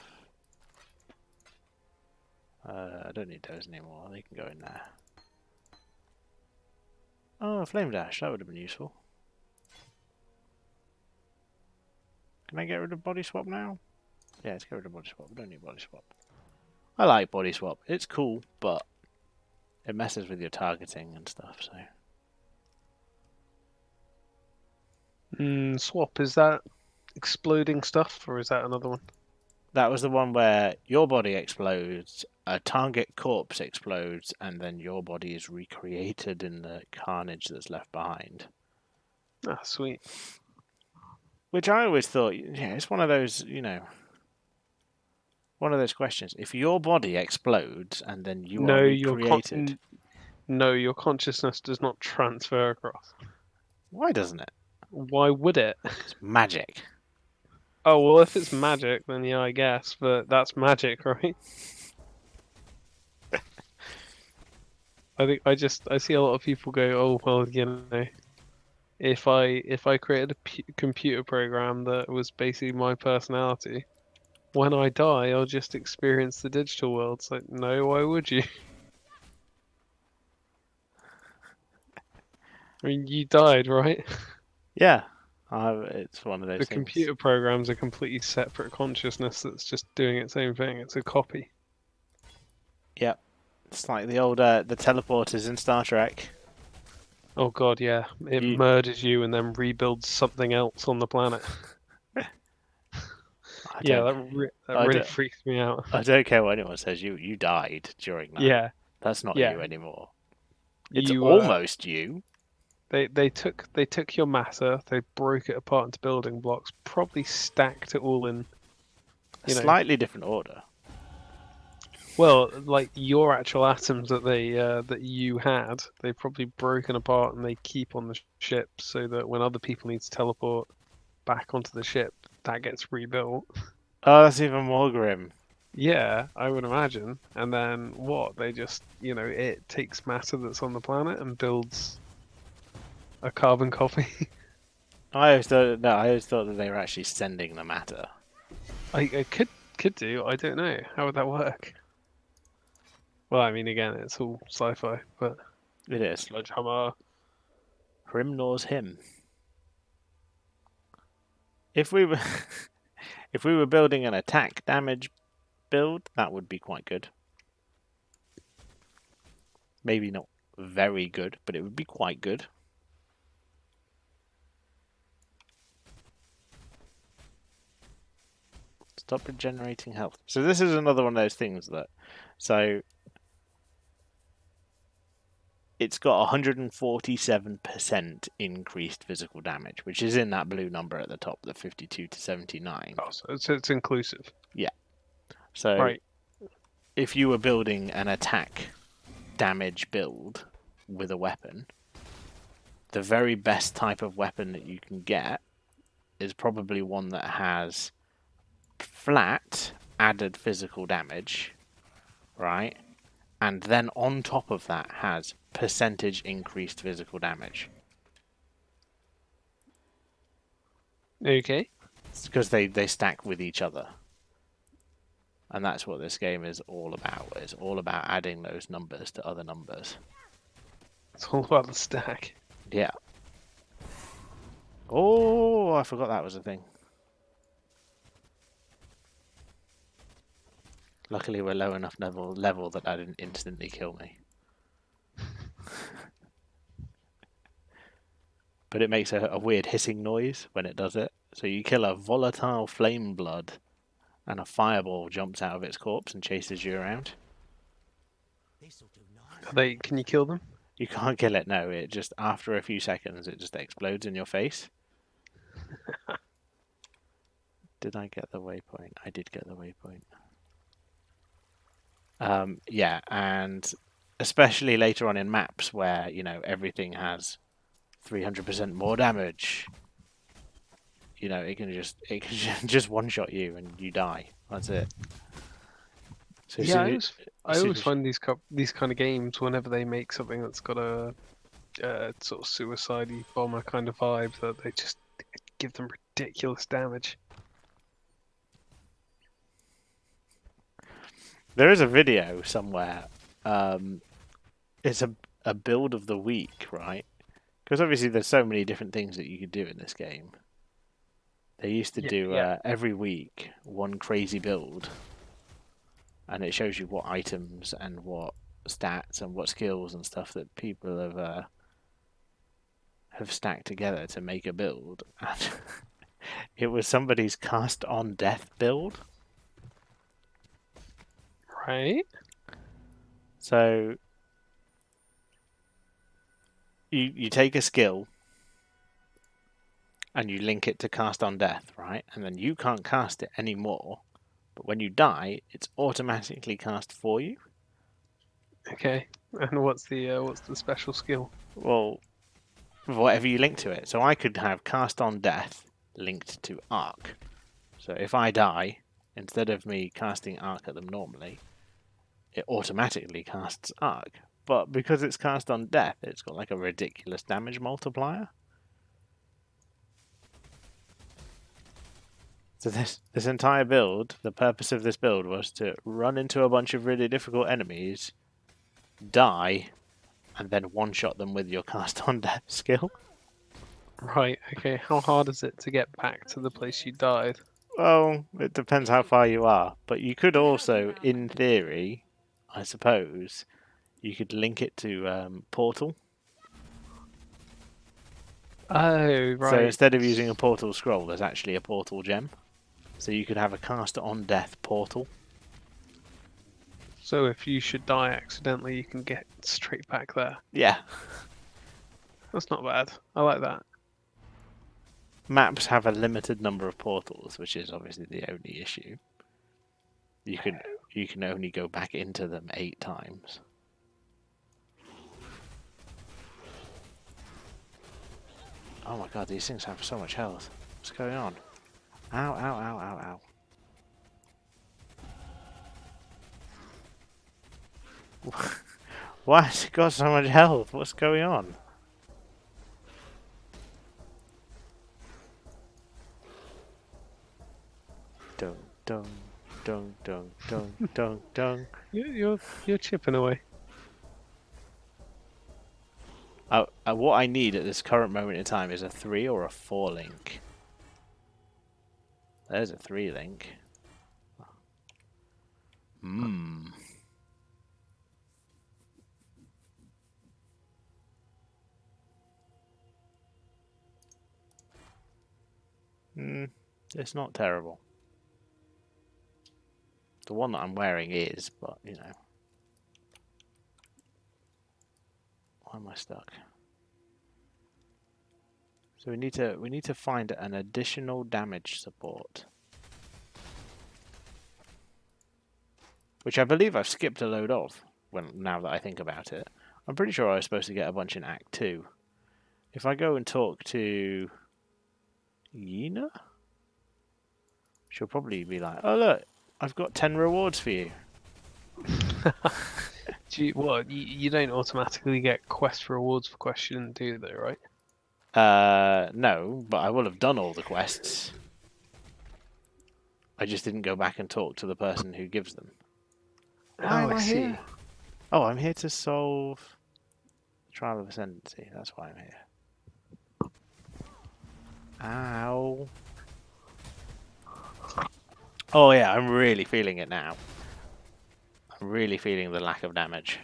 I don't need those anymore. They can go in there. Oh, a flame dash. That would have been useful. Can I get rid of body swap now? Yeah, let's get rid of body swap. We don't need body swap. I like body swap. It's cool, but it messes with your targeting and stuff, so... Swap, is that exploding stuff or is that another one? That was the one where your body explodes, a target corpse explodes, and then your body is recreated in the carnage that's left behind. Ah, sweet. Which I always thought, yeah, it's one of those, one of those questions. If your body explodes and then you are No, recreated, no, your consciousness does not transfer across. why doesn't it? Why would it? It's magic. Oh, well, if it's magic, then yeah, I guess, but that's magic, right? I see a lot of people go, oh, well, if I created a computer program that was basically my personality, when I die, I'll just experience the digital world. It's like, no, why would you? I mean, you died, right? Yeah, it's one of those The things. computer program's a completely separate consciousness that's just doing its own thing. It's a copy. Yep, it's like the old the teleporters in Star Trek. Oh god, yeah. It murders you and then rebuilds something else on the planet. Yeah, that really freaks me out. I don't care what anyone says. You died during that. Yeah, That's not yeah. you anymore. It's You almost you. they took your matter, they broke it apart into building blocks, probably stacked it all in A slightly different order. Well, like your actual atoms that you had, they've probably broken apart and they keep on the ship so that when other people need to teleport back onto the ship, that gets rebuilt. Oh, that's even more grim. Yeah, I would imagine. And then what? They just, it takes matter that's on the planet and builds a carbon copy. I always thought that they were actually sending the matter. I could do. I don't know. How would that work? Well, I mean, again, it's all sci-fi, but It is. Sledgehammer. Hrimnor's him. If we were if we were building an attack damage build, that would be quite good. Maybe not very good, but it would be quite good. Stop regenerating health. So this is another one of those things that... So it's got 147% increased physical damage, which is in that blue number at the top, the 52 to 79. Oh, so it's inclusive. Yeah. So Right. if you were building an attack damage build with a weapon, the very best type of weapon that you can get is probably one that has flat added physical damage, right? And then on top of that has percentage increased physical damage. Okay. It's because they stack with each other. And that's what this game is all about. It's all about adding those numbers to other numbers. It's all about the stack. Yeah. Oh, I forgot that was a thing. Luckily, we're low enough level that that didn't instantly kill me. But it makes a weird hissing noise when it does it. So you kill a volatile flame blood, and a fireball jumps out of its corpse and chases you around. Can you kill them? You can't kill it, no. It just, after a few seconds, it just explodes in your face. Did I get the waypoint? I did get the waypoint. Yeah, and especially later on in maps where, you know, everything has 300% more damage. You know, it can just one-shot you and you die. That's it. So Yeah, I always find these kind of games, whenever they make something that's got a sort of suicide-y bomber kind of vibe, that they just give them ridiculous damage. There is a video somewhere. It's a build of the week, right? Because obviously there's so many different things that you could do in this game. They used to do every week one crazy build, and it shows you what items and what stats and what skills and stuff that people have stacked together to make a build. And it was somebody's cast on death build. Right. So you take a skill and you link it to cast on death, right? And then you can't cast it anymore. But when you die, it's automatically cast for you. Okay. And what's the special skill? Well, whatever you link to it. So I could have cast on death linked to arc. So if I die, instead of me casting arc at them normally, it automatically casts arc. But because it's cast on death, it's got like a ridiculous damage multiplier. So this entire build, the purpose of this build was to run into a bunch of really difficult enemies, die, and then one-shot them with your cast on death skill. Right, okay. How hard is it to get back to the place you died? Well, it depends how far you are. But you could also, in theory, I suppose, you could link it to Portal. Oh, right. So instead of using a Portal scroll, there's actually a Portal gem. So you could have a cast on death portal. So if you should die accidentally, you can get straight back there. Yeah. That's not bad. I like that. Maps have a limited number of portals, which is obviously the only issue. You can only go back into them 8 times. Oh my god, these things have so much health. What's going on? Ow, ow, ow, ow, ow. Why has it got so much health? What's going on? Dung, dung, dung, dung, dung, dung, dung. You're chipping away. What I need at this current moment in time is a 3 or a 4 link. There's a 3 link. It's not terrible. The one that I'm wearing is, but you know. Why am I stuck? So we need to find an additional damage support. Which I believe I've skipped a load of, now that I think about it. I'm pretty sure I was supposed to get a bunch in Act 2. If I go and talk to Yina, she'll probably be like, oh look, I've got 10 rewards for you. You don't automatically get quest rewards for quests you didn't do though, right? No, but I will have done all the quests. I just didn't go back and talk to the person who gives them. Why am I here? Oh, I'm here to solve the Trial of Ascendancy. That's why I'm here. Ow. Oh yeah, I'm really feeling it now. I'm really feeling the lack of damage.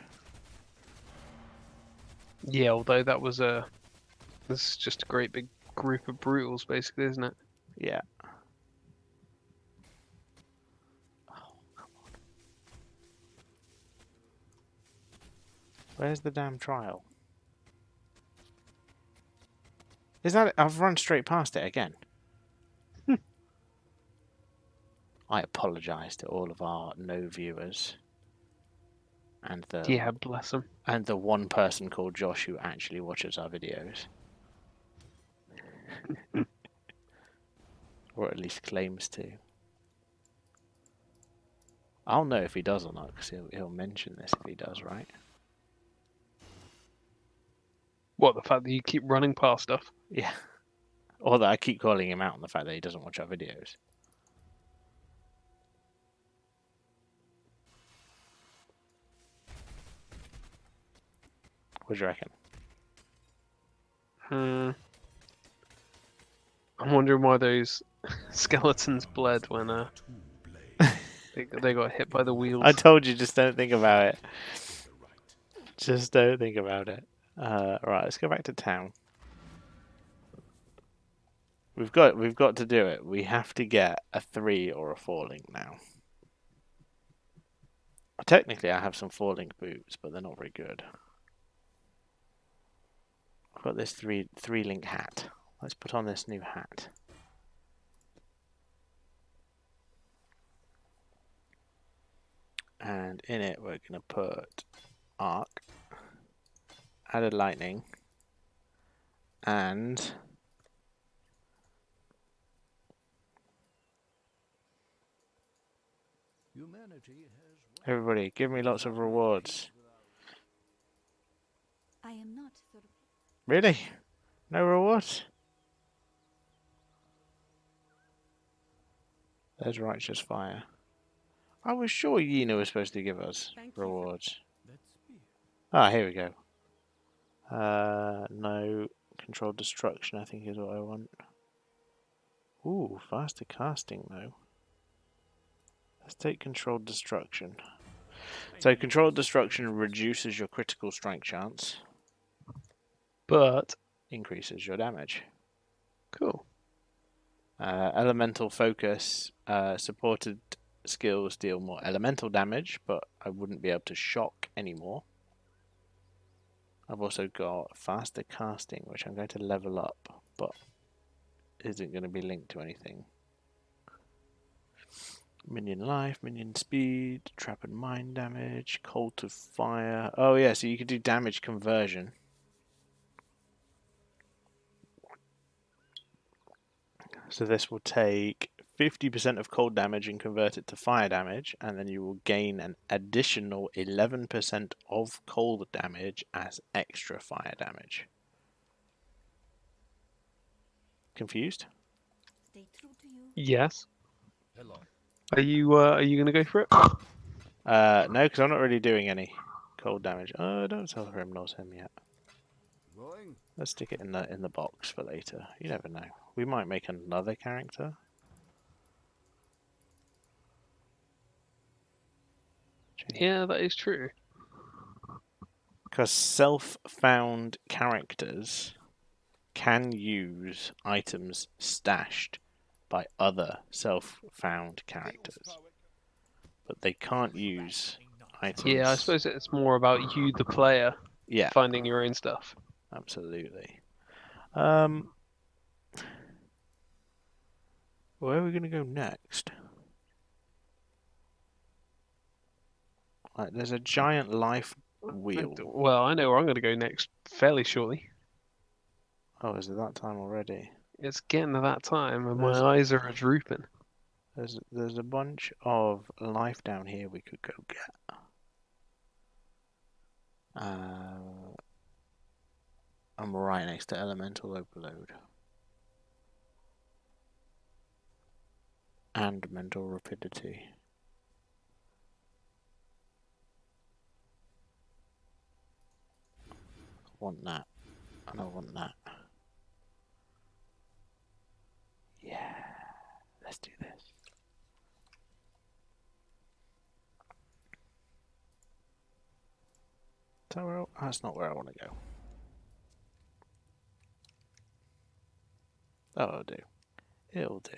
Yeah, although this is just a great big group of brutals, basically, isn't it? Yeah. Where's the damn trial? Is that it? I've run straight past it again. I apologise to all of our no viewers. And Yeah, bless them. And the one person called Josh who actually watches our videos. Or at least claims to. I'll know if he does or not, because he'll mention this if he does, right? What, the fact that you keep running past stuff? Yeah. Or that I keep calling him out on the fact that he doesn't watch our videos. What do you reckon? I'm wondering why those skeletons bled when they got hit by the wheels. I told you, just don't think about it. Just don't think about it. Right, let's go back to town. We've got to do it. We have to get a 3 or a 4 link now. Technically, I have some 4 link boots, but they're not very good. I've got this 3 link hat. Let's put on this new hat. And in it, we're going to put arc, added lightning, and everybody, give me lots of rewards. I am not Really? No rewards? There's righteous fire. I was sure Yina was supposed to give us rewards. Ah, here we go. No, controlled destruction I think is what I want. Ooh, faster casting though. Let's take controlled destruction. So controlled destruction reduces your critical strike chance, but increases your damage. Cool. Elemental focus, supported skills deal more elemental damage, but I wouldn't be able to shock anymore. I've also got faster casting, which I'm going to level up, but isn't going to be linked to anything. Minion life, minion speed, trap and mine damage, cold to fire. Oh yeah, so you can do damage conversion. So this will take 50% of cold damage and convert it to fire damage, and then you will gain an additional 11% of cold damage as extra fire damage. Confused? stay true to you. Yes. Hello. Are you gonna go for it? No, because I'm not really doing any cold damage. Oh, don't tell him not him yet. Going? Let's stick it in the box for later. You never know. We might make another character. Yeah, that is true. Because self-found characters can use items stashed by other self-found characters, but they can't use items. Yeah, I suppose it's more about you, the player, Yeah, finding your own stuff. absolutely. Where are we going to go next? Like, there's a giant life wheel. Well, I know where I'm going to go next fairly shortly. Oh, is it that time already? It's getting to that time, and There's- my eyes are drooping. There's a bunch of life down here we could go get. I'm right next to Elemental Overload. And Mental Rapidity. I want that. And I want that. Yeah. Let's do this. Is that where that's not where I want to go. That'll do. It'll do.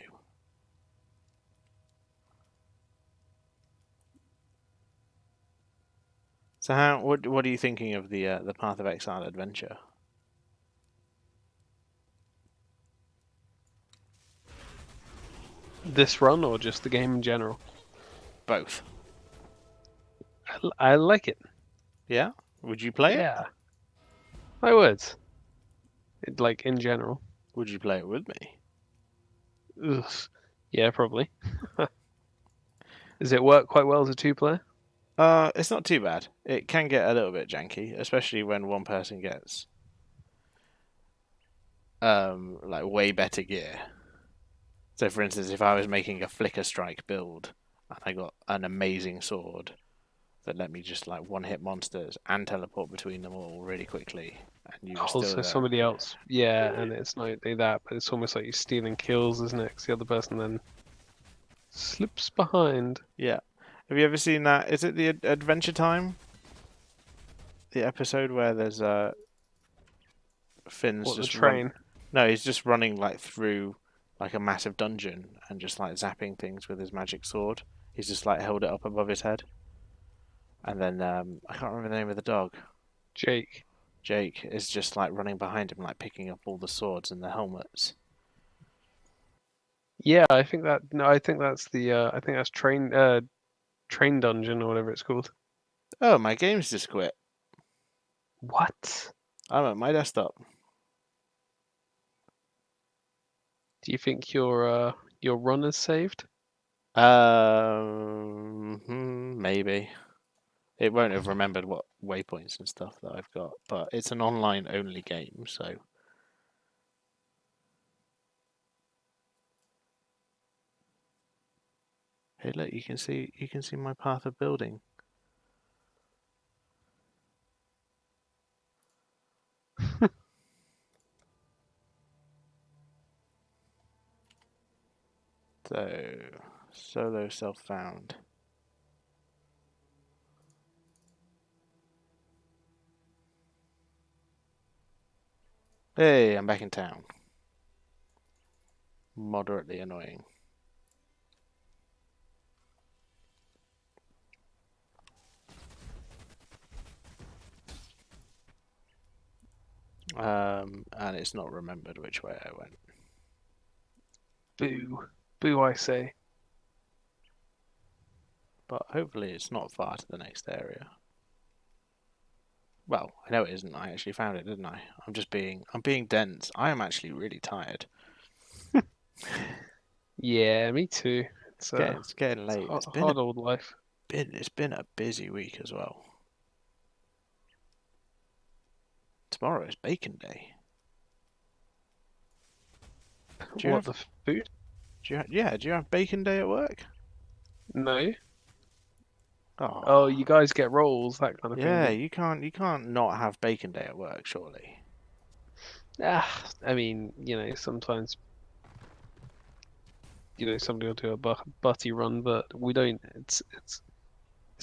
So what are you thinking of the Path of Exile adventure? This run, or just the game in general? Both. I like it. Yeah? Would you play it? Yeah, I would. Like in general. Would you play it with me? Ugh. Yeah, probably. Does it work quite well as a two-player? It's not too bad. It can get a little bit janky, especially when one person gets like way better gear. So for instance, if I was making a flicker strike build and I got an amazing sword that let me just like one hit monsters and teleport between them all really quickly, and you were still Also, there. somebody else. Yeah, and it's not only that, but it's almost like you're stealing kills, isn't it? 'Cause the other person then slips behind. Yeah. Have you ever seen that? Is it the Adventure Time? The episode where there's Finn's What, the just train? No, he's just running like through like a massive dungeon and just like zapping things with his magic sword. He's just like held it up above his head. And then I can't remember the name of the dog. Jake. Jake is just like running behind him, like picking up all the swords and the helmets. Yeah, I think that. No, I think that's the. I think that's train dungeon or whatever it's called. Oh, my game's just quit. What? I'm at my desktop. Do you think your run is saved? Maybe. It won't have remembered what waypoints and stuff that I've got, but it's an online only game, so. Hey, look, you can see my path of building. So, solo self-found. Hey, I'm back in town. Moderately annoying. And it's not remembered which way I went. Boo. Boo, I say. But hopefully it's not far to the next area. Well, I know it isn't. I actually found it, didn't I? I'm being dense. I am actually really tired. Yeah, me too. It's getting late. It's hard old life. It's been a busy week as well. Tomorrow is Bacon Day. Do you What, have the food? Do you have Bacon Day at work? No. Oh, Oh, you guys get rolls, that kind of yeah. thing. You can't not have Bacon Day at work, surely. I mean, sometimes, somebody will do a butty run, but we don't. It's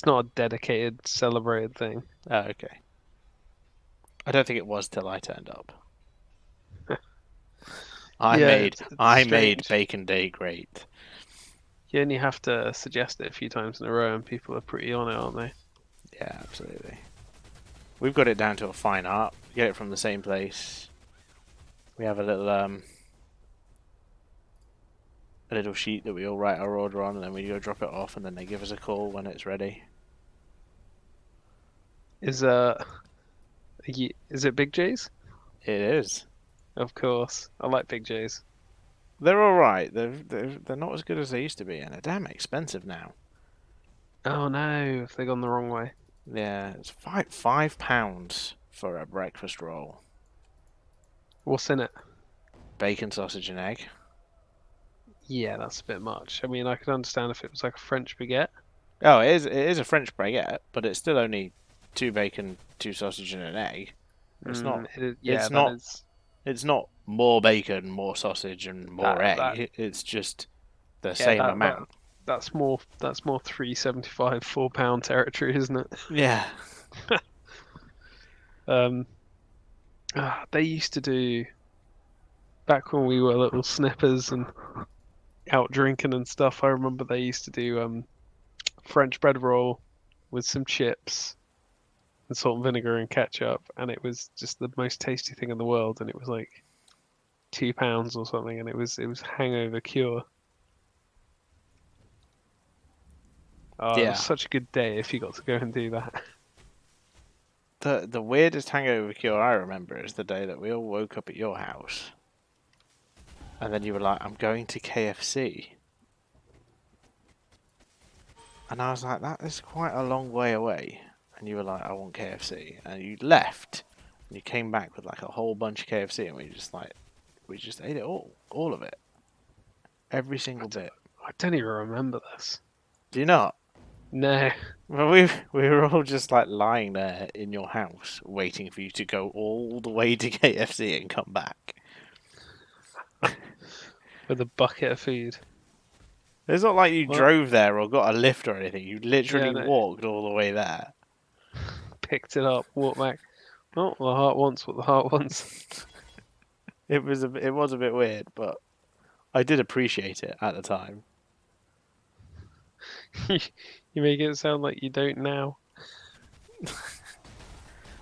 not a dedicated, celebrated thing. Oh, okay. I don't think it was till I turned up. I made strange. Bacon Day great. You only have to suggest it a few times in a row, and people are pretty on it, aren't they? Yeah, absolutely. We've got it down to a fine art. We get it from the same place. We have a little sheet that we all write our order on, and then we go drop it off, and then they give us a call when it's ready. Is it Big J's? It is. Of course, I like Big J's. They're all right. They're not as good as they used to be, and they're damn expensive now. Oh no, if they've gone the wrong way. Yeah, it's £5 for a breakfast roll. What's in it? Bacon, sausage, and egg. Yeah, that's a bit much. I mean, I could understand if it was like a French baguette. Oh, it is a French baguette, but it's still only 2 bacon, 2 sausage, and an egg. It's not. It's not more bacon, more sausage, and more egg. It's just the same amount. That's more £3.75, £4 territory, isn't it? Yeah. They used to do, back when we were little snippers and out drinking and stuff, I remember they used to do French bread roll with some chips and salt and vinegar and ketchup, and it was just the most tasty thing in the world, and it was like £2 or something, and it was hangover cure. Oh, Yeah. It was such a good day if you got to go and do that. The weirdest hangover cure I remember is the day that we all woke up at your house, and then you were like, "I'm going to KFC," and I was like, "That is quite a long way away," and you were like, "I want KFC," and you left, and you came back with like a whole bunch of KFC, and we just ate it all of it, every single bit. I don't even remember this. Do you not? No. Well, we were all just like lying there in your house, waiting for you to go all the way to KFC and come back. With a bucket of food. It's not like you drove there or got a lift or anything. You literally walked all the way there. Picked it up, walked back. Oh, the heart wants what the heart wants. It was a bit weird, but I did appreciate it at the time. You make it sound like you don't now.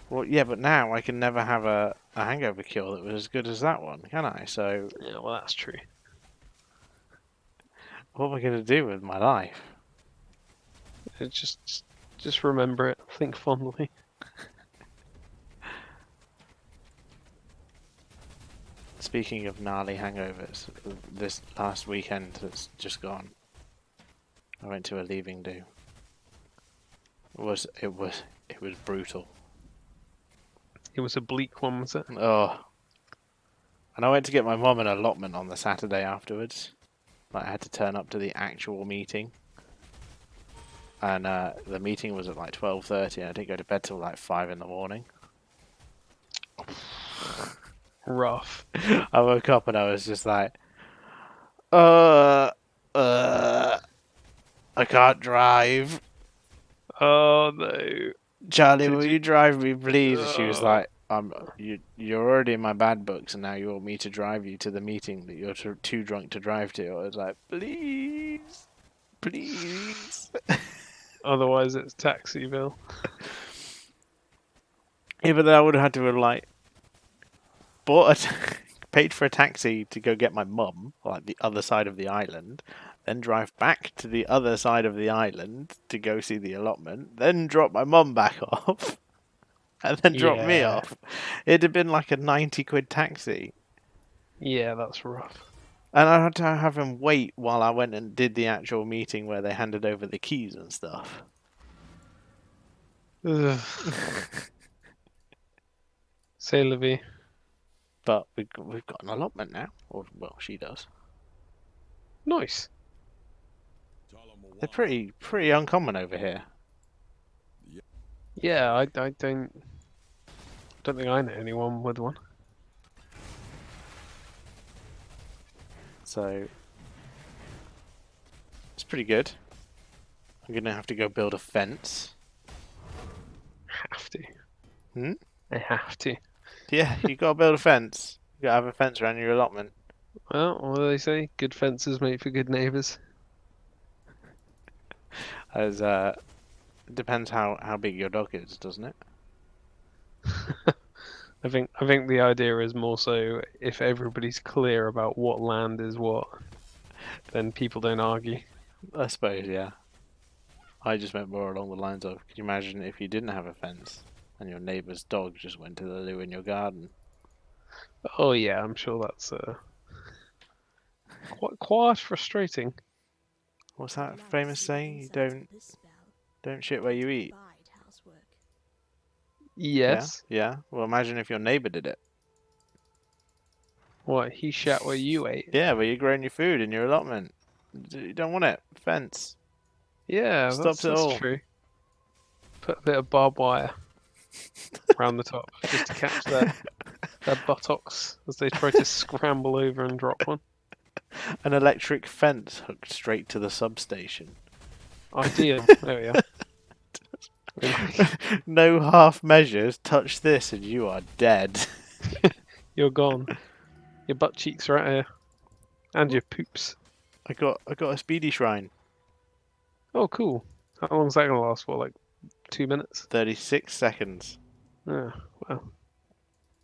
Well, yeah, but now I can never have a hangover cure that was as good as that one, can I? So Yeah, well, that's true. what am I going to do with my life? Just remember it. Think fondly. Speaking of gnarly hangovers, this last weekend that's just gone, I went to a leaving do. It was brutal. It was a bleak one, was it? Oh. And I went to get my mum an allotment on the Saturday afterwards. Like, I had to turn up to the actual meeting. And the meeting was at like 12:30, and I didn't go to bed till like 5 in the morning. Rough. I woke up and I was just like, I can't drive. Oh no. Charlie, will you drive me, please? She was like, you're already in my bad books, and now you want me to drive you to the meeting that you're too drunk to drive to. I was like, please. Otherwise, it's taxi bill. Yeah, but then I would have had to have like paid for a taxi to go get my mum, like the other side of the island, then drive back to the other side of the island to go see the allotment, then drop my mum back off, and then drop me off. It'd have been like a 90 quid taxi. Yeah, that's rough. And I had to have him wait while I went and did the actual meeting where they handed over the keys and stuff. C'est la vie. But we've got an allotment now. Or, well, she does. Nice. They're pretty uncommon over here. Yeah, I don't think I know anyone with one. So it's pretty good. I'm gonna have to go build a fence. Have to. Hmm? I have to. Yeah, you gotta build a fence. You gotta have a fence around your allotment. Well, what do they say? Good fences make for good neighbours. As depends how big your dog is, doesn't it? I think the idea is more so if everybody's clear about what land is what, then people don't argue. I suppose, yeah. I just meant more along the lines of, could you imagine if you didn't have a fence and your neighbour's dog just went to the loo in your garden? Oh yeah, I'm sure that's quite frustrating. What's I'd that love to famous see the saying? You insides of this spell. don't shit where you eat. Provide housework. Yeah, Yes. yeah. Well, imagine if your neighbour did it. What, he shat where you ate? Yeah, where you're growing your food in your allotment. You don't want it. Fence. Yeah, Stops it that's all. true. Put a bit of barbed wire around the top just to catch their buttocks as they try to scramble over and drop one. An electric fence hooked straight to the substation. Ideal. There we are. No half measures. Touch this and you are dead. You're gone. Your butt cheeks are out here. And your poops. I got a speedy shrine. Oh, cool. How long's that gonna last for? Like 2 minutes? 36 seconds. Yeah, well,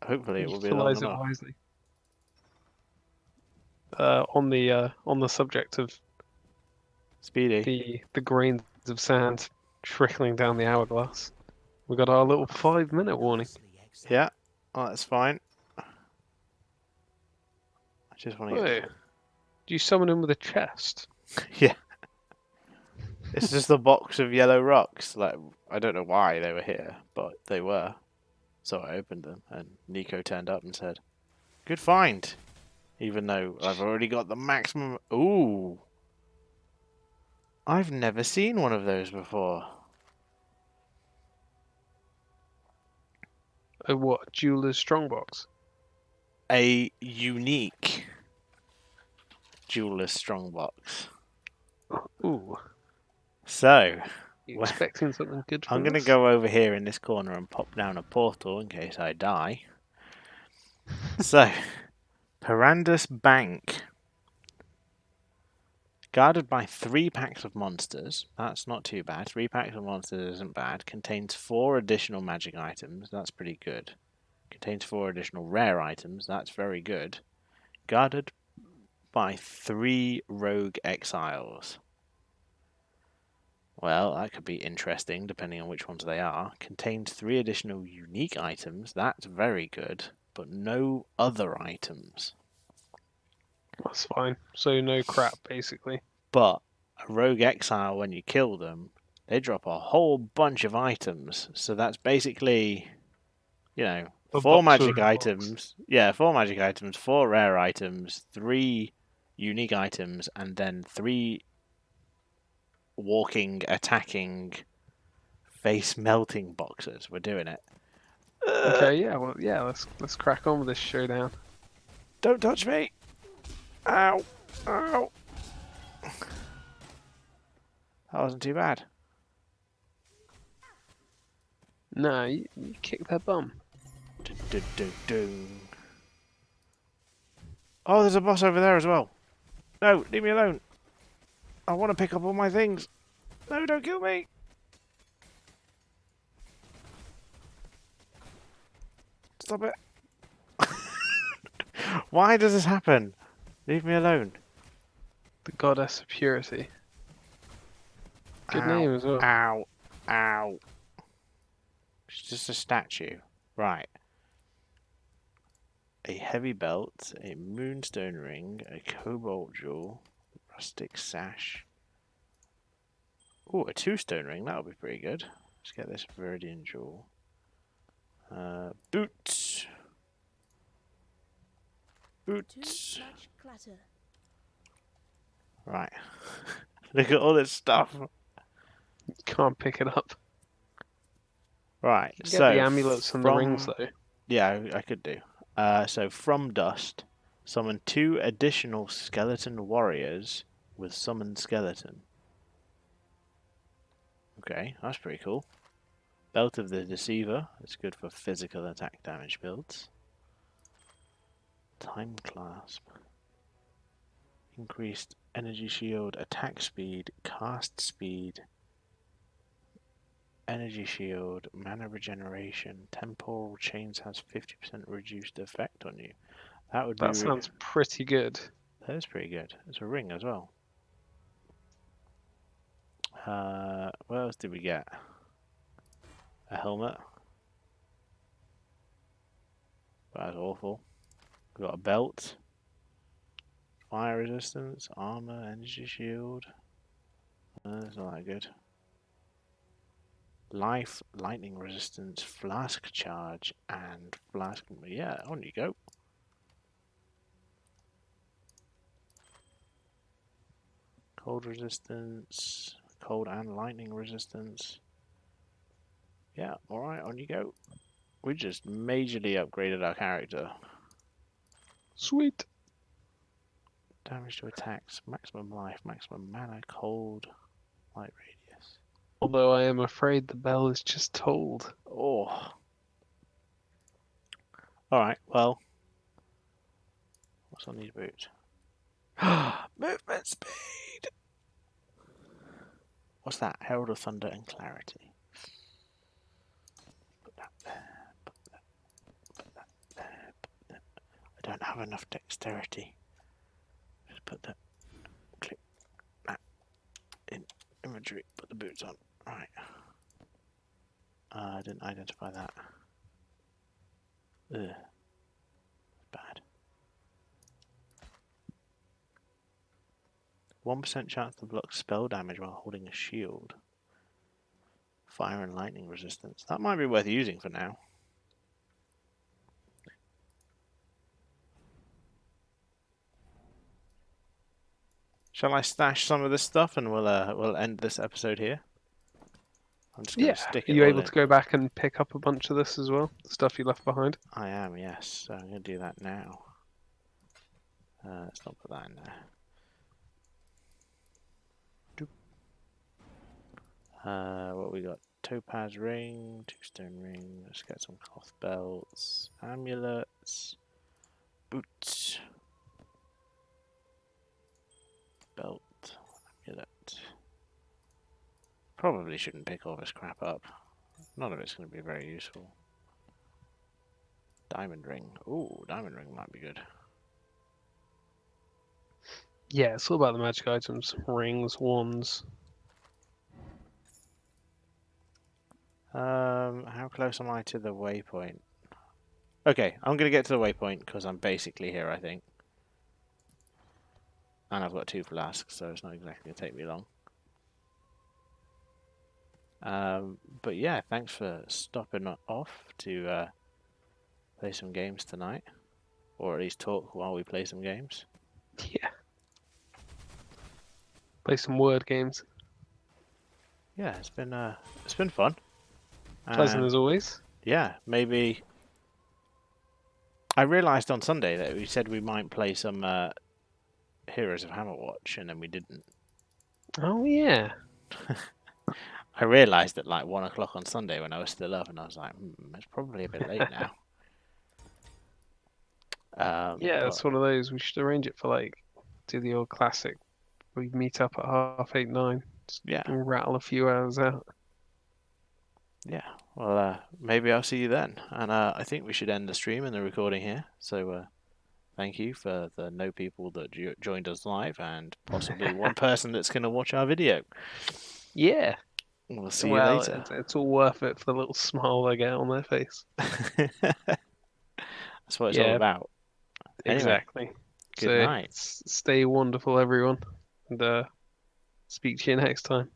Hopefully it will be long utilize it enough. wisely. On the subject of Speedy. the grains of sand trickling down the hourglass, we got our little 5-minute warning. Yeah. Oh, that's fine. I just want to Wait, get... do you summon him with a chest? Yeah. It's just a box of yellow rocks. Like, I don't know why they were here, but they were. So I opened them, and Nico turned up and said, "Good find." Even though I've already got the maximum... Ooh! I've never seen one of those before. A what? Jeweler's strongbox? A unique jeweler's strongbox. Ooh, So, you Well, expecting something good from I'm going to this? go over here in this corner and pop down a portal in case I die. So, Perandus Bank. Guarded by 3 packs of monsters. That's not too bad. 3 packs of monsters isn't bad. Contains 4 additional magic items. That's pretty good. Contains 4 additional rare items. That's very good. Guarded by 3 rogue exiles. Well, that could be interesting depending on which ones they are. Contains 3 additional unique items. That's very good. But no other items. That's fine. So no crap, basically. But a rogue exile, when you kill them, they drop a whole bunch of items. So that's basically, you know, A 4 box magic within a box. items. Yeah, 4 magic items, 4 rare items, 3 unique items, and then 3 walking, attacking, face melting boxes. We're doing it. Okay, yeah, well, yeah. Let's crack on with this showdown. Don't touch me! Ow! Ow! That wasn't too bad. No, you kick their bum. Oh, there's a boss over there as well. No, leave me alone. I want to pick up all my things. No, don't kill me. Stop it. Why does this happen? Leave me alone. The goddess of purity. Good Ow, name as well. Ow. Ow. She's just a statue. Right. A heavy belt, a moonstone ring, a cobalt jewel, rustic sash. Ooh, a 2-stone ring. That'll be pretty good. Let's get this viridian jewel. Boots. Too Boots. much clutter. Right. Look at all this stuff. Can't pick it up. Right. Get So the amulets and the rings though. Yeah, I could do. So from dust, summon 2 additional skeleton warriors with summoned skeleton. Okay, that's pretty cool. Belt of the Deceiver. It's good for physical attack damage builds. Time clasp. Increased energy shield, attack speed, cast speed. Energy shield, mana regeneration, temporal chains has 50% reduced effect on you. That would be. That sounds pretty good. That is pretty good. It's a ring as well. What else did we get? A helmet. That's awful. We got a belt. Fire resistance, armor, energy shield. That's not that good. Life, lightning resistance, flask charge, and flask. Yeah, on you go. Cold resistance, cold and lightning resistance. Yeah, alright, on you go. We just majorly upgraded our character. Sweet. Damage to attacks, maximum life, maximum mana, cold, light radius. Although I am afraid the bell is just tolled. Oh. Alright, well. What's on these boots? Movement speed! What's that? Herald of Thunder and Clarity. Put that there, put that there, put that. I don't have enough dexterity. Just put that, click that in inventory, put the boots on. Right. I didn't identify that. Ugh. Bad. 1% chance to block spell damage while holding a shield. Fire and lightning resistance. That might be worth using for now. Shall I stash some of this stuff and we'll end this episode here? I'm just gonna stick it Are you all able in. to go back and pick up a bunch of this as well? The stuff you left behind? I am, yes. So I'm gonna do that now. Let's not put that in there. What we got? Topaz ring, 2 stone ring. Let's get some cloth belts, amulets, boots, belt, amulet. Probably shouldn't pick all this crap up. None of it's going to be very useful. Diamond ring. Ooh, diamond ring might be good. Yeah, it's all about the magic items. Rings, wands. How close am I to the waypoint? Okay, I'm going to get to the waypoint because I'm basically here, I think. And I've got 2 flasks, so it's not exactly going to take me long. But yeah, thanks for stopping off to play some games tonight. Or at least talk while we play some games. Yeah. Play some word games. Yeah, it's been fun. Pleasant as always. Yeah, maybe. I realised on Sunday that we said we might play some Heroes of Hammerwatch, and then we didn't. Oh yeah. I realised at like 1 o'clock on Sunday when I was still up, and I was like, it's probably a bit late now. Yeah, it's one of those. We should arrange it for like do the old classic. We meet up at 8:30, 9. Yeah. And rattle a few hours out. Yeah, well, maybe I'll see you then. And I think we should end the stream and the recording here. So thank you for the no people that joined us live and possibly one person that's going to watch our video. Yeah. We'll see you later. It's all worth it for the little smile they get on their face. That's what it's all about. Anyway, Exactly. Good night. Stay wonderful, everyone. And speak to you next time.